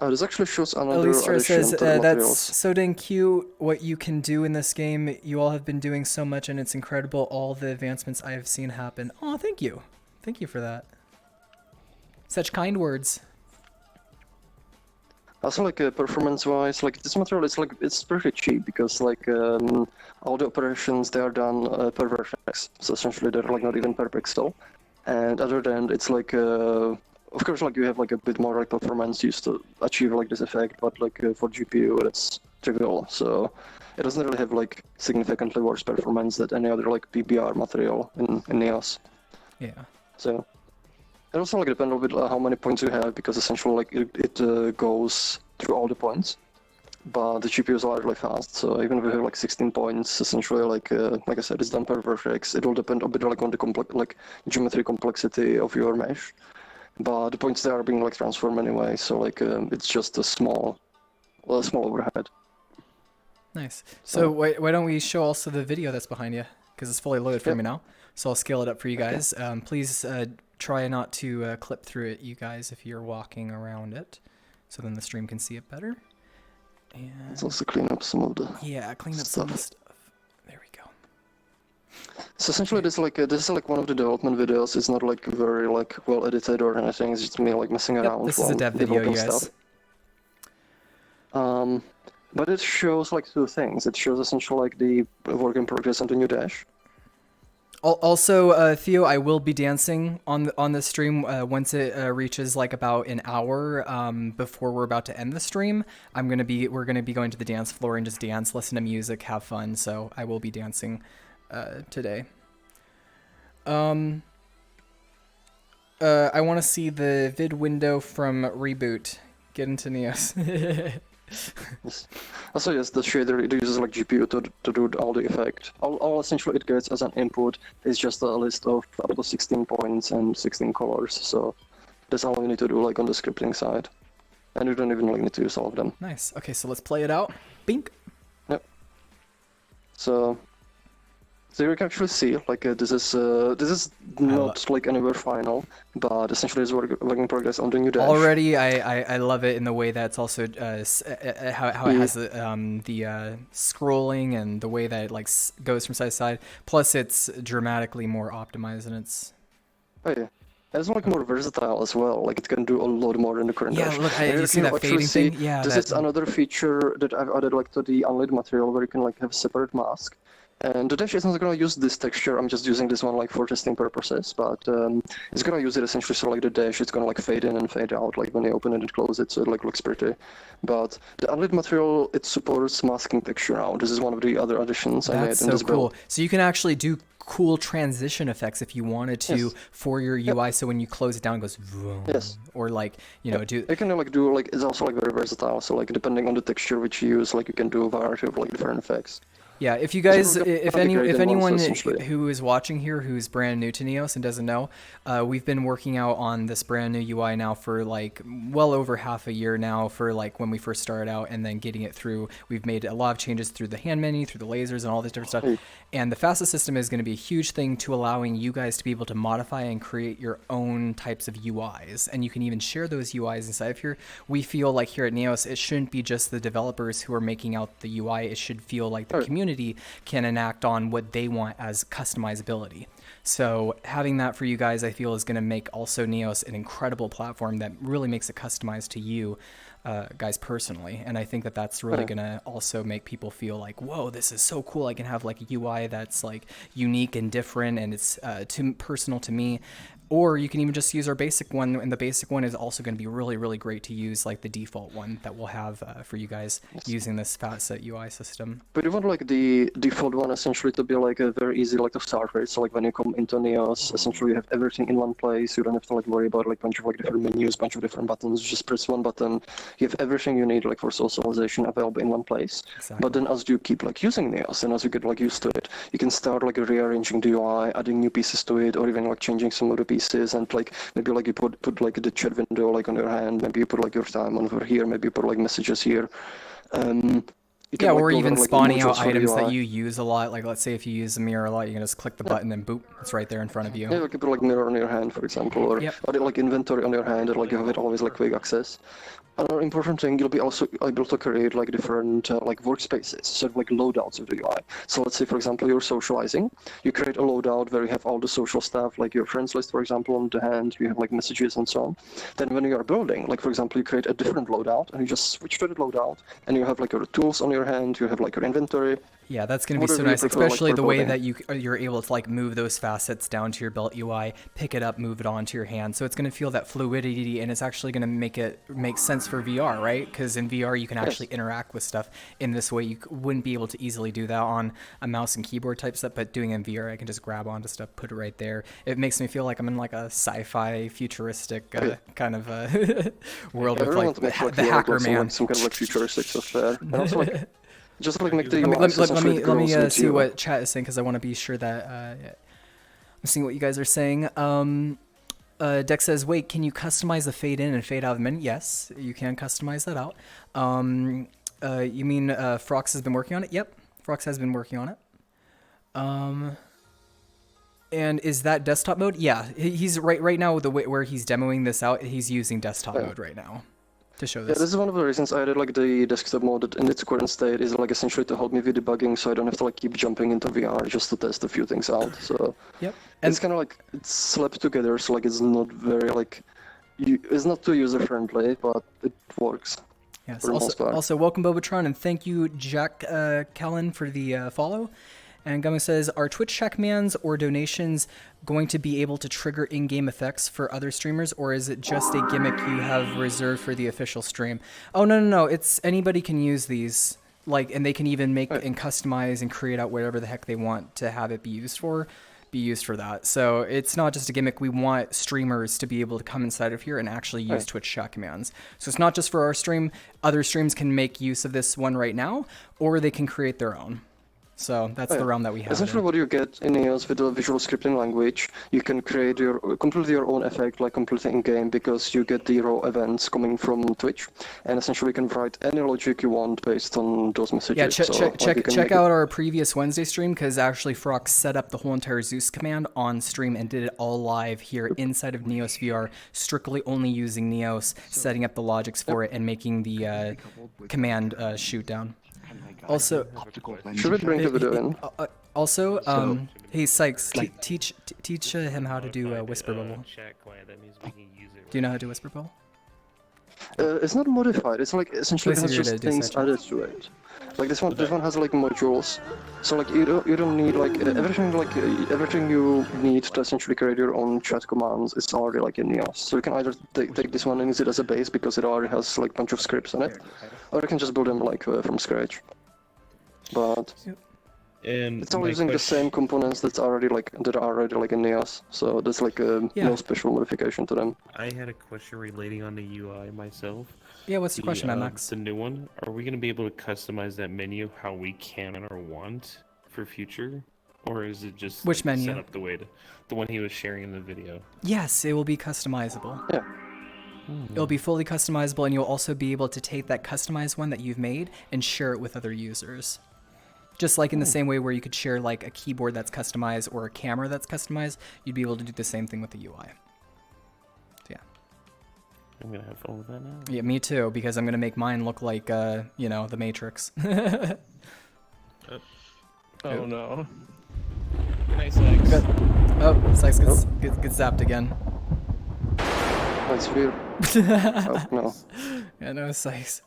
Oh, this actually shows another Elistra addition says, to the that's materials. so dang cute what you can do in this game. You all have been doing so much, and it's incredible all the advancements I have seen happen. Oh, thank you. Thank you for that. Such kind words. Also, like performance-wise, like this material is like it's pretty cheap because like all the operations they are done per vertex, so essentially they're like not even per pixel. And other than it's like of course like you have like a bit more like performance used to achieve like this effect, but like for GPU it's trivial, so it doesn't really have like significantly worse performance than any other like PBR material in Neos. Yeah. So. It also like depends a little bit on how many points you have, because essentially like it goes through all the points, but the GPUs are really fast. So even if you have like 16 points, essentially like I said, it's done per vertex. It will depend a bit like on the geometry complexity of your mesh, but the points there are being like transformed anyway. So like it's just a small overhead. Nice. So why don't we show also the video that's behind you, because it's fully loaded for me now. So I'll scale it up for you guys. Please try not to clip through it, you guys, if you're walking around it, so then the stream can see it better. And let's also clean up some of the clean up some of the stuff. There we go. So essentially, this is like one of the development videos. It's not like very like well edited or anything. It's just me like messing around. This is a while dev video, you developing guys. stuff. But it shows like two things. It shows essentially like the work in progress and the new dash. Also, Theo, I will be dancing on the stream once it reaches like about an hour before we're about to end the stream. We're gonna be going to the dance floor and just dance, listen to music, have fun. So I will be dancing today. I want to see the vid window from Reboot. Get into Neos. Yes. Also, yes, the shader it uses like GPU to do all the effect. All essentially it gets as an input is just a list of up to 16 points and 16 colors. So that's all you need to do like on the scripting side, and you don't even like need to use all of them. Nice. Okay, so let's play it out. Bink. Yep. So you can actually see like this is not like anywhere final, but essentially it's work in progress on the new dash. Already, I love it in the way that's also how it has the scrolling and the way that it like goes from side to side. Plus, it's dramatically more optimized, and it's. Oh yeah. It's like more versatile as well. Like it can do a lot more in the current dash. Yeah, look, And you see that actually fading see, thing? Yeah, this is another feature that I've added like to the unlit material, where you can like have separate mask. And the dash isn't going to use this texture. I'm just using this one like for testing purposes, but it's going to use it essentially so like the dash it's going to like fade in and fade out like when you open it and close it, so it like looks pretty. But the unlit material, it supports masking texture now. This is one of the other additions I made That's in so this build. cool. So you can actually do cool transition effects if you wanted to for your UI. So when you close it down, it goes vroom, or like do. You can like do like it's also like very versatile. So like depending on the texture which you use, like you can do a variety of like different effects. Yeah, if you guys, So we're if gonna integrate in anyone once, essentially. who is watching here who's brand new to Neos and doesn't know, we've been working out on this brand new UI now for like well over half a year now. For like when we first started out, and then getting it through, we've made a lot of changes through the hand menu, through the lasers, and all this different stuff. And the fastest system is going to be a huge thing to allowing you guys to be able to modify and create your own types of UIs, and you can even share those UIs inside of here. We feel like here at Neos, it shouldn't be just the developers who are making out the UI. It should feel like the community can enact on what they want as customizability. So having that for you guys, I feel, is going to make also Neos an incredible platform that really makes it customized to you guys personally. And I think that that's really going to also make people feel like, whoa, this is so cool. I can have like a UI that's like unique and different, and it's too personal to me. Or you can even just use our basic one, and the basic one is also going to be really, really great to use, like the default one that we'll have for you guys using this facet UI system. But you want like the default one essentially to be like a very easy like to start with. So like when you come into Neos, essentially you have everything in one place. You don't have to like worry about like bunch of like different menus, bunch of different buttons. Just press one button. You have everything you need like for socialization available in one place. Exactly. But then as you keep like using Neos and as you get like used to it, you can start like rearranging the UI, adding new pieces to it, or even like changing some of the pieces. And like maybe like you put like the chat window like on your hand. Maybe you put like your time over here. Maybe you put like messages here. Yeah, or even spawning out items that you use a lot. Like, let's say if you use the mirror a lot, you can just click the button and boop, it's right there in front of you. Yeah, you can put like mirror on your hand, for example, or like inventory on your hand, and like you have it always like quick access. Another important thing, you'll be also able to create like different like workspaces, sort of like loadouts of the UI. So let's say, for example, you're socializing. You create a loadout where you have all the social stuff, like your friends list, for example, on the hand. You have like messages and so on. Then when you are building, like for example, you create a different loadout, and you just switch to the loadout, and you have like your tools on your hand. You have like your inventory. Yeah, that's going to be so nice, especially the way that you're able to like move those facets down to your belt UI, pick it up, move it onto your hand. So it's going to feel that fluidity, and it's actually going to make sense for VR, right? Because in VR you can actually interact with stuff in this way. You wouldn't be able to easily do that on a mouse and keyboard type stuff, but doing in VR, I can just grab onto stuff, put it right there. It makes me feel like I'm in like a sci-fi futuristic kind of world with like the hacker man. Some kind of like futuristic stuff there. And also like just like make the UI let me see what chat is saying, because I want to be sure that I'm seeing what you guys are saying. Dex says, wait, can you customize the fade in and fade out of the menu? Yes, you can customize that out. You mean Frox has been working on it? Yep, Frox has been working on it. And is that desktop mode? Yeah, he's right now the way where he's demoing this out, he's using desktop mode right now to show this. Yeah, this is one of the reasons I added like the desktop mode in its current state, is like essentially to help me with debugging, so I don't have to like keep jumping into VR just to test a few things out. So yep, and it's kind of like it's slapped together, so like it's not very like it's not too user friendly, but it works. Yes. Also, welcome Bobotron, and thank you Jack Callan for the follow. And Gummy says, are Twitch check commands or donations going to be able to trigger in-game effects for other streamers, or is it just a gimmick you have reserved for the official stream? Oh, no. It's anybody can use these, like, and they can even make and customize and create out whatever the heck they want to have it be used for that. So it's not just a gimmick. We want streamers to be able to come inside of here and actually use Twitch chat commands. So it's not just for our stream. Other streams can make use of this one right now, or they can create their own. So that's the realm that we have. Essentially what you get in Neos with the visual scripting language, you can create completely your own effect, like completely in-game, because you get the raw events coming from Twitch, and essentially you can write any logic you want based on those messages. Yeah, check out our previous Wednesday stream, because actually Frox set up the whole entire Zeus command on stream and did it all live here inside of NeosVR, strictly only using Neos, setting up the logics for it, and making the command shoot down. Also, should we bring the video in? Also, hey Sykes, teach him how to do Whisper Bubble. Do you know how to do Whisper Bubble? It's not modified. It's like essentially it has just things added to it. Like this one has like modules. So like you don't need like everything you need to essentially create your own chat commands is already like in Neos. So you can either take this one and use it as a base because it already has like a bunch of scripts in it, or you can just build them like from scratch. But it's all using the same components that are already like in Neos. So there's like no special modification to them. I had a question relating on the UI myself. Yeah, what's the question, Max? The new one. Are we gonna be able to customize that menu how we can or want for future, or is it just Which menu? set up the way the one he was sharing in the video? Yes, it will be customizable. Yeah. It'll be fully customizable, and you'll also be able to take that customized one that you've made and share it with other users. Just like in the same way where you could share like a keyboard that's customized or a camera that's customized, you'd be able to do the same thing with the UI. So yeah. I'm gonna have fun with that now. Yeah, me too, because I'm gonna make mine look like, you know, the Matrix. Oh no. Nice X. Oh, Sykes gets zapped again. That's weird. Oh, no. Yeah, no, Sykes.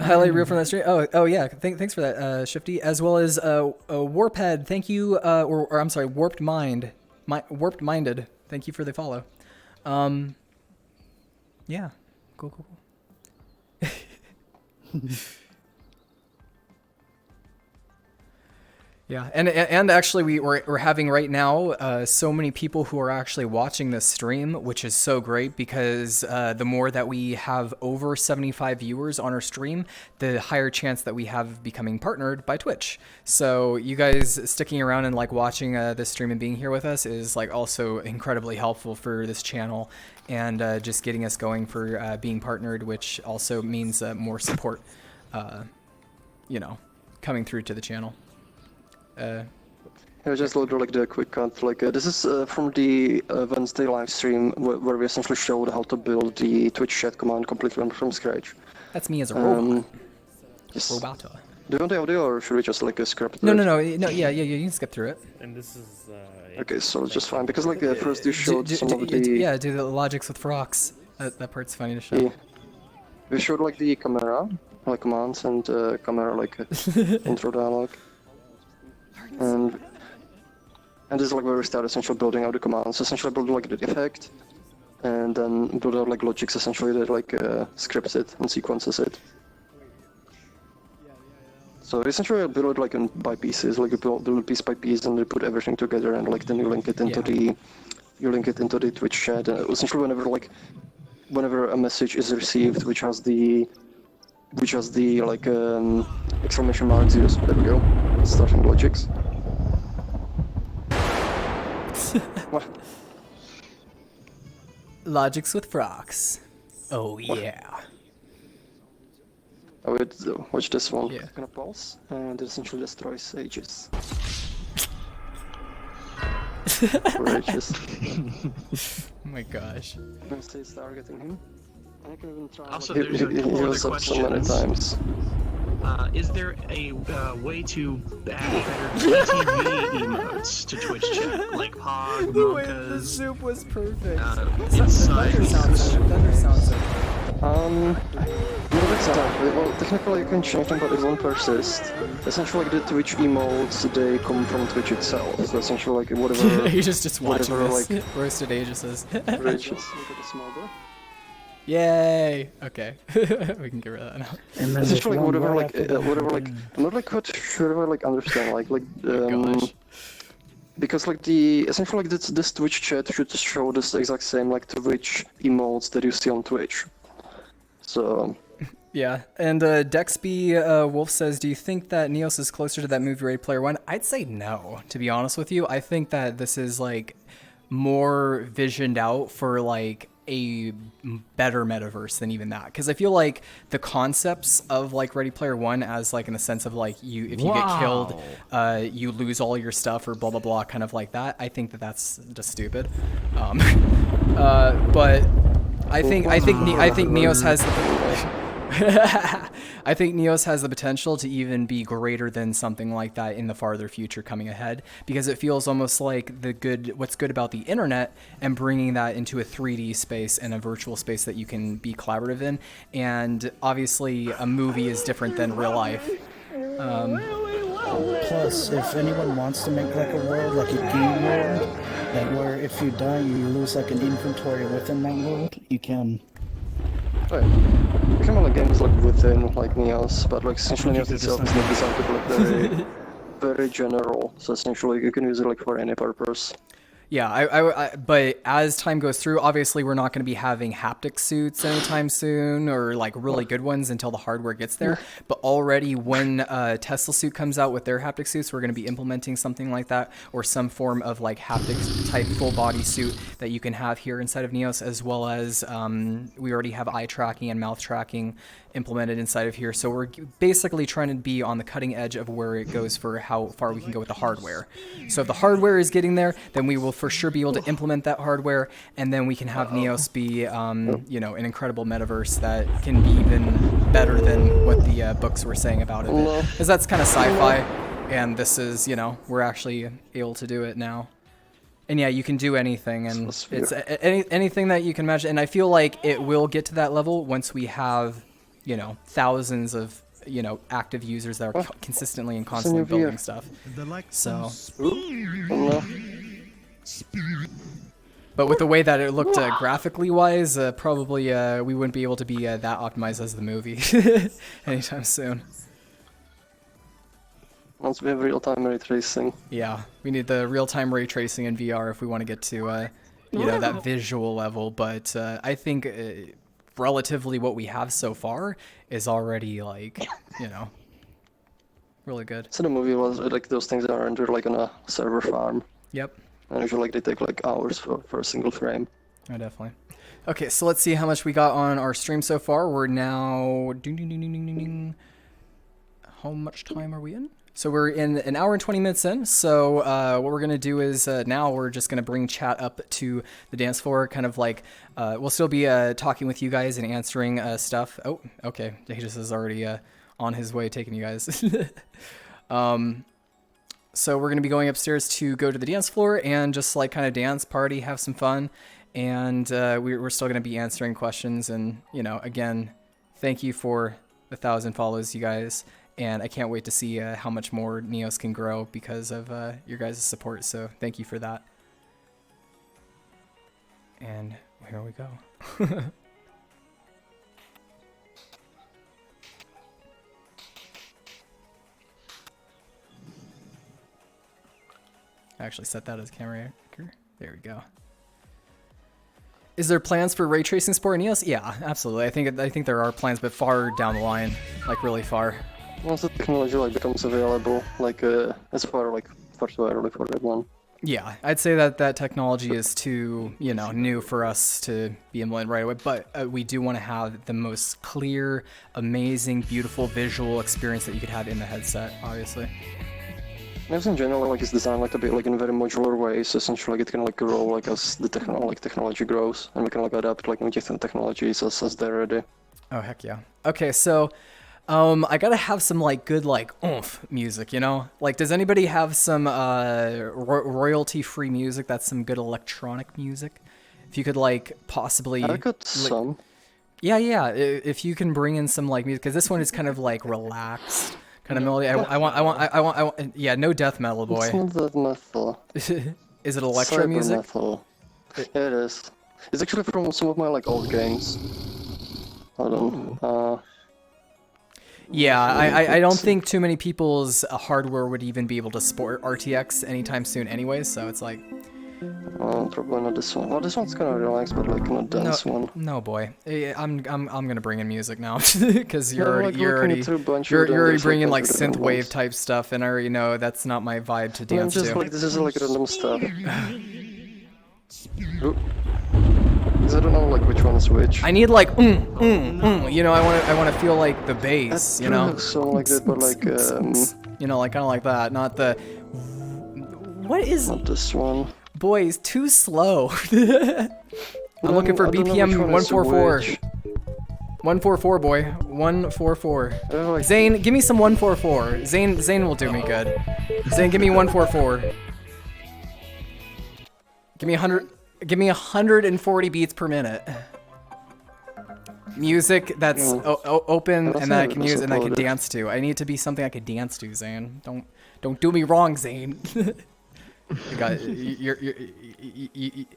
Highlight reel from that stream. Oh yeah. Thanks for that, Shifty, as well as Warphead. Thank you, or I'm sorry, Warped Minded. Thank you for the follow. Yeah, cool. Yeah, and actually we're having right now so many people who are actually watching this stream, which is so great because the more that we have over 75 viewers on our stream, the higher chance that we have becoming partnered by Twitch. So you guys sticking around and like watching this stream and being here with us is like also incredibly helpful for this channel and just getting us going for being partnered, which also means more support, you know, coming through to the channel. I just loaded like the quick cut. Like this is from the Wednesday live stream where we essentially showed how to build the Twitch chat command completely from scratch. That's me as a robot. Yes. Roboto. Do you want the audio or should we just like skip it? No. Yeah. You can skip through it. And this is. Okay, so it's just fine because like first you showed some of the. Yeah, do the logics with frocks. That part's funny to show. Yeah. We showed like the camera, like commands and camera like intro dialogue. And this is like where we start essentially building out the commands, essentially build like the effect, and then build out like logics essentially that like scripts it and sequences it. So essentially I build it like by pieces, like you build it piece by piece and you put everything together and like then you link it into the Twitch chat. And essentially whenever a message is received which has the like exclamation marks used, there we go. Starting logics. Logics with frocks. Oh yeah. I would watch this one. Yeah. Gonna pulse and it essentially destroys sages. Righteous. Oh my gosh. I'm still targeting him. I can even try. Also, He there's a couple other was up so many questions. times. Is there a way to add better TV emotes to Twitch chat, like Pog, The way the Monkas, soup was perfect. inside? Thunder sounds so Not exactly. Well, technically you can change them, but it won't persist. Essentially, like the Twitch emotes, they come from Twitch itself. So essentially, like whatever. He's just watching whatever, this. like, Roasted Aegises. Riches. Look at the small door. Yay! Okay. We can get rid of that now. And then Essentially, there's like one whatever, right like after that. whatever, like I'm not like quite sure if I like understand, Gosh. because like the essentially like this Twitch chat should show this exact same like Twitch emotes that you see on Twitch. So. Yeah, and Dexby Wolf says, do you think that Neos is closer to that movie Ready Player One? I'd say no, to be honest with you. I think that this is like more visioned out for like a better metaverse than even that, because I feel like the concepts of like Ready Player One, as like in the sense of like if you get killed, you lose all your stuff or blah blah blah, kind of like that. I think that that's just stupid. But I think Neos has I think Neos has the potential to even be greater than something like that in the farther future coming ahead, because it feels almost like what's good about the internet and bringing that into a 3D space and a virtual space that you can be collaborative in. And obviously a movie is different than real life. Plus, if anyone wants to make like a world, like a game world, like where if you die you lose like an inventory within that world, you can. Right. Kind of like games like within like Neos, but like essentially Neos itself is not designed to be like very general. So essentially you can use it like for any purpose. Yeah, but as time goes through, obviously we're not going to be having haptic suits anytime soon, or like really good ones until the hardware gets there. But already when Tesla suit comes out with their haptic suits, we're going to be implementing something like that, or some form of like haptic type full body suit that you can have here inside of Neos, as well as we already have eye tracking and mouth tracking implemented inside of here. So we're basically trying to be on the cutting edge of where it goes for how far we can go with the hardware. So if the hardware is getting there, then we will for sure be able to implement that hardware, and then we can have Neos be, you know, an incredible metaverse that can be even better than what the books were saying about it. Because that's kind of sci-fi, and this is, you know, we're actually able to do it now. And yeah, you can do anything, and it's anything that you can imagine. And I feel like it will get to that level once we have, you know, thousands of, you know, active users that are consistently and constantly building stuff. So, but with the way that it looked graphically wise, probably we wouldn't be able to be that optimized as the movie anytime soon. Once we have real-time ray tracing. Yeah, we need the real-time ray tracing in VR if we want to get to, you know, that visual level. But I think relatively what we have so far is already, like, you know, really good. So the movie was like those things are under like on a server farm. Yep. And usually like they take like hours for a single frame. Oh, definitely. Okay, so let's see how much we got on our stream so far. We're now... How much time are we in? So we're in an hour and 20 minutes in. So what we're going to do is now we're just going to bring chat up to the dance floor. Kind of like, we'll still be talking with you guys and answering stuff. Oh, okay. Tejas is already on his way taking you guys. So we're going to be going upstairs to go to the dance floor and just like kind of dance, party, have some fun. And we're still going to be answering questions. And, you know, again, thank you for the 1,000 follows, you guys. And I can't wait to see how much more Neos can grow because of your guys' support. So thank you for that. And here we go. I actually set that as camera anchor. There we go. Is there plans for ray tracing support in Neos? Yeah, absolutely. I think there are plans, but far down the line, like really far. Once the technology like becomes available, like as far too early for that one. Yeah, I'd say that that technology is too, you know, new for us to be implemented right away. But we do want to have the most clear, amazing, beautiful visual experience that you could have in the headset, obviously. Neos in general like is designed like a bit like in a very modular way, so essentially like, it can like grow like as the technology grows, and we can like adapt like new different technologies as they're ready. Oh heck yeah. Okay, so I gotta have some like good like oomph music, you know? Like, does anybody have some royalty-free music? That's some good electronic music. If you could like possibly. I got some. Yeah. If you can bring in some like music, because this one is kind of like relaxed. Kind of melody. I want. Yeah, no death metal, boy. It's not death metal. Is it electro music? Metal. Yeah, it is. It's actually from some of my like old games. Hold on. Yeah, I don't think too many people's hardware would even be able to support RTX anytime soon, anyway. So it's like. Probably not this one. Well, this one's kind of relaxed, but like not dance one. No, boy. I'm gonna bring in music now because you're already bringing like synth wave type stuff, and I already know that's not my vibe to dance to. Like this is like random stuff. Because I don't know like which one is which. I need like you know, I want to feel like the bass, you know. So like that, but like you know, like kind of like that, not the. What is? Not this one. Boys, too slow. I'm looking for BPM 144. 144, boy. 144. Zane, give me some 144. Zane will do me good. Zane, give me 144. Give me 100. Give me 140 beats per minute. Music that's open and that I can use and I can dance to. I need to be something I can dance to, Zane. Don't do me wrong, Zane.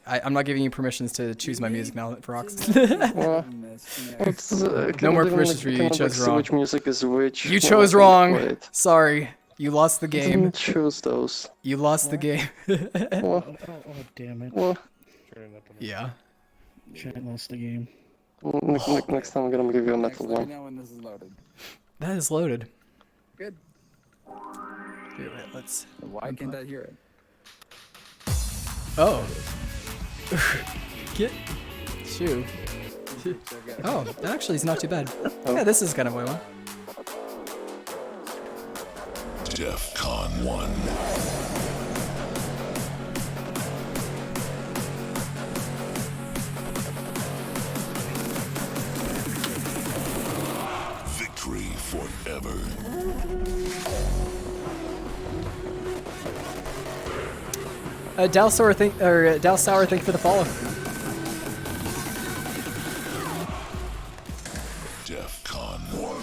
I'm not giving you permissions to choose my music now, Frox. No more permissions for you. You chose wrong. Which music is which? You chose wrong. Sorry. You lost the I game. didn't choose those. You lost the game. What? Oh, damn it. What? Yeah. Chat lost the game. Next time I'm gonna give you a metal Let me one. know when this is loaded. That is loaded. Good. Here, wait, let's. Why can't I hear it? Oh. Get. Shoo. Oh, that actually is not too bad. Yeah, this is kind of my one. DEFCON 1. Victory forever. Dalsauer, thank you for the follow. DEFCON 1.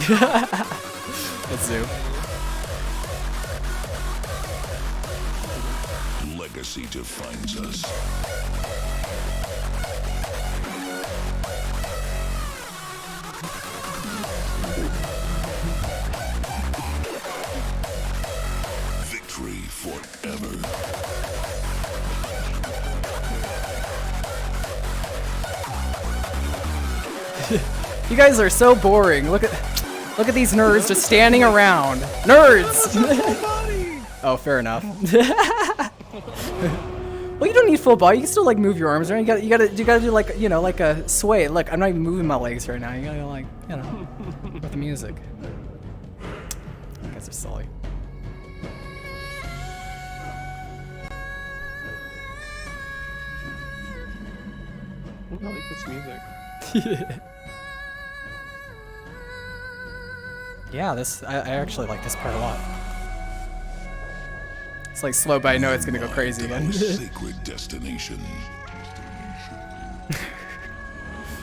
That's Zoo. Legacy defines us. Victory forever. You guys are so boring. Look at these nerds just standing around. Nerds. Oh, fair enough. Well, you don't need full body. You can still like move your arms around. You gotta do like, you know, like a sway. Look, I'm not even moving my legs right now. You gotta like, you know, with the music. You guys are silly. I like this music. Yeah, I actually like this part a lot. It's like slow, but I know it's gonna go crazy again. Sacred destination.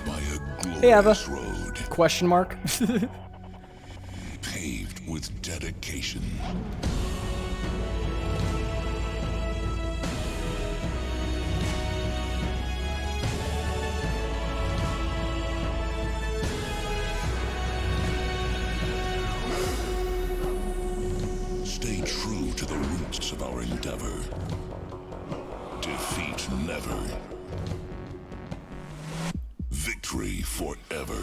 By a Hey, Ava. glorious road Question mark? paved with dedication. Stay true to the roots of our endeavor. Defeat never. Victory forever.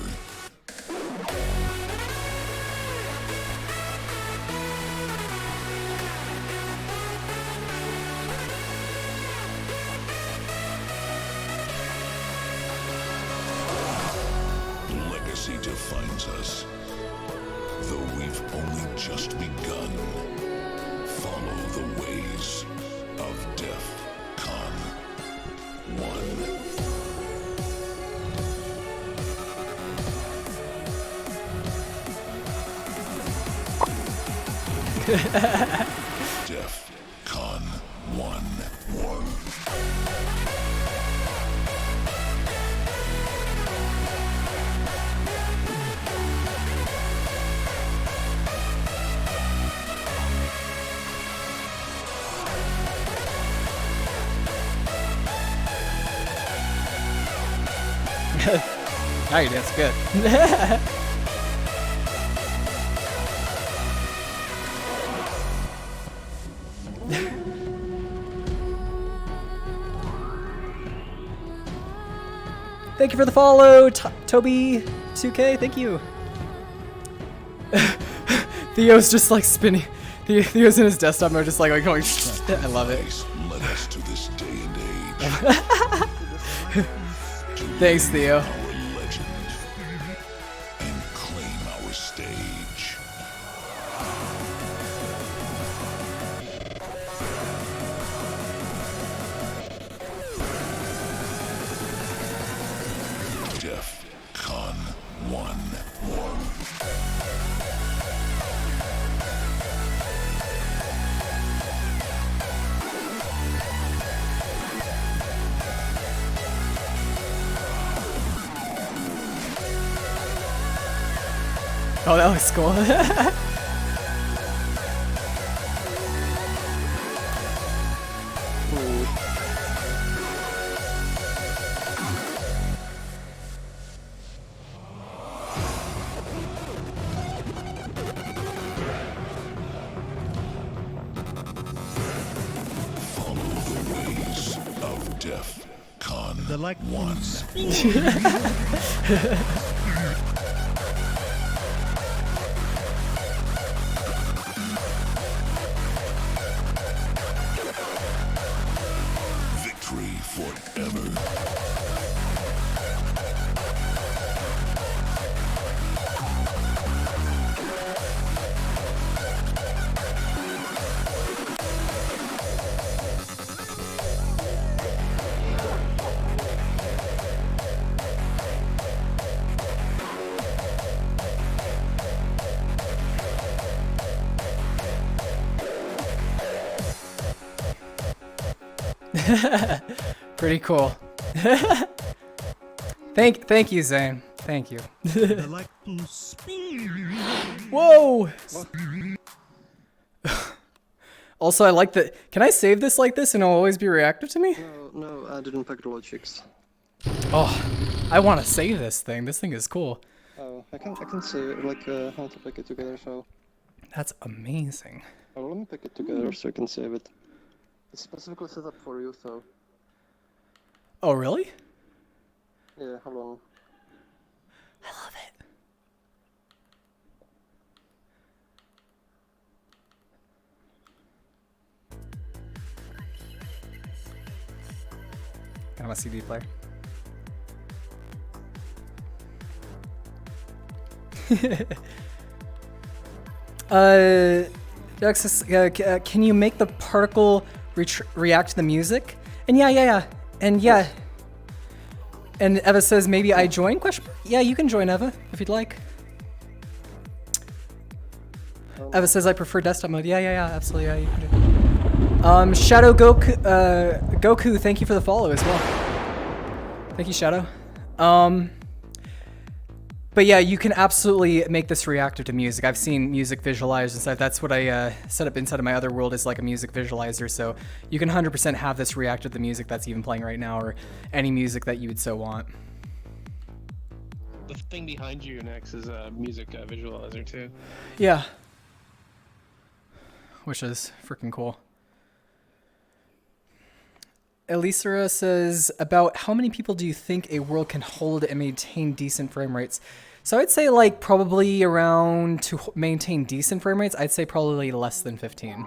Legacy defines us. Though we've only just begun, follow the ways of DEFCON 1. DEFCON 1. Now you dance good. Thank you for the follow, Toby2K. Thank you. Theo's just like spinning. Theo's in his desktop mode, just like going. I love it. Led us to this day and age. Thanks, Theo. Our legend and claim our stage. DEFCON 1. Oh, that looks cool. once. Victory forever. Pretty cool. Thank you, Zane. Thank you. Whoa! Also, I like that. Can I save this like this and it'll always be reactive to me? No, I didn't pack the logics. Oh, I want to save this thing. This thing is cool. Oh, I can save it, like, how to pack it together, so... That's amazing. Oh, let me pack it together so I can save it. It's specifically set up for you, so... Oh, really? Yeah, hold on. I love it. Kind of a CD player. Alexis, can you make the particle react to the music? And yeah. And yeah. And Eva says, maybe I join? Question mark? Yeah, you can join, Eva, if you'd like. Eva says, I prefer desktop mode. Yeah, absolutely. Yeah, you can do. Shadow Goku, thank you for the follow as well. Thank you, Shadow. But yeah, you can absolutely make this reactive to music. I've seen music visualized and stuff. That's what I set up inside of my other world is like a music visualizer. So you can 100% have this react to the music that's even playing right now or any music that you would so want. The thing behind you next is a music visualizer too. Yeah. Which is freaking cool. Elisera says, about how many people do you think a world can hold and maintain decent frame rates? So I'd say like probably around, to maintain decent frame rates, I'd say probably less than 15.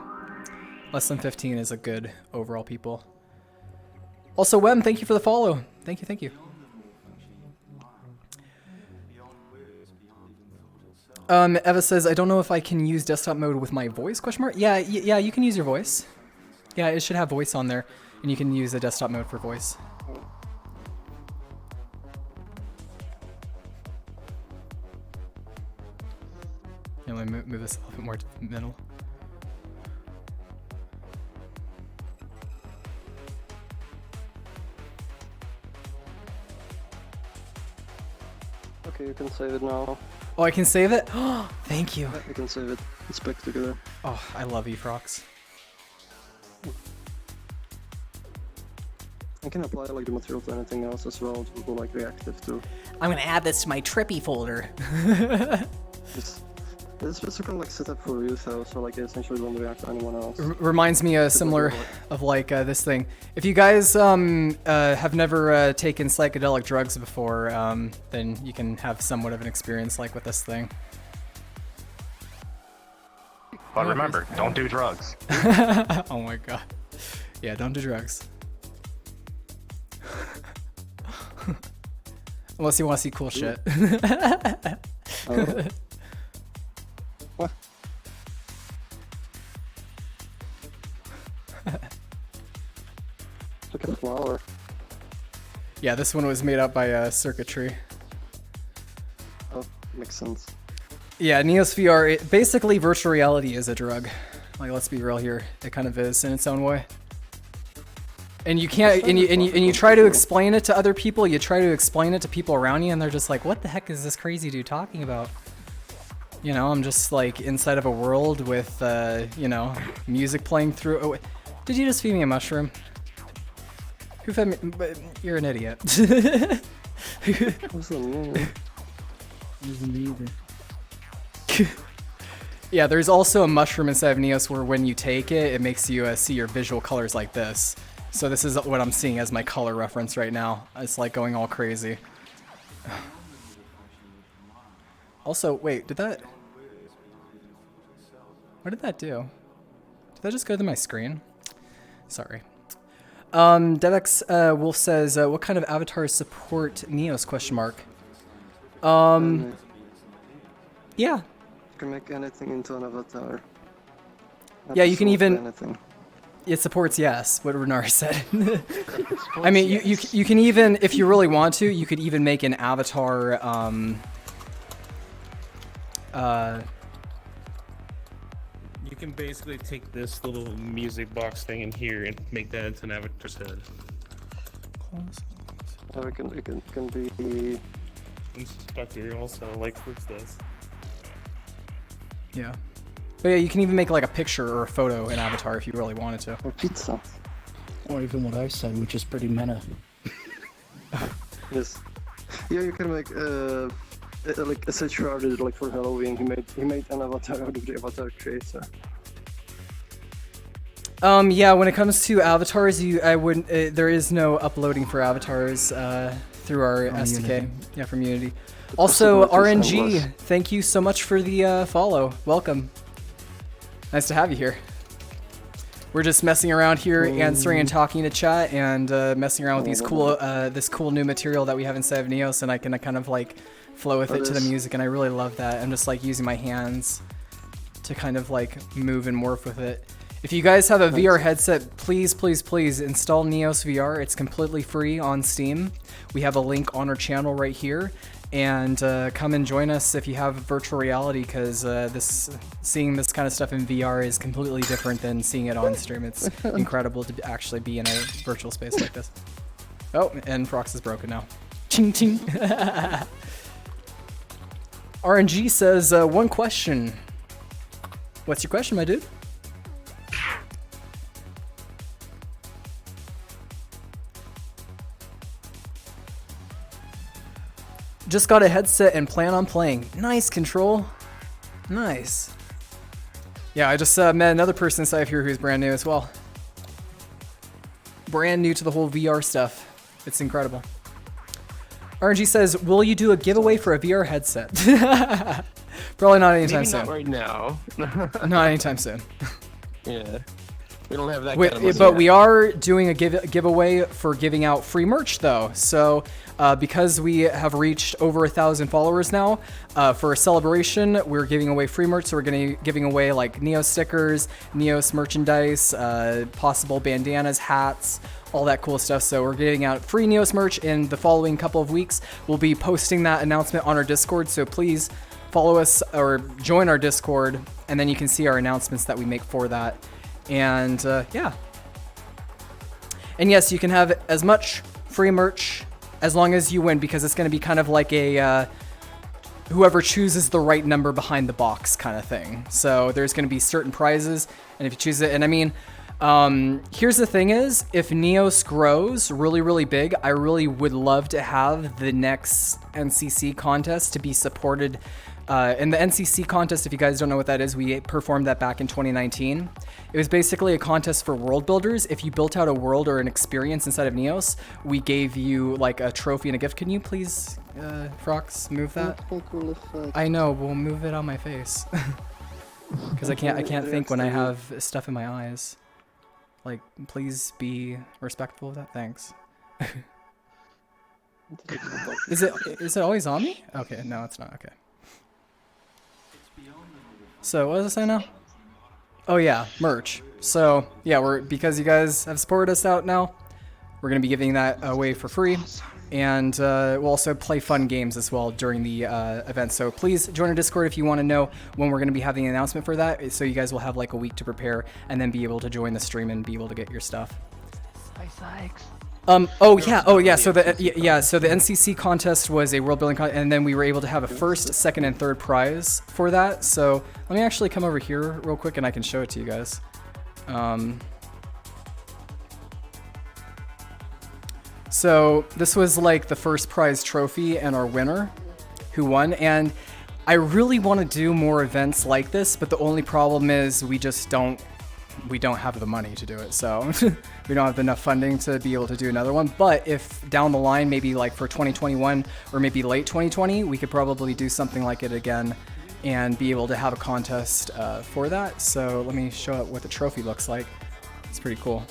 Less than 15 is a good overall people. Also, Wem, thank you for the follow. Thank you. Eva says, I don't know if I can use desktop mode with my voice, question mark? Yeah, you can use your voice. Yeah, it should have voice on there. And you can use the desktop mode for voice. Yeah, let me move this a little bit more to the middle. Okay, you can save it now. Oh, I can save it? Oh, thank you. Yeah, you can save it. It's back together. Oh, I love Efrox. I can apply like the material to anything else as well to go like reactive too. I'm gonna add this to my trippy folder. It's basically like set up for you, so like it essentially won't react to anyone else. Reminds me similar of like this thing. If you guys have never taken psychedelic drugs before, then you can have somewhat of an experience like with this thing. But remember, don't do drugs. Oh my god. Yeah, don't do drugs. Unless you want to see cool shit. What? Look at the flower. Yeah, this one was made up by Circuitry. Oh, makes sense. Yeah, NeosVR, basically virtual reality is a drug. Like, let's be real here. It kind of is in its own way. And you can't, and you try to explain it to other people, you try to explain it to people around you, and they're just like, what the heck is this crazy dude talking about? You know, I'm just like inside of a world with, you know, music playing through. Oh, did you just feed me a mushroom? Who fed me? But you're an idiot. Yeah, there's also a mushroom inside of Neos where when you take it, it makes you see your visual colors like this. So this is what I'm seeing as my color reference right now. It's like going all crazy. Also, wait, did that... What did that do? Did that just go to my screen? Sorry. Devex Wolf says, what kind of avatars support Neos, question mark? Yeah. You can make anything into an avatar. Yeah, you can even... Anything. It supports, yes, what Renard said. I mean, you can even, if you really want to, you could even make an avatar, You can basically take this little music box thing in here and make that into an avatar's head. Or it can be... Inspector also, like Fritz does. Yeah. But yeah, you can even make like a picture or a photo in Avatar if you really wanted to. Or pizza. Or even what I said, which is pretty meta. Yes. Yeah, you can make like a Sage artist like for Halloween. He made an avatar out of the avatar creator. Yeah, when it comes to avatars, I wouldn't. There is no uploading for avatars through our SDK. Unity. Yeah, from Unity. Also, RNG, thank you so much for the follow. Welcome. Nice to have you here. We're just messing around here, answering and talking to chat, and messing around with these cool, this cool new material that we have inside of Neos, and I can kind of like flow with it to the music, and I really love that. I'm just like using my hands to kind of like move and morph with it. If you guys have a VR headset, please, please, please install NeosVR. It's completely free on Steam. We have a link on our channel right here. And come and join us if you have virtual reality, because seeing this kind of stuff in VR is completely different than seeing it on stream. It's incredible to actually be in a virtual space like this. Oh, and Prox is broken now. Ching ching. RNG says, one question. What's your question, my dude? Just got a headset and plan on playing. Nice, Control. Nice. Yeah, I just met another person inside here who's brand new as well. Brand new to the whole VR stuff. It's incredible. RNG says, will you do a giveaway for a VR headset? Probably not anytime Maybe soon. not right now. Not anytime soon. Yeah. We don't have that Wait, kind of money but yet. we are doing a giveaway for giving out free merch though. So because we have reached over 1,000 followers now, for a celebration, we're giving away free merch. So we're going to giving away like Neos stickers, Neos merchandise, possible bandanas, hats, all that cool stuff. So we're giving out free Neos merch in the following couple of weeks. We'll be posting that announcement on our Discord. So please follow us or join our Discord, and then you can see our announcements that we make for that. And yeah. And yes, you can have as much free merch as long as you win, because it's going to be kind of like a whoever chooses the right number behind the box kind of thing. So there's going to be certain prizes, and if you choose it, and I mean, here's the thing is, if Neos grows really, really big, I really would love to have the next NCC contest to be supported. In the NCC contest, if you guys don't know what that is, we performed that back in 2019. It was basically a contest for world builders. If you built out a world or an experience inside of Neos, we gave you like a trophy and a gift. Can you please, Frox, move that? I know, we'll move it on my face. Because I can't think when I have stuff in my eyes. Like, please be respectful of that. Thanks. Is it always on me? Okay, no, it's not. Okay. So what was I saying now? Oh yeah, merch. So yeah, because you guys have supported us out now, we're gonna be giving that away for free, and we'll also play fun games as well during the event. So please join our Discord if you want to know when we're gonna be having an announcement for that. So you guys will have like a week to prepare, and then be able to join the stream and be able to get your stuff. Oh yeah. So the NCC contest was a world building contest, and then we were able to have a first, second, and third prize for that. So let me actually come over here real quick, and I can show it to you guys. So this was like the first prize trophy and our winner, who won. And I really want to do more events like this, but the only problem is we just don't we don't have the money to do it, so we don't have enough funding to be able to do another one. But if down the line, maybe like for 2021 or maybe late 2020, we could probably do something like it again and be able to have a contest for that. So let me show it what the trophy looks like. It's pretty cool.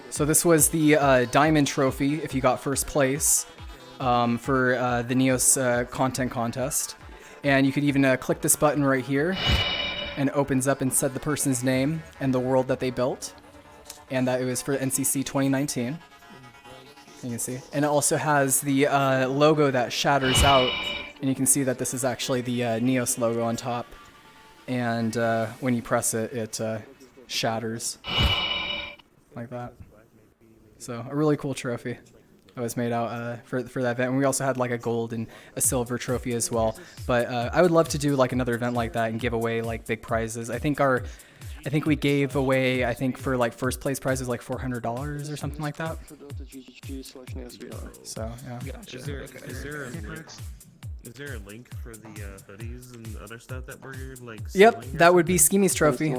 So this was the diamond trophy if you got first place for the Neos content contest. And you could even click this button right here and it opens up and said the person's name and the world that they built. And that it was for NCC 2019. You can see. And it also has the logo that shatters out. And you can see that this is actually the Neos logo on top. And when you press it, it shatters like that. So a really cool trophy that was made out for that event. And we also had like a gold and a silver trophy as well. But I would love to do like another event like that and give away like big prizes. I think we gave away, I think for like first place prizes like $400 or something like that. So yeah. Gotcha. Is there a link for the hoodies and other stuff that we're like? Yep, that would be Schemy's trophy.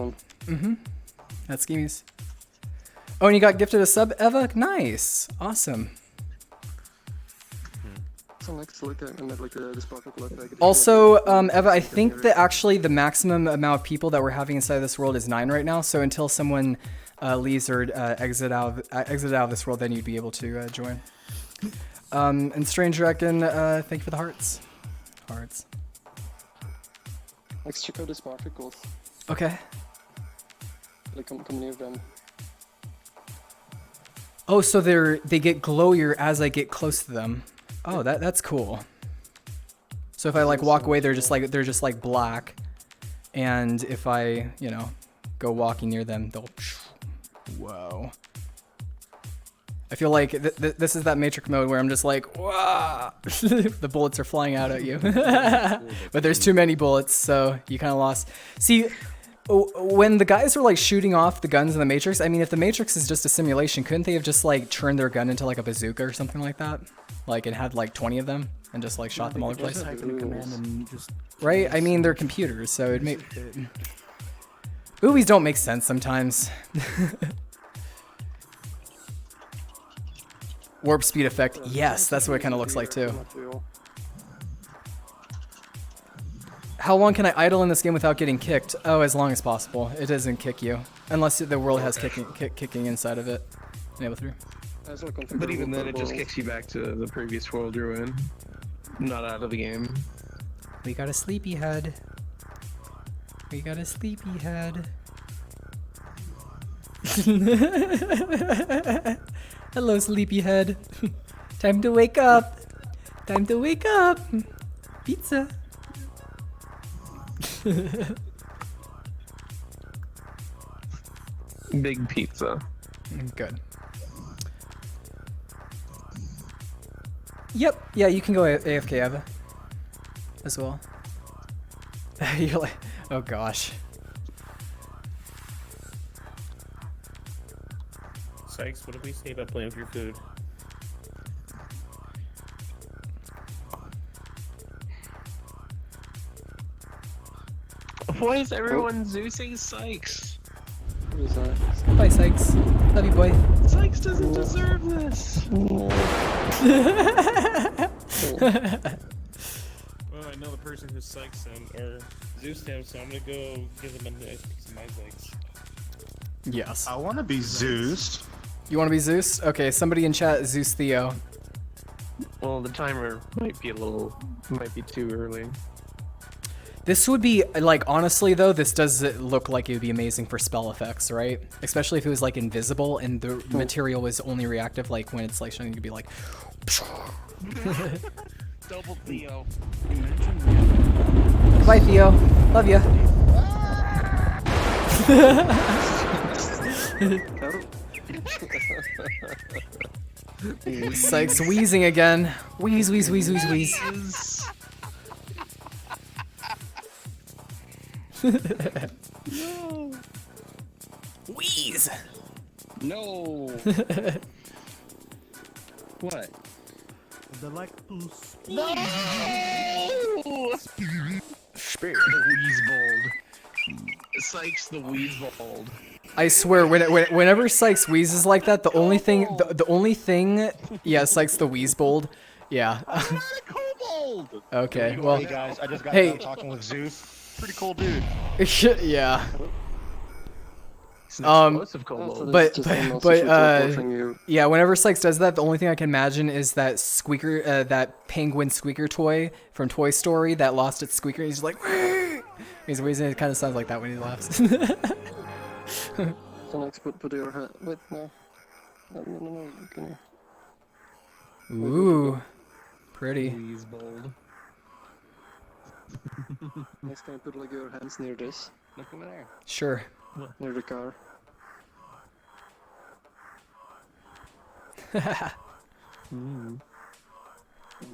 That's Schemy's. Oh, and you got gifted a sub, Eva? Nice. Awesome. Also, Eva, I think that actually the maximum amount of people that we're having inside this world is 9 right now. So until someone leaves or exit out of this world, then you'd be able to join. And Strange Reckon, thank you for the hearts. Hearts. Let's check out the sparkles. Okay. Like come near them. Oh, so they get glowier as I get close to them. Oh, that's cool. So if I like walk away, they're just like black, and if I go walking near them, they'll. Whoa. I feel like this is that Matrix mode where I'm just like, wow, the bullets are flying out at you, but there's too many bullets, so you kind of lost. See. When the guys were like shooting off the guns in the Matrix, I mean, if the Matrix is just a simulation, couldn't they have just like turned their gun into like a bazooka or something like that? Like it had like 20 of them and just like shot them all over the place. Right? I mean, they're computers, so it make movies don't make sense sometimes. Warp speed effect. Yes, that's what it kind of looks like too. How long can I idle in this game without getting kicked? Oh, as long as possible. It doesn't kick you. Unless the world has kicking inside of it. Enable through. But even then, it just kicks you back to the previous world you're in. Not out of the game. We got a sleepyhead. We got a sleepyhead. Hello, sleepyhead. Time to wake up. Time to wake up. Pizza. Big pizza. Good. Yep. Yeah, you can go AFK, Eva. As well. You're like, oh gosh. Sykes, what did we say about playing for your food? Why is everyone Zeusing Sykes? What is that? Bye, Sykes. Love you, boy. Sykes doesn't deserve this. Well, I know the person who Sykes him, or Zeus him, so I'm gonna go give him a nice piece of my Sykes. Yes. I want to be Zeus. You want to be Zeus? Okay, somebody in chat, Zeus Theo. Well, the timer might be too early. This would be, like, honestly though, this does look like it would be amazing for spell effects, right? Especially if it was, like, invisible and the material was only reactive, like, when it's, like, showing, you could be like... Double Theo. Bye, Theo. Love ya. Sykes wheezing again. Wheeze, wheeze, wheeze, wheeze, wheeze. No. Wheeze. No. What? The like to No. spirit. Weezbold. Sykes the Weezbold. I swear, whenever Sykes wheezes like that, the only thing, yeah, Sykes the Weezbold, yeah. Okay, well, Hey guys, I just got hey, done talking with Zeus. Pretty cool dude. yeah. It's an explosive kobold. Yeah, whenever Sykes does that, the only thing I can imagine is that squeaker, that penguin squeaker toy from Toy Story that lost its squeaker. He's just like, he's wheezing. It kind of sounds like that when he laughs. Put your head. Wait, no. No. Can you? Ooh, pretty. Weezbold. Next time, put like your hands near this. Look over there. Sure. Near the car.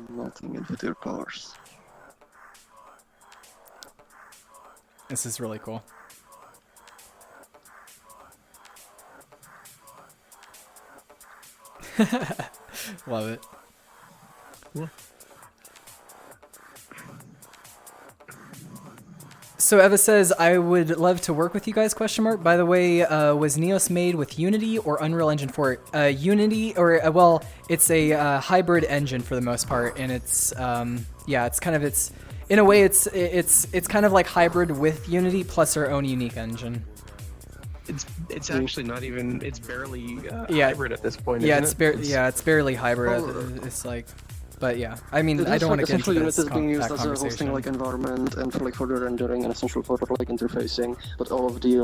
Nothing in with your cars. This is really cool. Love it. So Eva says, I would love to work with you guys, question mark. By the way, was Neos made with Unity or Unreal Engine 4? Unity, or, well, it's a hybrid engine for the most part, and it's, yeah, it's kind of, in a way, it's kind of like hybrid with Unity plus our own unique engine. It's actually not even, it's barely Yeah. hybrid at this point, Yeah, isn't it? it's barely hybrid. It's like, but yeah, I mean, I don't want to get into this Unity is being used that as a hosting conversation. like environment and for like further rendering and essential for like interfacing. But all of the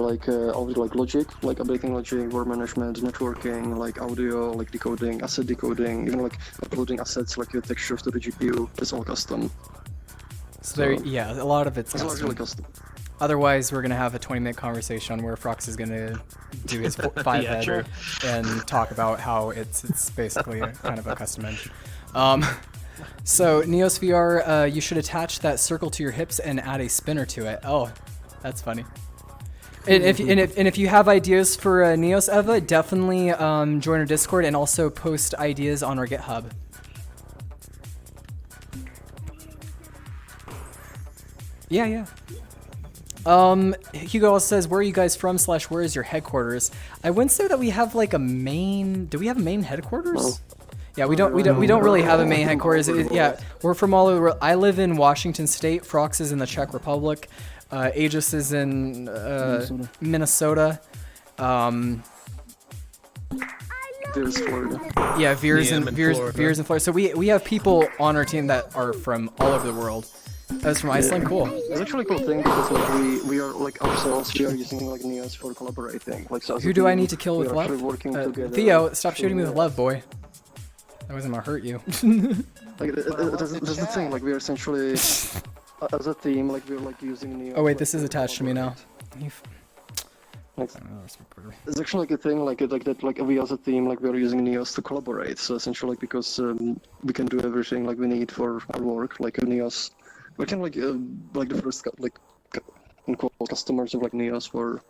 logic, like updating logic, word management, networking, like audio, like decoding, asset decoding, even like uploading assets like your textures to the GPU, it's all custom. So there, yeah, a lot of it's largely custom. Otherwise, we're gonna have a 20-minute conversation on where Frox is gonna do his 5 Yeah, head true. and talk about how it's basically kind of a custom engine. So NeosVR, you should attach that circle to your hips and add a spinner to it. Oh, that's funny. And if you have ideas for Neos Eva, definitely join our Discord and also post ideas on our GitHub. Yeah. Hugo also says, where are you guys from / where is your headquarters? I wouldn't say that we have like a main, do we have a main headquarters? No. Yeah, we don't really have a main headquarters. Yeah, we're from all over. I live in Washington State. Frox is in the Czech Republic. Aegis is in Minnesota. There's Florida. Yeah, Veer's in Florida. So we have people on our team that are from all over the world. That's from Iceland. Cool. It's actually a cool thing because like we are like ourselves. We are using like Neos for collaborating. Like so. Who do I need to kill with love? Working together. Theo, stop shooting me with love, boy. That wasn't gonna hurt you. Like that's the thing. Like we are essentially as a team. Like we're like using Neos. Oh wait, this is attached to me now. It's actually like a thing like that. Like we as a team, like we are using Neos to collaborate. So essentially, like because we can do everything like we need for our work. Like Neos, we can like the first like customers of like Neos for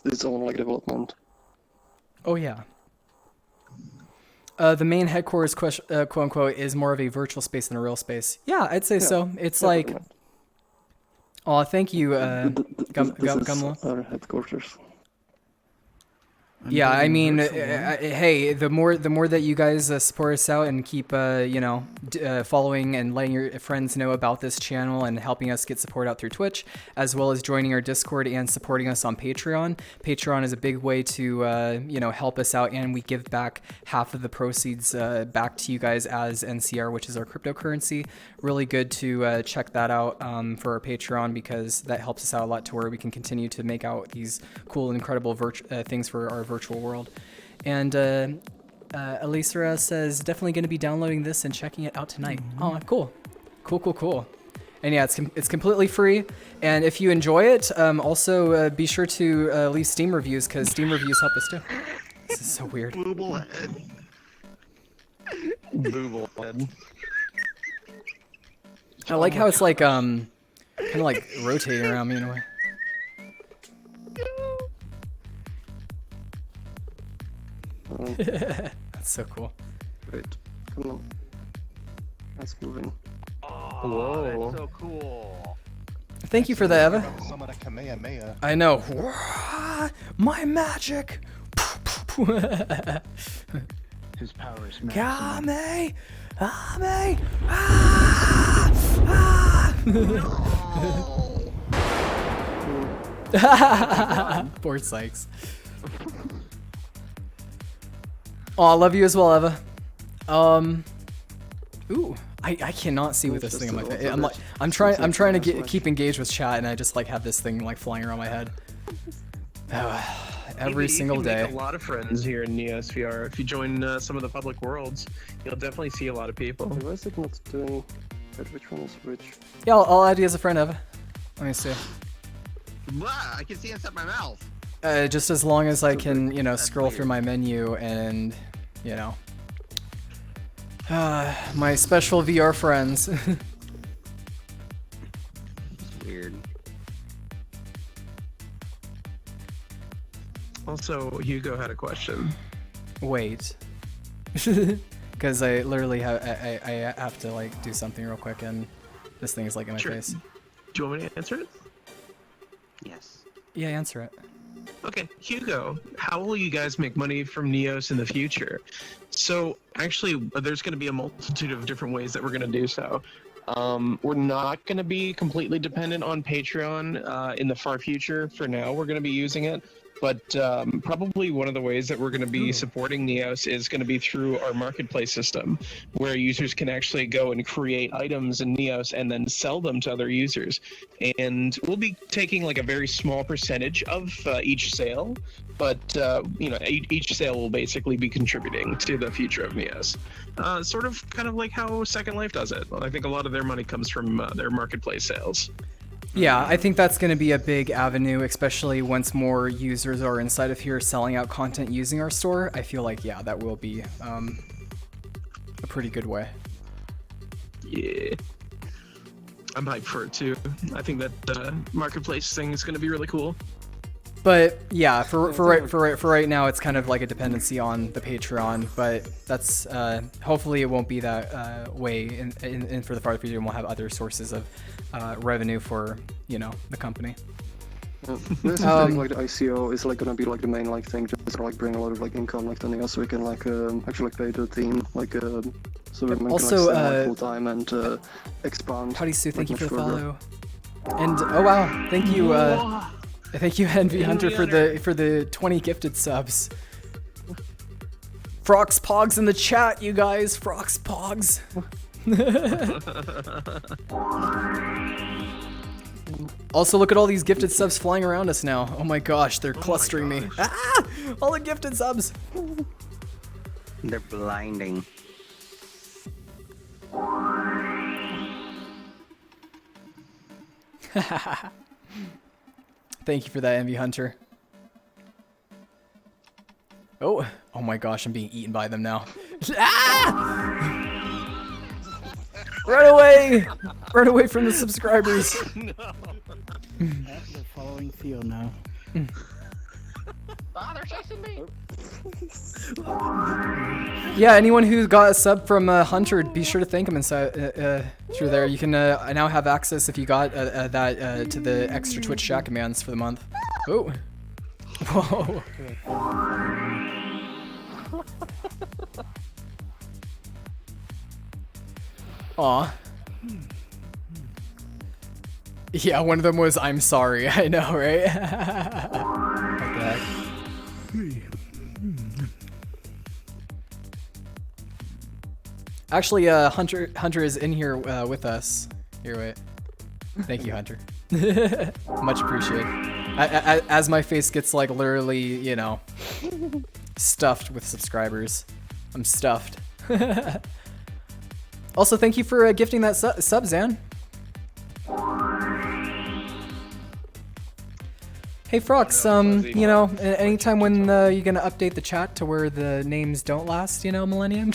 its own like development. Oh yeah. The main headquarters, quote unquote, is more of a virtual space than a real space. Yeah, I'd say so. It's like, oh, thank you, Gumlo. Our headquarters. Yeah, I mean, hey, the more that you guys support us out and keep, following and letting your friends know about this channel and helping us get support out through Twitch, as well as joining our Discord and supporting us on Patreon. Patreon is a big way to, help us out, and we give back half of the proceeds back to you guys as NCR, which is our cryptocurrency. Really good to check that out for our Patreon, because that helps us out a lot to where we can continue to make out these cool and incredible things for our virtual world. And Elisra says, definitely going to be downloading this and checking it out tonight. Oh, cool. And yeah, it's completely free. And if you enjoy it, also be sure to leave Steam reviews, because Steam reviews help us too. This is so weird. Booblehead. I like how it's like kind of like rotating around me in a way. That's so cool. Wait, come on. That's moving. Oh, that's so cool. Thank you for that, Eva. Some of that Kamehameha. I know. My magic. His power is massive. Kame! Ame! Poor Sykes. Oh, I love you as well, Eva. Ooh, I cannot see with this thing on my face. I'm trying to keep engaged with chat, and I just like have this thing like flying around my head. Every single you can day. Make a lot of friends here in NeosVR. If you join some of the public worlds, you'll definitely see a lot of people. Why is it not doing that? Which one is which? Yeah, I'll add you as a friend, Eva. Let me see. Wow, I can see inside my mouth. Just as long as I can, you know, scroll through my menu and, you know, my special VR friends. Weird. Also, Hugo had a question. Wait. Because I literally I have to like do something real quick, and this thing is like in my face. Do you want me to answer it? Yes. Yeah, answer it. Okay, Hugo, how will you guys make money from Neos in the future? So, actually, there's going to be a multitude of different ways that we're going to do so. We're not going to be completely dependent on Patreon in the far future. For now, we're going to be using it. But probably one of the ways that we're going to be supporting Neos is going to be through our marketplace system, where users can actually go and create items in Neos and then sell them to other users. And we'll be taking like a very small percentage of each sale, but you know, each sale will basically be contributing to the future of Neos. Sort of kind of like how Second Life does it. I think a lot of their money comes from their marketplace sales. Yeah, I think that's going to be a big avenue, especially once more users are inside of here selling out content using our store. I feel like, yeah, that will be a pretty good way. Yeah. I'm hyped for it too. I think that marketplace thing is going to be really cool. But yeah, for right now, it's kind of like a dependency on the Patreon. But that's hopefully it won't be that way in for the far future, and we'll have other sources of revenue for, you know, the company. This is like the ICO is like gonna be like the main like thing, just to like bring a lot of like income like to Neos, so we can like actually pay the team like so we can also like stay full time and expand. Howdy Sue, thank you for the further. follow. And oh wow, thank you Envy Hunter for the 20 gifted subs. Frox Pogs in the chat, you guys. Frox Pogs. Also, look at all these gifted subs flying around us now. Oh my gosh, they're clustering me. Ah! All the gifted subs. They're blinding. Thank you for that, Envy Hunter. Oh my gosh, I'm being eaten by them now. Ah! Run away! Run away from the subscribers. No. They're following Theo now. Oh, they're chasing me. Yeah, anyone who got a sub from Hunter, be sure to thank him inside through there. You can now have access if you got that to the extra Twitch chat commands for the month. Oh, whoa. Aw. Yeah, one of them was "I'm sorry." I know, right? What the heck? Actually, Hunter is in here with us. Here, wait. Thank you, Hunter. Much appreciated. As my face gets like literally, you know, stuffed with subscribers. I'm stuffed. Also, thank you for gifting that sub, Zan. Hey, Frox, you know, anytime when you're gonna update the chat to where the names don't last, you know, Millennium?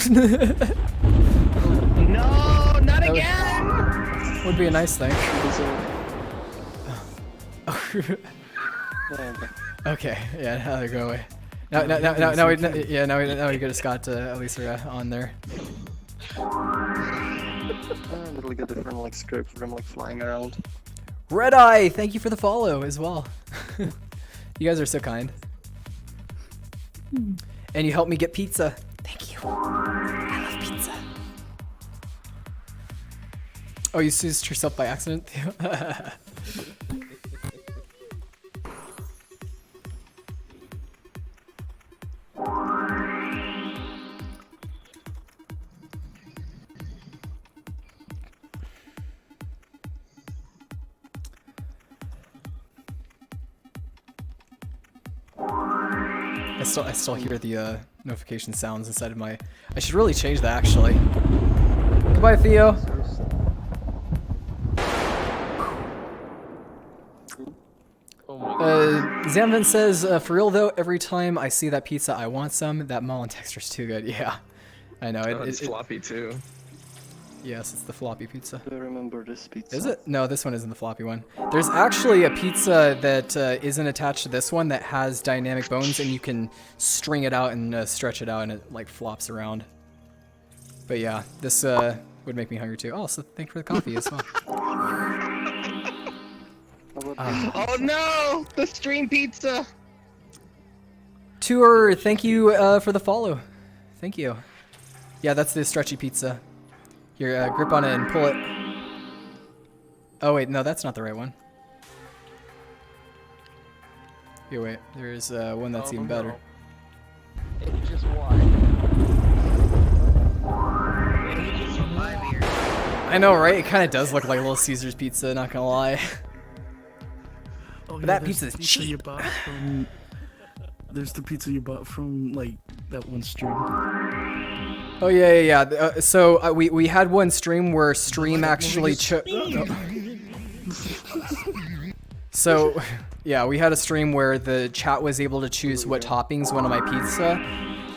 No, not again! Would be a nice thing. Okay, yeah, now they go away. Now we get Scott at least on there. Literally get different like scripts for them like flying around. Red Eye, thank you for the follow as well. You guys are so kind. And you helped me get pizza. Thank you. I love pizza. Oh, you snoozed yourself by accident? I still hear the notification sounds inside of my... I should really change that, actually. Goodbye, Theo. Zamvin says, for real though, every time I see that pizza, I want some. That melon texture's too good. Yeah, I know. It's floppy too. Yes, it's the floppy pizza. I remember this pizza. Is it? No, this one isn't the floppy one. There's actually a pizza that isn't attached to this one that has dynamic bones, and you can string it out and stretch it out, and it like flops around. But yeah, this would make me hungry too. Oh, so thank you for the coffee as well. Oh no! The stream pizza! Tour, thank you for the follow. Thank you. Yeah, that's the stretchy pizza. Here, grip on it and pull it. Oh wait, no, that's not the right one. Here, wait, there's one that's even better. It's just wide. I know, right? It kind of does look like Little Caesar's pizza, not gonna lie. Oh, But yeah, that there's pizza's the pizza cheap. you bought from, there's the pizza you bought from, like, that one stream. Oh yeah. So we had one stream where Stream actually So yeah, we had a stream where the chat was able to choose what toppings went on my pizza,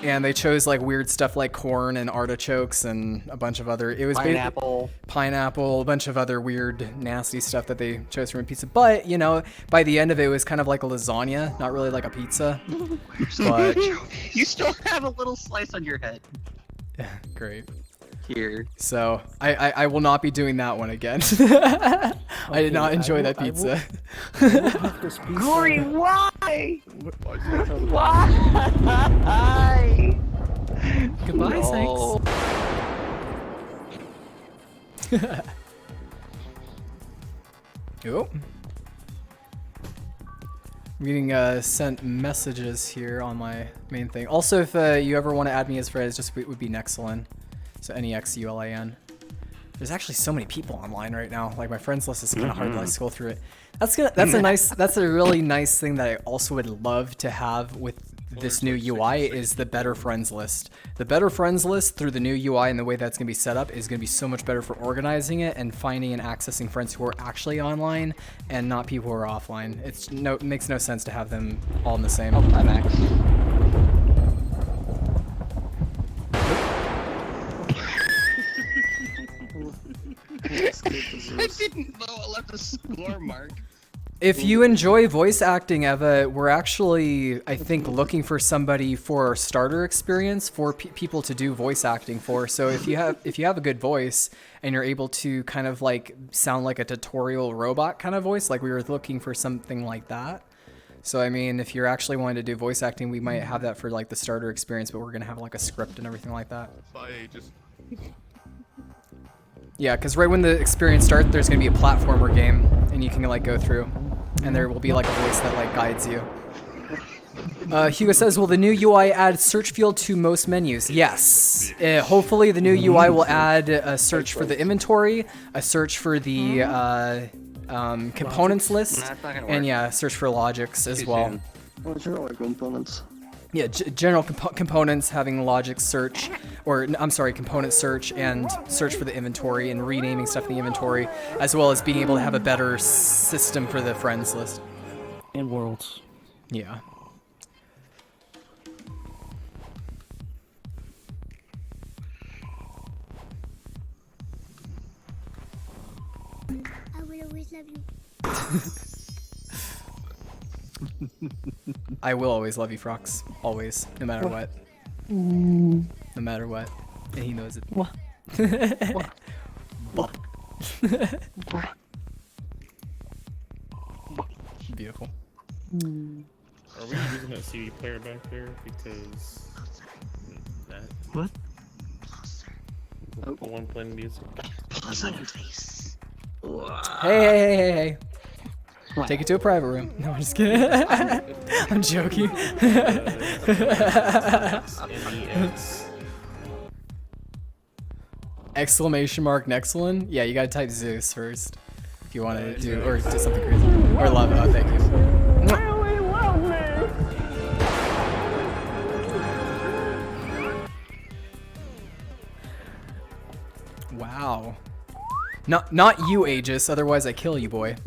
and they chose like weird stuff like corn and artichokes and a bunch of other. It was pineapple, a bunch of other weird, nasty stuff that they chose for my pizza. But you know, by the end of it, it was kind of like a lasagna, not really like a pizza. But You still have a little slice on your head. yeah, great. Here. So I will not be doing that one again. I did not enjoy that pizza. Gory, why? Why? Goodbye, No. Sykes. Oh. I'm getting sent messages here on my main thing. Also, if you ever want to add me as friends, just it would be Nexulin. So Nexulin. There's actually so many people online right now. Like my friends list is kind of hard to like scroll through it. That's a really nice thing that I also would love to have with this new UI is the better friends list. The better friends list through the new UI and the way that's gonna be set up is gonna be so much better for organizing it and finding and accessing friends who are actually online and not people who are offline. It makes no sense to have them all in the same. Oh, hi, Max. I didn't know I left a score mark. If you enjoy voice acting, Eva, we're actually, I think, looking for somebody for our starter experience for people to do voice acting for. So if you have a good voice and you're able to kind of like sound like a tutorial robot kind of voice, like we were looking for something like that. So I mean, if you're actually wanting to do voice acting, we might have that for like the starter experience, but we're gonna have like a script and everything like that. Yeah, because right when the experience starts, there's gonna be a platformer game, and you can like go through, and there will be like a voice that like guides you. Hugo says, will the new UI add search field to most menus? Yes. Hopefully the new UI will add a search for the inventory, a search for the components list, and yeah, search for logics as well. What's your components? Yeah, general components having logic search, or I'm sorry, component search and search for the inventory and renaming stuff in the inventory, as well as being able to have a better system for the friends list. And worlds. Yeah. I will always love you. I will always love you, Frox. Always. No matter what. No matter what. And he knows it. beautiful. Are we using that CD player back there? Because that. What? The one playing music. Hey. Take it to a private room. No, I'm just kidding. I'm joking. NES. Exclamation mark next one? Yeah, you gotta type Zeus first. If you want to do, or do something crazy. Or love. Oh, thank you. Really love me. Wow. Not you, Aegis, otherwise I kill you, boy.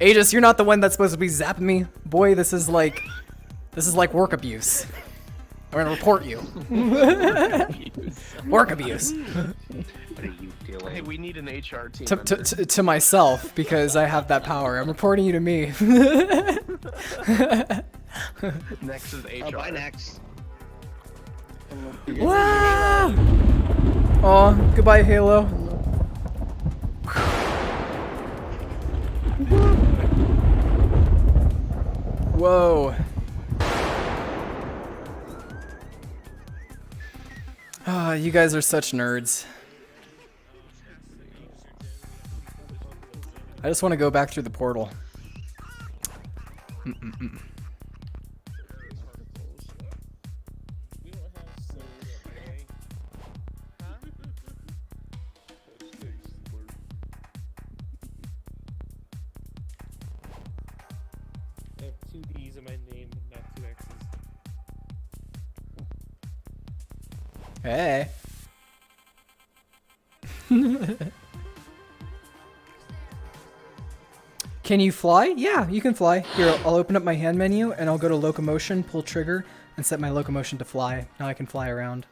Aegis, you're not the one that's supposed to be zapping me. Boy, this is like work abuse. I'm gonna report you. Work abuse. What are you doing? Hey, we need an HR team. To myself, because I have that power. I'm reporting you to me. Next is HR. Oh, bye, next. Wow! Aw, goodbye, Halo. Whoa. Ah, you guys are such nerds. I just want to go back through the portal. I have 2 D's in my name, not 2 X's. Hey. Can you fly? Yeah, you can fly. Here, I'll open up my hand menu and I'll go to locomotion, pull trigger, and set my locomotion to fly. Now I can fly around.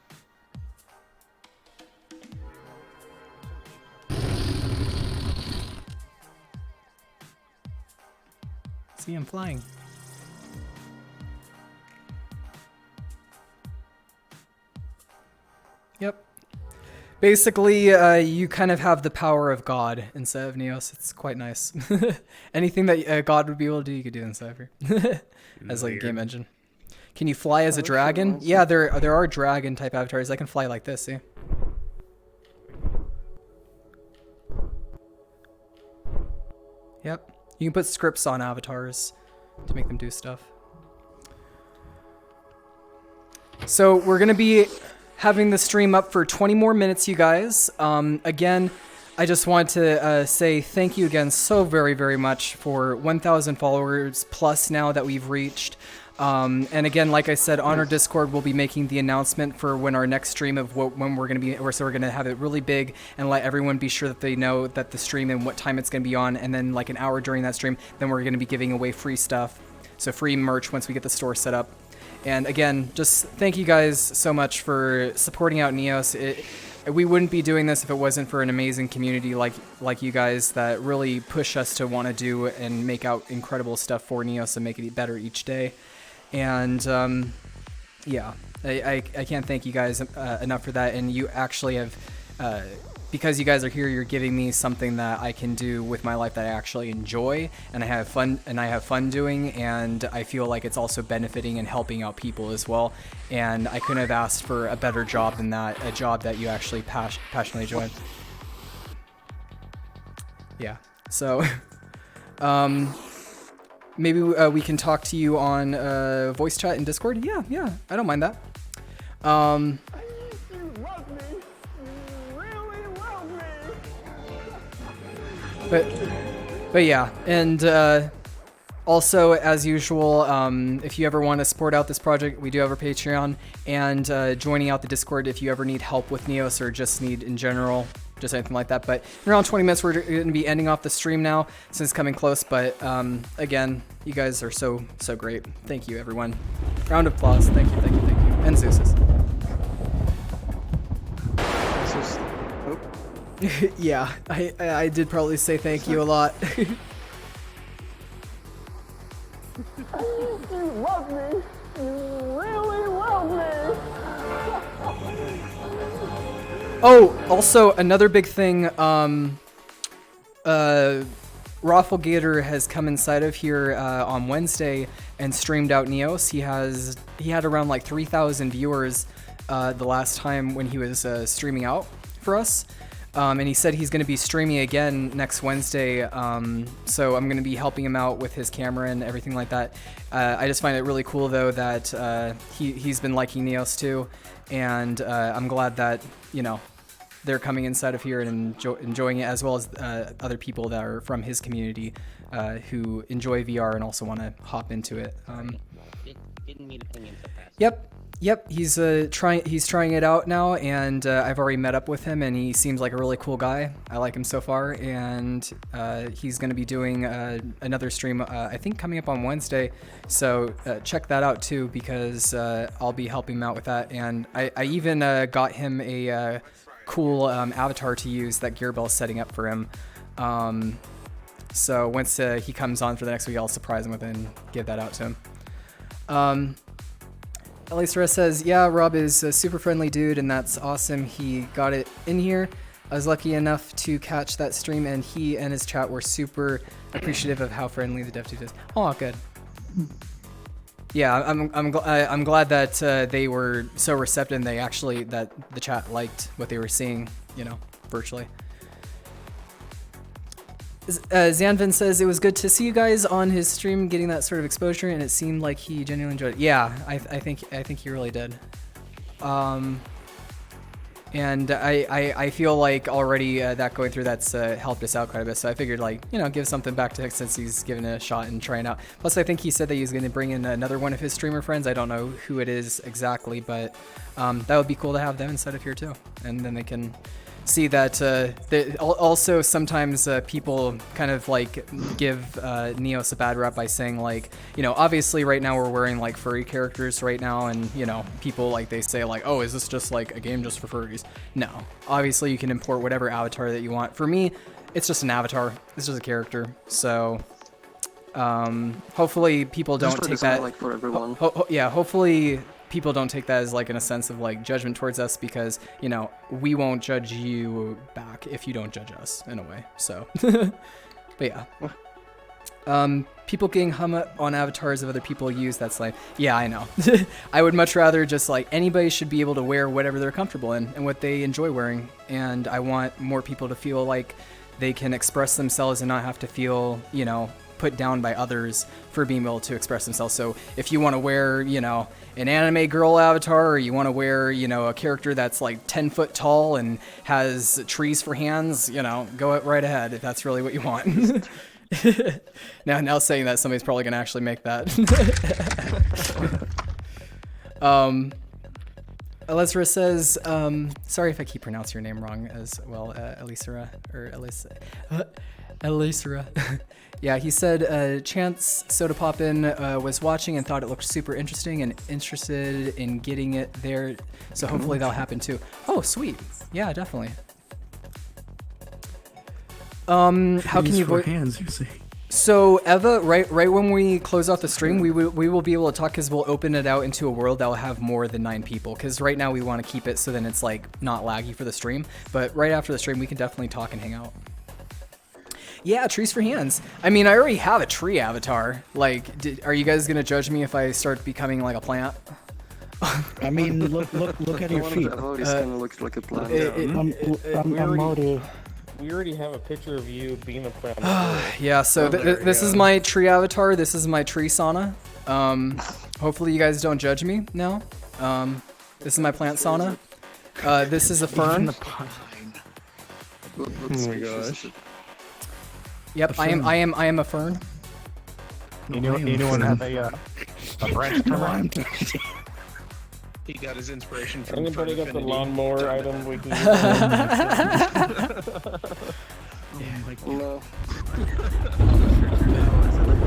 See, I'm flying. Yep. Basically, you kind of have the power of God inside of Neos. It's quite nice. Anything that God would be able to do, you could do inside here. As like a game engine. Can you fly as a dragon? Yeah, there are dragon type avatars that can fly like this, see? Yep. You can put scripts on avatars to make them do stuff. So we're going to be having the stream up for 20 more minutes, you guys. Again, I just want to say thank you again so very, very much for 1,000 followers plus now that we've reached. And again, like I said, on our Discord, we'll be making the announcement for when our next stream of when we're going to be, so we're going to have it really big and let everyone be sure that they know that the stream and what time it's going to be on. And then like an hour during that stream, then we're going to be giving away free stuff. So free merch once we get the store set up. And again, just thank you guys so much for supporting out Neos. We wouldn't be doing this if it wasn't for an amazing community like you guys that really push us to want to do and make out incredible stuff for Neos and make it better each day. And yeah, I can't thank you guys enough for that. And you actually have, because you guys are here, you're giving me something that I can do with my life that I actually enjoy and I have fun doing, and I feel like it's also benefiting and helping out people as well. And I couldn't have asked for a better job than that, a job that you actually passionately enjoy. Yeah. So, maybe we can talk to you on voice chat in Discord. Yeah, I don't mind that. But yeah, and also as usual, if you ever want to support out this project, we do have our Patreon, and joining out the Discord if you ever need help with Neos or just need in general, just anything like that. But in around 20 minutes, we're going to be ending off the stream now since it's coming close. But again, you guys are so great. Thank you, everyone. Round of applause. Thank you. And Zeus's. Yeah, I did probably say thank you a lot. You love me. You really love me. Oh, also another big thing. Rafflegator has come inside of here on Wednesday and streamed out Neos. He had around like 3,000 viewers the last time when he was streaming out for us. And he said he's going to be streaming again next Wednesday, so I'm going to be helping him out with his camera and everything like that. I just find it really cool, though, that he's been liking Neos too, and I'm glad that, you know, they're coming inside of here and enjoying it, as well as other people that are from his community who enjoy VR and also want to hop into it. Didn't mean opinions so fast. Yep, he's trying it out now, and I've already met up with him, and he seems like a really cool guy. I like him so far, and he's going to be doing another stream, I think, coming up on Wednesday. So check that out too, because I'll be helping him out with that. And I even got him a cool avatar to use that Gearbell's setting up for him. So once he comes on for the next week, I'll surprise him with it and give that out to him. Elisra says, yeah, Rob is a super friendly dude, and that's awesome. He got it in here. I was lucky enough to catch that stream, and he and his chat were super appreciative of how friendly the dev dude is. Oh, good. Yeah, I'm glad that they were so receptive, and they actually, that the chat liked what they were seeing, you know, virtually. Zanvin says it was good to see you guys on his stream getting that sort of exposure, and it seemed like he genuinely enjoyed it. Yeah, I think he really did. And I feel like already that going through that's helped us out quite a bit. So I figured, like, you know, give something back to him since he's given it a shot and trying out. Plus, I think he said that he's going to bring in another one of his streamer friends. I don't know who it is exactly, but that would be cool to have them inside of here too, and then they can see that also sometimes people kind of like give Neos a bad rap by saying, like, you know, obviously right now we're wearing like furry characters right now, and, you know, people like, they say like, oh, is this just like a game just for furries? No, obviously you can import whatever avatar that you want. For me, it's just an avatar, it's just a character. So hopefully people don't take that like for everyone. Yeah, hopefully people don't take that as like in a sense of like judgment towards us, because, you know, we won't judge you back if you don't judge us in a way. So but yeah, people getting hung up on avatars of other people use, that's like, yeah, I know. I would much rather just like anybody should be able to wear whatever they're comfortable in and what they enjoy wearing, and I want more people to feel like they can express themselves and not have to feel, you know, put down by others for being able to express themselves. So if you want to wear, you know, an anime girl avatar, or you want to wear, you know, a character that's like 10 foot tall and has trees for hands, you know, go right ahead if that's really what you want. now saying that, somebody's probably going to actually make that. Elisra says, sorry if I keep pronouncing your name wrong as well, Elisra, or Elisra. Yeah, he said Chance Soda Poppin was watching and thought it looked super interesting and interested in getting it there. So hopefully that'll happen too. Oh, sweet. Yeah, definitely. How can you voice hands, you see? So Eva, right when we close off the stream, we will be able to talk, because we'll open it out into a world that will have more than 9 people. Because right now we want to keep it so then it's like not laggy for the stream. But right after the stream, we can definitely talk and hang out. Yeah, trees for hands. I mean, I already have a tree avatar. Like, are you guys gonna judge me if I start becoming like a plant? I mean, look at your feet. I've always kind of looked like a plant. We already have a picture of you being a plant. Yeah, so this is my tree avatar. This is my tree sauna. Hopefully you guys don't judge me now. This is my plant sauna. This is a fern. Oh my gosh. Yep, I am a fern. Anyone have a branch trimmer? He got his inspiration from Anybody got the Infinity. lawnmower item we can use? No.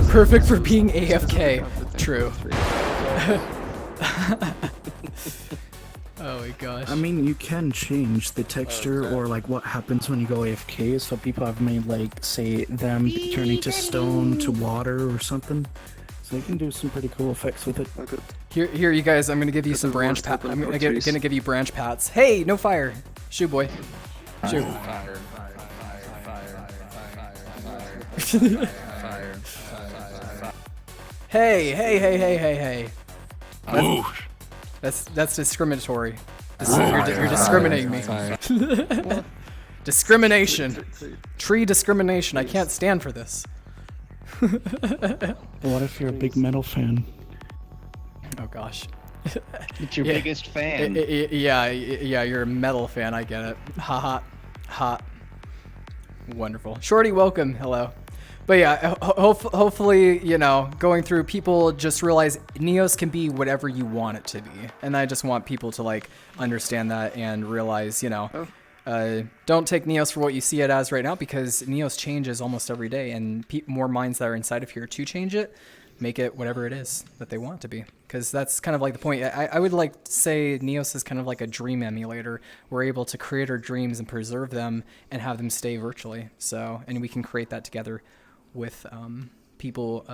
Perfect for being AFK. True. Oh my gosh. I mean, you can change the texture or like what happens when you go AFK. So people have made like, say, them turning to stone to water or something. So you can do some pretty cool effects with it. Here, you guys. I'm gonna give you some branch pat. I'm gonna give you branch pats. Hey, no fire. Shoot, boy. Shoot. Hey. That's discriminatory. You're discriminating me. Discrimination. Tree discrimination. I can't stand for this. What if you're a big metal fan? Oh gosh. It's your biggest fan. Yeah, you're a metal fan. I get it. Hot. Wonderful. Shorty, welcome. Hello. But yeah, hopefully, you know, going through, people just realize Neos can be whatever you want it to be. And I just want people to, like, understand that and realize, you know, don't take Neos for what you see it as right now, because Neos changes almost every day, and more minds that are inside of here to change it, make it whatever it is that they want it to be. Because that's kind of like the point. I would like to say Neos is kind of like a dream emulator. We're able to create our dreams and preserve them and have them stay virtually. So, and we can create that together with people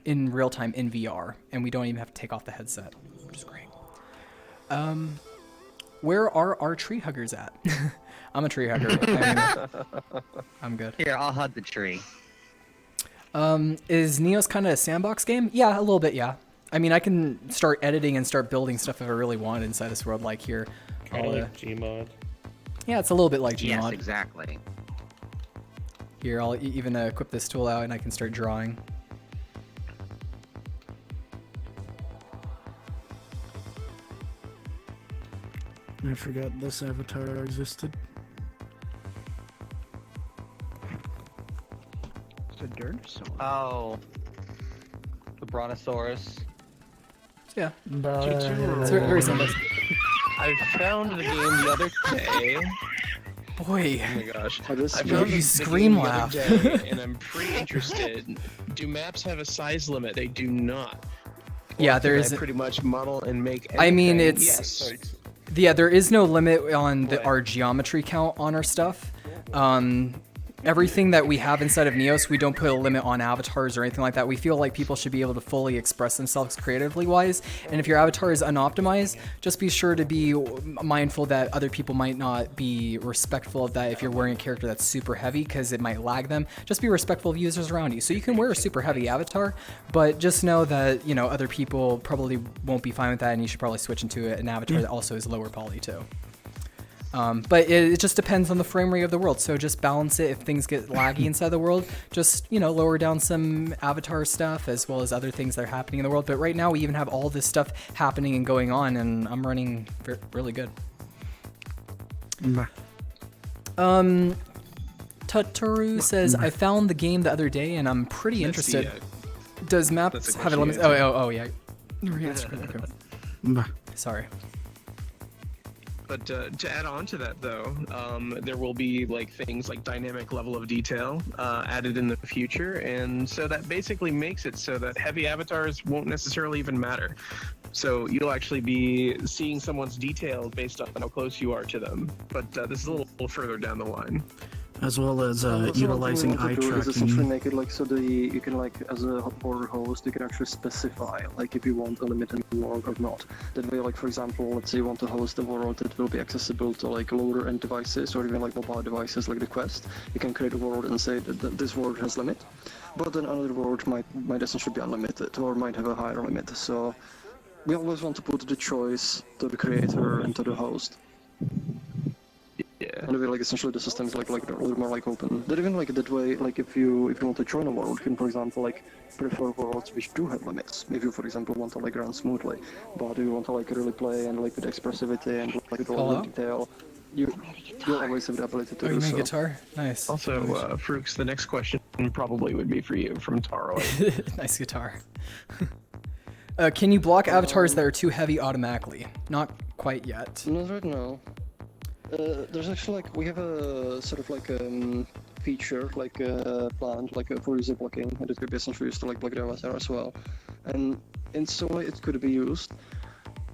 in real time in VR, and we don't even have to take off the headset, which is great. Where are our tree huggers at? I'm a tree hugger. I'm good. Here, I'll hug the tree. Is Neos kind of a sandbox game? Yeah, a little bit, yeah. I mean, I can start editing and start building stuff if I really want inside this world, like here. Kind of like Gmod. Yeah, it's a little bit like Gmod. Yes, exactly. Here, I'll even equip this tool out and I can start drawing. I forgot this avatar existed. It's a dinosaur. Oh. The Brontosaurus. Yeah. It's very simple. I found the game the other day. Boy. Oh my gosh. You scream laugh. And I'm pretty interested. Do maps have a size limit? They do not. Yeah, Or there can is. I pretty much model and make anything? I mean, it's. Yes. Yeah, there is no limit on our geometry count on our stuff. Everything that we have inside of Neos, we don't put a limit on avatars or anything like that. We feel like people should be able to fully express themselves creatively wise. And if your avatar is unoptimized, just be sure to be mindful that other people might not be respectful of that if you're wearing a character that's super heavy, because it might lag them. Just be respectful of users around you. So you can wear a super heavy avatar, but just know that, you know, other people probably won't be fine with that, and you should probably switch into an avatar that also is lower poly too. But it just depends on the frame rate of the world. So just balance it. If things get laggy inside the world, just, you know, lower down some avatar stuff as well as other things that are happening in the world. But right now we even have all this stuff happening and going on, and I'm running really good. Totoro says, I found the game the other day and I'm pretty interested. Does maps have a limit? Oh yeah. Sorry. But to add on to that, though, there will be like things like dynamic level of detail added in the future, and so that basically makes it so that heavy avatars won't necessarily even matter. So you'll actually be seeing someone's detail based on how close you are to them. But this is a little further down the line. As well as utilizing eye tracking. Essentially make it like so that you can, like, as a border host, you can actually specify like if you want a limit in the world or not. That way, like for example, let's say you want to host a world that will be accessible to like lower end devices or even like mobile devices like the Quest. You can create a world and say that this world has limit, but then another world might essentially be unlimited or might have a higher limit. So we always want to put the choice to the creator and to the host. Yeah. And like essentially the system is like a little more like open. That even like that way, like if you want to join a world, you can for example like prefer worlds which do have limits. If you for example want to like run smoothly, but you want to like really play and like with expressivity and like with all the detail, you'll always have the ability to do so. Guitar? Nice. Also, Frooks, the next question probably would be for you from Taro. Nice guitar. Can you block avatars that are too heavy automatically? Not quite yet. Not right now. There's actually like we have a sort of like feature like planned like for user blocking, and it could be essentially used to like block the avatar as well. And in some way it could be used.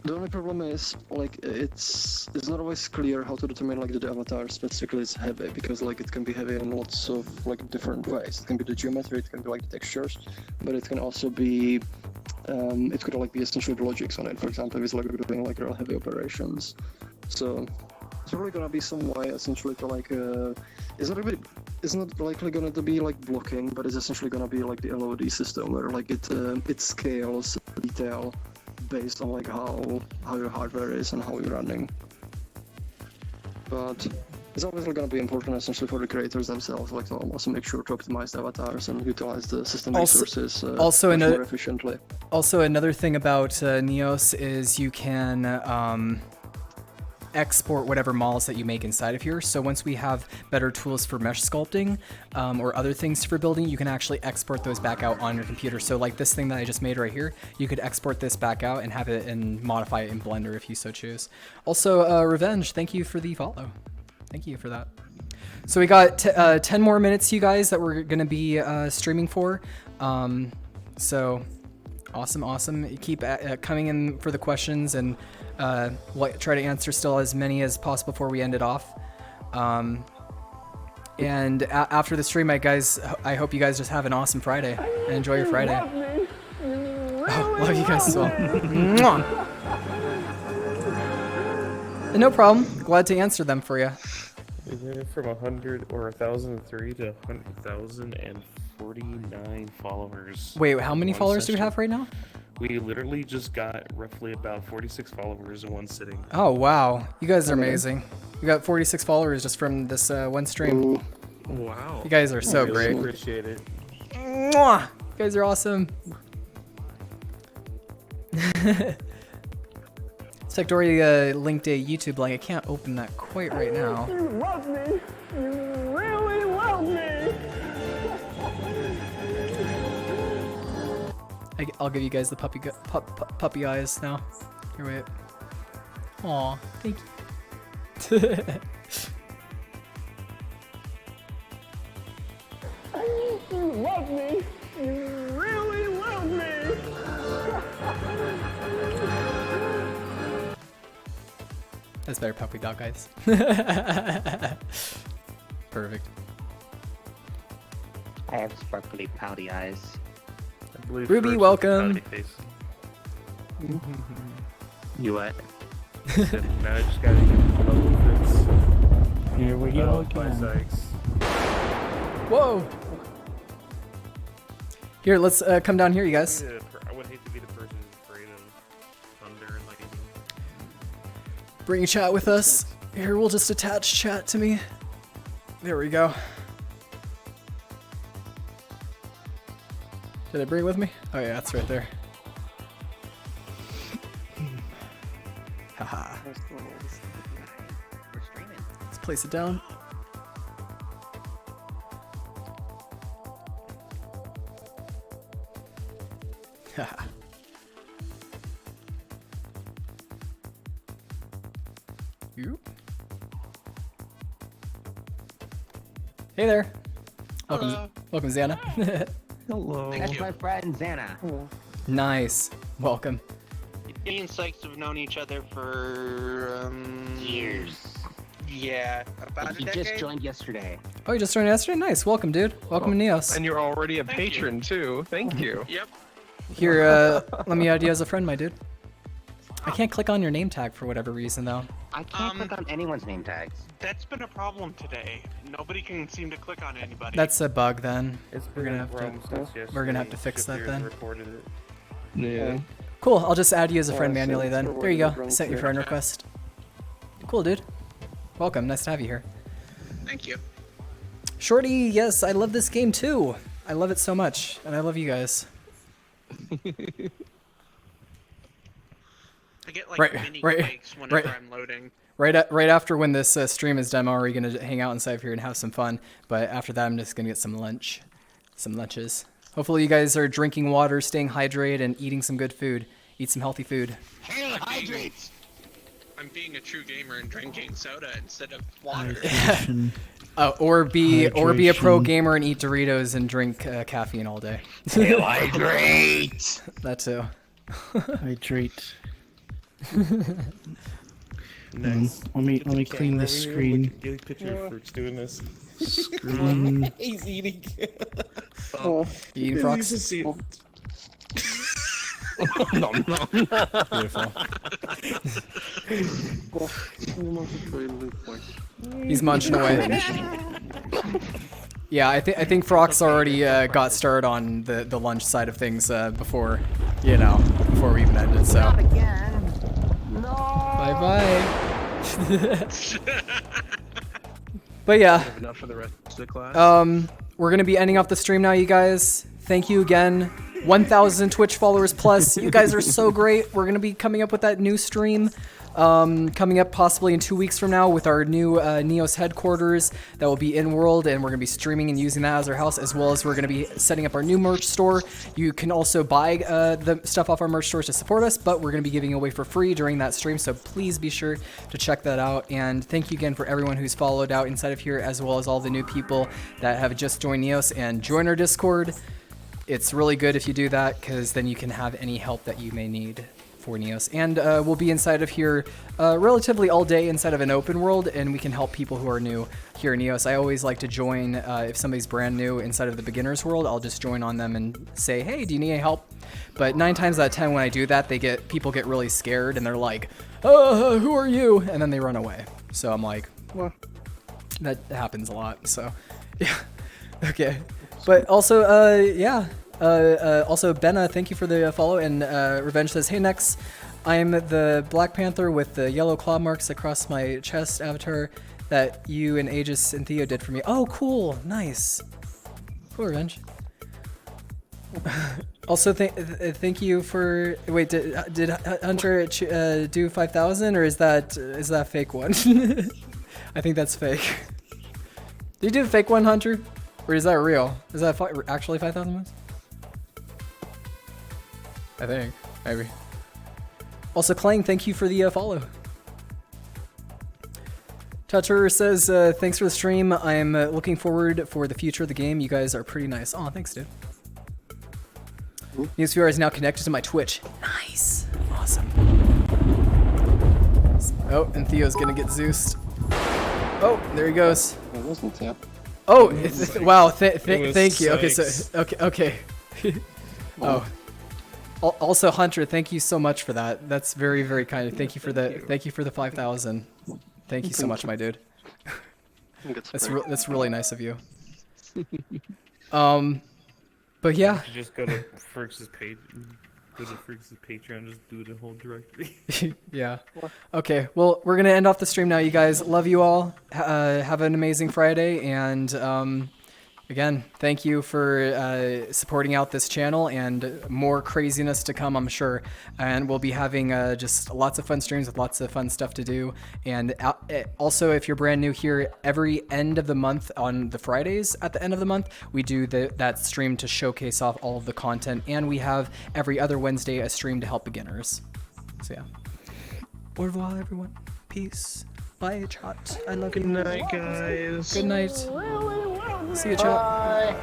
The only problem is like it's not always clear how to determine like the avatar specifically is heavy, because like it can be heavy in lots of like different ways. It can be the geometry, it can be like the textures, but it can also be it could like be essentially the logics on it. For example, if it's like doing like real heavy operations. So It's really gonna be some way essentially to like it's not likely gonna to be like blocking, but it's essentially gonna be like the LOD system where like it scales detail based on like how your hardware is and how you're running. But it's obviously going to be important essentially for the creators themselves, like to also make sure to optimize the avatars and utilize the system resources much more efficiently. Also, another thing about Neos is you can export whatever models that you make inside of here. So once we have better tools for mesh sculpting or other things for building, you can actually export those back out on your computer. So like this thing that I just made right here, you could export this back out and have it and modify it in Blender if you so choose. Also, Revenge, thank you for the follow. Thank you for that. So we got 10 more minutes, you guys, that we're going to be streaming for. So awesome. You keep coming in for the questions and try to answer still as many as possible before we end it off. And after the stream, I hope you guys just have an awesome Friday and enjoy your Friday. Love you guys as well. Mwah. No problem. Glad to answer them for you. We went from 100 or 1,003 to 100,049 followers. Wait, how many followers do we have right now? We literally just got roughly about 46 followers in one sitting. Oh wow, you guys are amazing. We got 46 followers just from this one stream. Wow. You guys are so great. Appreciate it. Mwah! You guys are awesome. Celebratory linked a YouTube link. I can't open that quite right now. You love me. You really love me. I'll give you guys the puppy eyes now. Here, wait. Aw, thank you. You love me. You really love me. That's better, puppy dog eyes. Perfect. I have sparkly pouty eyes. Ruby, welcome. You what? Now I just gotta get a fits. Here we go again. Whoa! Here, let's come down here, you guys. I would hate to be the person afraid of thunder and lightning. Bring chat with us. Here, we'll just attach chat to me. There we go. Did I bring it with me? Oh yeah, it's right there. Haha. We're streaming. Let's place it down. Haha. Hey there. Welcome, Xana. Hello. That's my friend Xana. Nice. Welcome. Me and Sykes have known each other for years. Yeah, about He a decade. just joined yesterday. Oh, you just joined yesterday? Nice. Welcome, dude. Welcome to Neos. And you're already a patron too. Thank you. Yep. Here, let me add you as a friend, my dude. I can't click on your name tag for whatever reason, though. I can't click on anyone's name tags. That's been a problem today. Nobody can seem to click on anybody. That's a bug, then. We're gonna have to Since fix that then. Recorded it. Yeah. Cool. I'll just add you as a friend manually then. There you go. Sent your friend request. Cool, dude. Welcome. Nice to have you here. Thank you. Shorty, yes, I love this game too. I love it so much, and I love you guys. I get like Right, mini right, quakes whenever right. I'm loading. Right after when this stream is done, I'm already gonna hang out inside here and have some fun. But after that, I'm just gonna get some lunches. Hopefully, you guys are drinking water, staying hydrated, and eating some good food. Eat some healthy food. Hydrates. I'm being a true gamer and drinking soda instead of water. Or be a pro Hydration. gamer and eat Doritos and drink caffeine all day. Hydrate. That too. Hydrate. Nice. Let me clean this screen. Get a picture of Fruits doing this. Screen. He's eating. You eating frogs? Nom nom. Beautiful. He's munching away. Yeah, I think Frock's already got started on the lunch side of things before, before we even ended. So. Not again. No. Bye bye. But yeah. Enough for the rest of the class. We're gonna be ending off the stream now, you guys. Thank you again. 1,000 Twitch followers plus. You guys are so great. We're gonna be coming up with that new stream. Coming up possibly in 2 weeks from now with our new Neos headquarters that will be in world, and we're gonna be streaming and using that as our house, as well as we're gonna be setting up our new merch store. You can also buy the stuff off our merch store to support us, but we're gonna be giving away for free during that stream, so please be sure to check that out. And thank you again for everyone who's followed out inside of here, as well as all the new people that have just joined Neos and joined our Discord. It's really good if you do that, because then you can have any help that you may need for Neos. And we'll be inside of here relatively all day inside of an open world, and we can help people who are new here in Neos. I always like to join, if somebody's brand new inside of the beginner's world, I'll just join on them and say, hey, do you need any help? But 9 times out of 10 when I do that, people get really scared, and they're like, who are you? And then they run away. So I'm like, well, that happens a lot, so yeah. Okay. But also, yeah. Also, Benna, thank you for the follow, and Revenge says, hey Nex, I'm the Black Panther with the yellow claw marks across my chest avatar that you and Aegis and Theo did for me. Oh, cool, nice. Cool, Revenge. Also, thank you for, wait, did Hunter do 5,000, or is that a fake one? I think that's fake. Did you do the fake one, Hunter? Or is that real? Is that actually 5,000 moons? I think, maybe. Also, Clang, thank you for the follow. Toucher says, thanks for the stream. I'm looking forward for the future of the game. You guys are pretty nice. Aw, thanks, dude. NeosVR is now connected to my Twitch. Nice. Awesome. Oh, and Theo's gonna get Zeused. Oh, there he goes. It wasn't, yeah. Oh, wow, thank you. Okay, so, okay. Oh. Also, Hunter, thank you so much for that. That's very, very kind. Thank you for the 5,000. Thank you so much, my dude. That's really nice of you. But yeah. You just go to Fergus's page. Go to Fergus's Patreon. Just do the whole directory. Yeah. Okay. Well, we're gonna end off the stream now, you guys. Love you all. Have an amazing Friday, and again, thank you for supporting out this channel, and more craziness to come, I'm sure. And we'll be having just lots of fun streams with lots of fun stuff to do. And also, if you're brand new here, every end of the month on the Fridays at the end of the month, we do that stream to showcase off all of the content. And we have every other Wednesday a stream to help beginners. So yeah. Au revoir, everyone. Peace. Bye, chat. I love you. Good night, guys. Good night. See you, chat.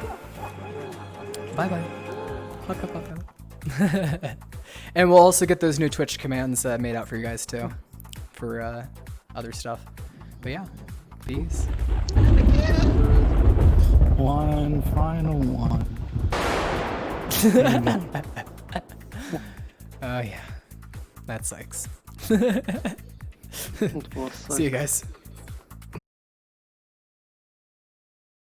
Bye-bye. And we'll also get those new Twitch commands made out for you guys, too. For other stuff. But yeah. Peace. One final one. Oh, yeah. That sucks. See you guys.